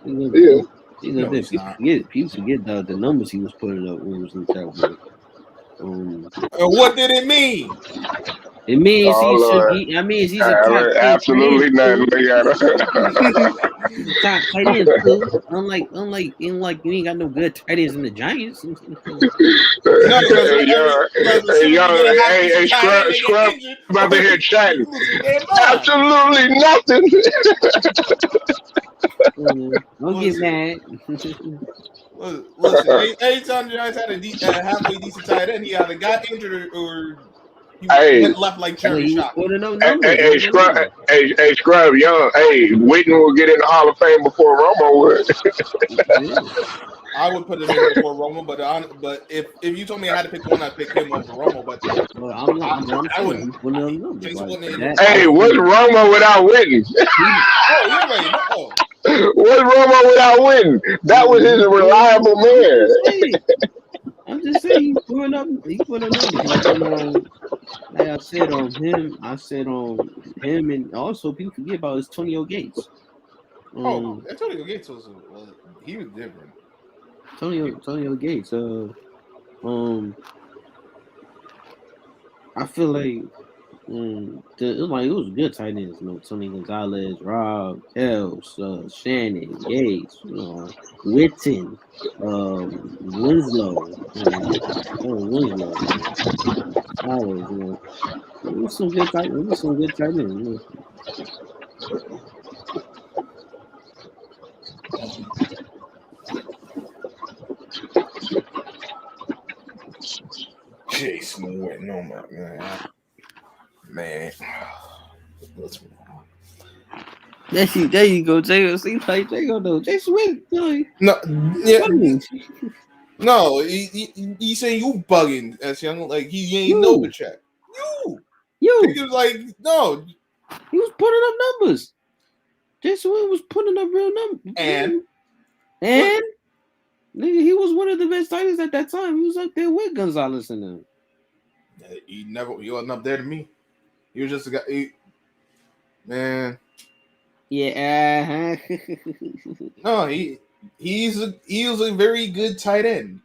he's up He there. is. He's up No, there. he's not. People forget the numbers he was putting up when he was in the Cowboys. Um, What did it mean? it means Oh Lord. he's a top three tight end Absolutely nothing. too. We got He's a top tight end too. Unlike you ain't got no good tight ends in the Giants. No, because because as Hey, soon as you young, get a half hey, decent tight scrub, end, they get scrub, injured about or to hear you chatting. lose your damn mind. Absolutely nothing. Don't get Listen, mad. listen. Anytime the Giants had a halfway decent tight end, he either got injured or he Hey, went left like Well, cherry he was shot. putting up hey, numbers. hey, hey, scrub, hey, scrub, young. Hey, Witten will get in the Hall of Fame before Romo would. Yeah. I would put him in before Romo, but if you told me I had to pick one, I'd pick him over Romo. But Well, I'm I, not. I'm I saying he's wouldn't. putting up numbers Jason like wouldn't ain't no that. Hey, fucking. what's Romo without Witten? He, Oh, you already know. What's Romo without Witten? That was his he's putting up. reliable I'm man. just saying. I'm just saying he's putting up. He's putting up numbers like like I said on him. I said on him, and also people forget about his Antonio Gates. Oh no, Um, Antonio Gates he was different. Antonio Gates. Um, I feel like it was good tight ends. Tony Gonzalez, Rob, Kels, Shannon, Yates, Witten, Winslow, Winslow, Flowers. It was some good tight. It was some good tight ends. Jason Witten, oh my man. Let's move on. There you go, Jay. See, like Jay though. Jason Witten, No, yeah, funny. no. He saying you bugging as young, like he ain't know the check. He was like, no. He was putting up numbers. Jason Witten was putting up real numbers. And nigga, he was one of the best tight ends at that time. He was up there with Gonzalez and them. He wasn't up there to me. He was just a guy. Man. Yeah. No, he was a very good tight end.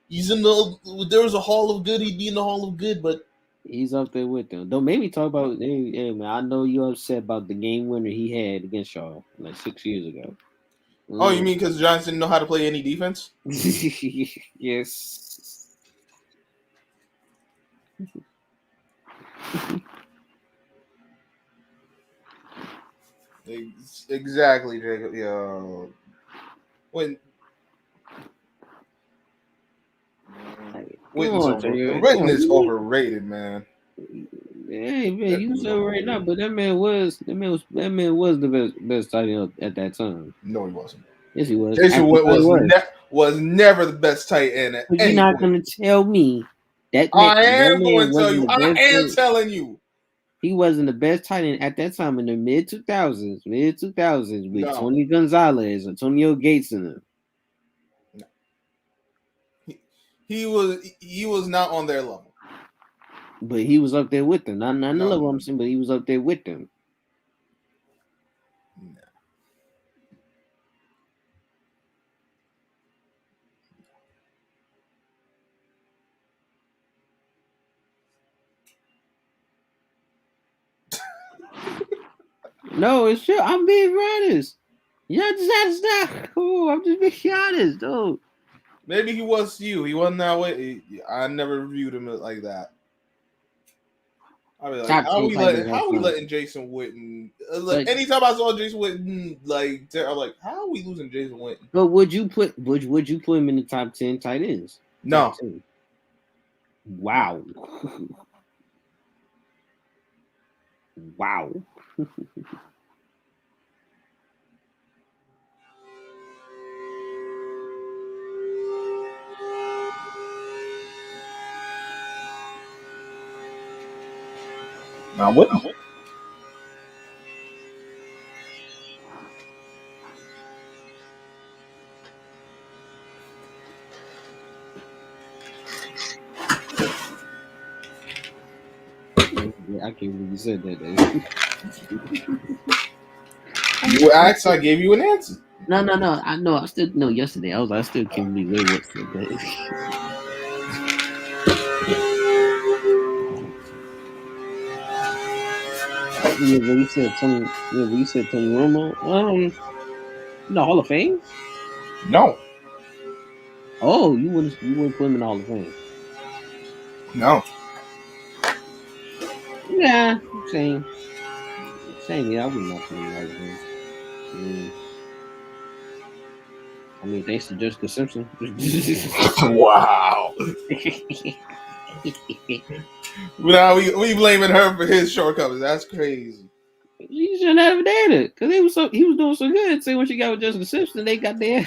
There was a Hall of Good. He'd be in the Hall of Good, but he's up there with them. Don't make me talk about. Hey, man, I know you're upset about the game winner he had against y'all like 6 years ago. Oh, you mean because Giants didn't know how to play any defense? Yes. Exactly, Jacob. Yeah. Witten's overrated, man. Hey man, you said right now, but that man was the best tight end at that time. No, he wasn't. Yes, he was. Jason Witten was never the best tight end at any You're not point. going to tell me that. I am going to tell you. I am telling you. He wasn't the best tight end at that time in the mid 2000s with Tony Gonzalez, Antonio Gates in them. No. He was not on their level. But he was up there with them. Not the level I'm saying, but he was up there with them. No, it's true. I'm being honest. Y'all just had to stop. Cool. I'm just being honest, dude. Maybe he was you. He wasn't that way. I never viewed him like that. I mean, like, how we letting Jason Witten? Anytime I saw Jason Witten, I'm like, how are we losing Jason Witten? But would you put him in the top 10 tight ends? No. Wow. Wow. Now what? I can't believe you said that. You asked, I gave you an answer. No. I know. I still know. Yesterday, I still can't believe Ray Wood said that. Yeah, but you said Tony Romo. The Hall of Fame? No. Oh, you wouldn't put him in the Hall of Fame? No. Yeah, same. Yeah, I would not put him in the Hall of Fame. I mean, thanks to Jessica Simpson. Wow. Now we blaming her for his shortcomings. That's crazy. She shouldn't have done it because he was doing so good. See, when she got with Jessica Simpson, they got their.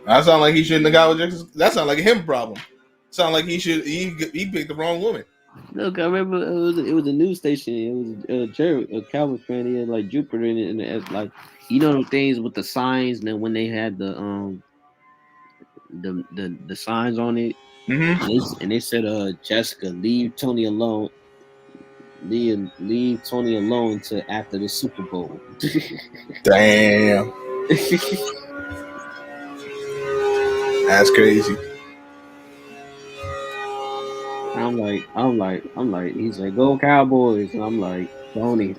That sound like he shouldn't have got with Jessica. That sound like a him problem. Sound like he picked the wrong woman. Look, I remember it was a news station. It was a Calvin fan. He had like Jupiter in it, and it's like them things with the signs. And then when they had the signs on it, and they said, Jessica, leave Tony alone. Leave Tony alone to after the Super Bowl. Damn. That's crazy. I'm like, he's like, go Cowboys. And I'm like, Tony,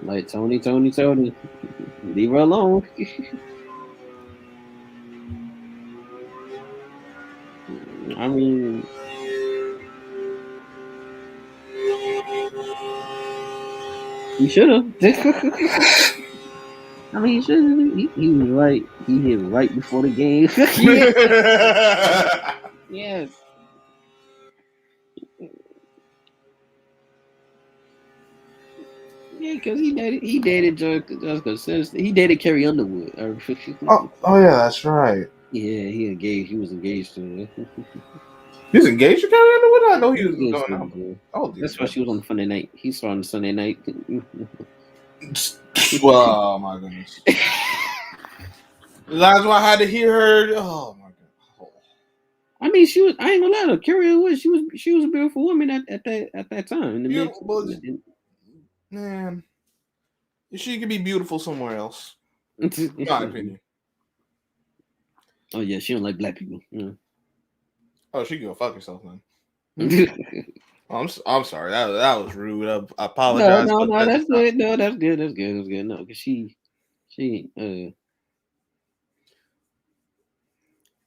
like Tony, leave her alone. I mean, he should have. I mean, he should have. He was right. He hit right before the game. Yeah, yes. Yeah, because he dated Jessica Simpson. He dated Carrie Underwood. oh yeah, that's right. Yeah, he engaged. He was engaged to her. He's engaged to Carrie Underwood. I know He he was was engaged going to her out. before. Oh dear That's why God. she was on the Sunday night. He saw on the Sunday night. Well, oh my goodness. That's why I had to hear her. Oh my god. I mean, she was. I ain't gonna lie to Carrie Underwood. She was a beautiful woman at that time in the mid. Beautiful, but man, she could be beautiful somewhere else. In my opinion. Oh yeah, she don't like black people. Yeah. Oh, she can go fuck herself then. I'm sorry. That was rude. I No, apologize, no, but no, that's that's just not. good. No, that's good. That's good. That's good. No, because she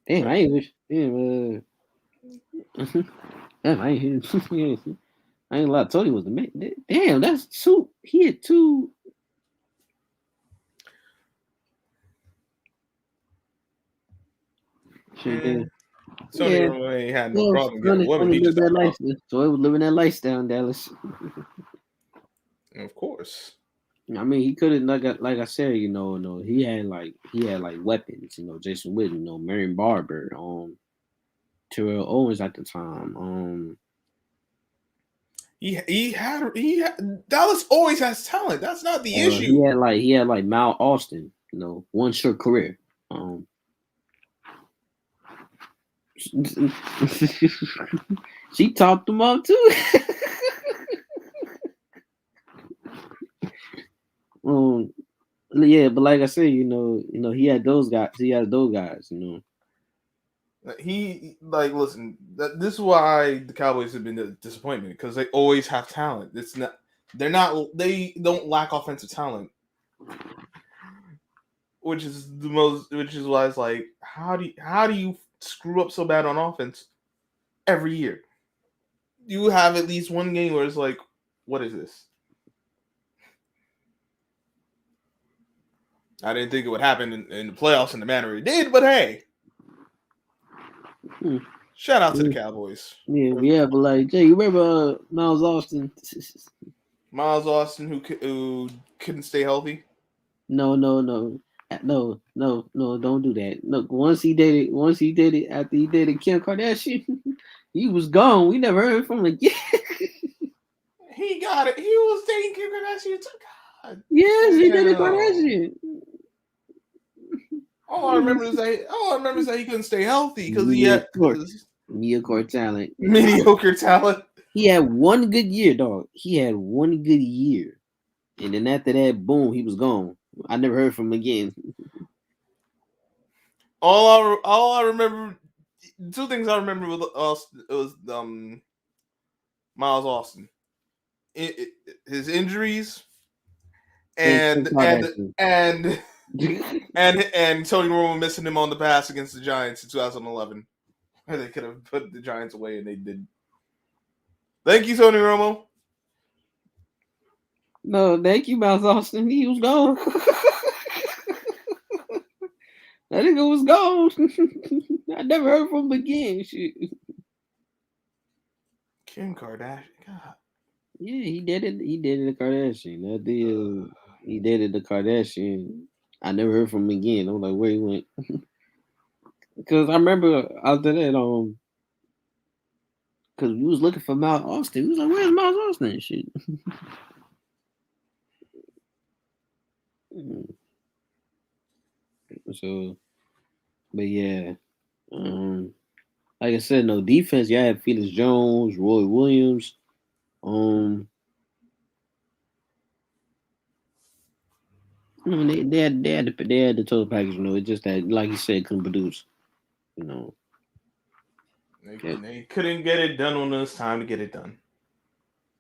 damn, I ain't wish. Damn, I ain't hear. I ain't lie. Tony was the man. Damn, that's two. He had two. Shit, Man, damn. Tony Yeah. Romo ain't had no Well, problem getting Tony, women. Tony He just lived had that a problem. lifestyle. So it was living that lifestyle in Dallas. Of course. I mean, he could have like I said, no, he had like weapons, Jason Witten, Marion Barber, Terrell Owens at the time, He had Dallas always has talent. That's not the he issue. had like Mal Austin, one short career, she topped him up too. um, yeah, but like I said, he had those guys. He had those guys. He like listen. This is why the Cowboys have been a disappointment because they always have talent. It's not. They're not. They don't lack offensive talent, which is the most. Which is why it's like, how do you screw up so bad on offense every year? You have at least one game where it's like, what is this? I didn't think it would happen in the playoffs in the manner it did, but hey, Hmm. shout out to the Cowboys. Yeah, but like Jay, you remember Miles Austin? Miles Austin, who couldn't stay healthy. No, don't do that. Look, once he did it after he did it, Kim Kardashian, he was gone. We never heard from him again. He got it. He was taking Kim Kardashian too. God Yes, he did it damn. Kardashian. All I remember is that he couldn't stay healthy because he Media had court, media court talent. mediocre talent. He had one good year, dog. He had one good year, and then after that, boom, he was gone. I never heard from him again. All I remember, two things I remember with Austin, it was Miles Austin, his injuries, And Kim and and Kardashian. and and Tony Romo missing him on the pass against the Giants in 2011, where they could have put the Giants away and they did. Thank you, Tony Romo. No, thank you, Miles Austin. He was gone. That nigga was gone. I never heard from him again. Shit. Kim Kardashian, God. Yeah, he did it. He did it the Kardashian. He did it the Kardashian. I never heard from him again. I'm like, where he went? Because I remember after that, because we was looking for Miles Austin. We was like, where's Miles Austin and shit? So, but yeah, like I said, no defense. Y'all had Felix Jones, Roy Williams. I mean, they had the total package. It's just that, like you said, couldn't produce. You know. They couldn't get it done when it was time to get it done.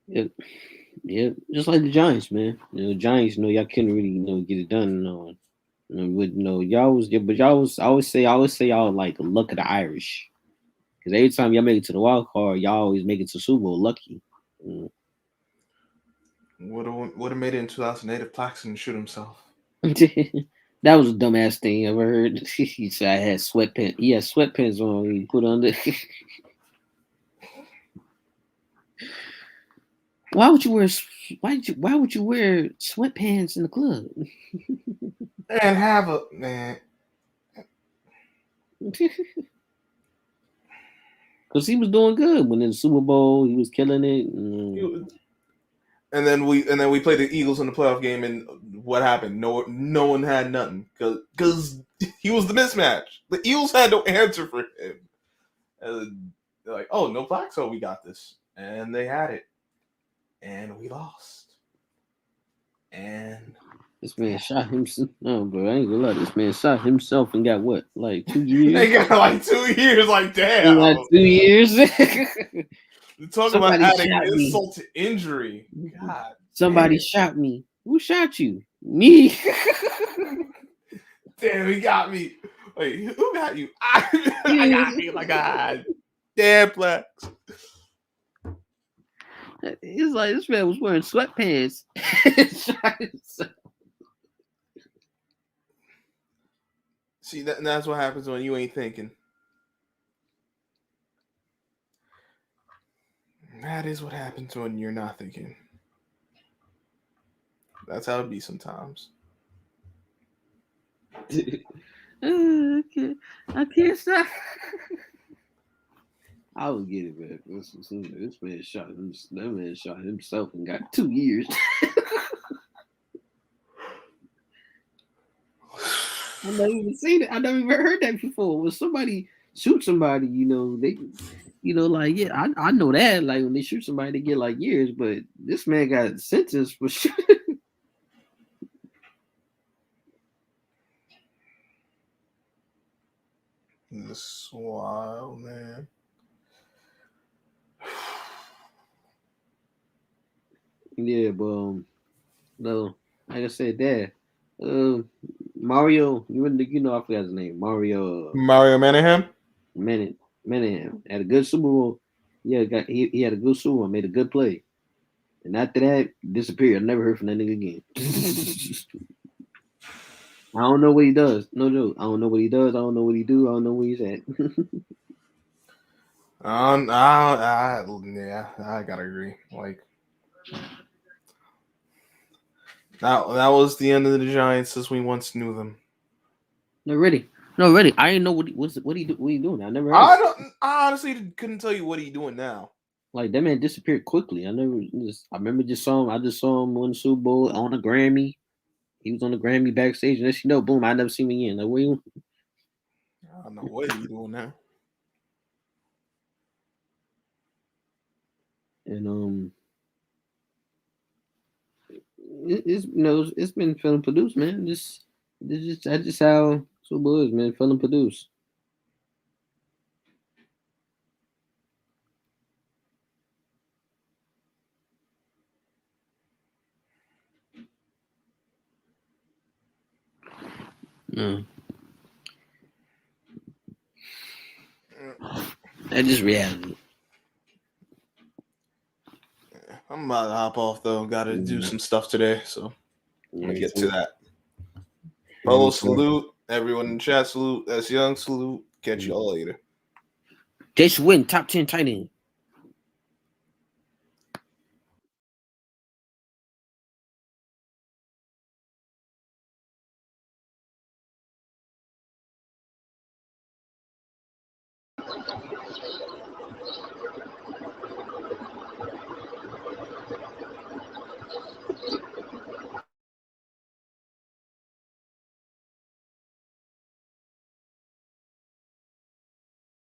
Yep. Yep. Just like the Giants, man. Giants, y'all couldn't really, get it done. With y'all was, yeah, but y'all was. I always say y'all like the luck of the Irish. Because every time y'all make it to the wild card, y'all always make it to Super Bowl lucky. Would have made it in 2008 if Plaxton shoot himself. That was a dumbass thing I ever heard. He said I had sweatpants. He had sweatpants on. He put under. Why would you wear? Why would you wear sweatpants in the club? And have a man. Because he was doing good when in the Super Bowl. He was killing it. And then we played the Eagles in the playoff game, and what happened? No one had nothing because he was the mismatch. The Eagles had no answer for him. And they're like, "Oh, no Plaxo, we got this," and they had it, and we lost. And This man shot himself. No, bro, I ain't gonna lie. This man shot himself and got what? Like 2 years? they got like 2 years. Like, He got damn. 2 years. Talk about Somebody adding shot me. insult to injury. God. Somebody shot me. Who shot you? Me. Damn, he got me. Wait, who got you? I got me. Like, God. Damn, Plex. It's like this man was wearing sweatpants. Shot himself. See, that's what happens when you ain't thinking. That is what happens when you're not thinking. That's how it be sometimes. I can't stop. I would get it, man. This man shot him. That man shot himself and got 2 years. I never even seen it. I never even heard that before. When somebody shoot somebody, they, like, yeah, I know that. Like when they shoot somebody, they get like years. But this man got sentenced for shooting. This is wild, man. Yeah, but no, like I said, that Mario, I forgot his name. Mario Mario Manningham? Manningham had a good Super Bowl. Yeah, he had a good Super Bowl, made a good play. And after that, disappeared. I never heard from that nigga again. I don't know what he does. No joke. I don't know what he does. I don't know what he do. I don't know where he's at. Yeah, I gotta agree. Like that was the end of the Giants as we once knew them. No, really. I didn't know what he doing. I never heard. I honestly couldn't tell you what he's doing now. Like that man disappeared quickly. I remember just saw him. I just saw him win the Super Bowl on a Grammy. He was on the Grammy backstage, and then boom, I never seen him again. Like, where you? I don't know what he's doing now. And it's been film produced, man. That's just how Super Bowl is, man. Film produced. No. That's just reality. I'm about to hop off though. Got to do some stuff today, so I'm gonna get to that. Polo salute, everyone in the chat salute. That's Young salute. Catch y'all later. Jason Witten, top 10 tight end.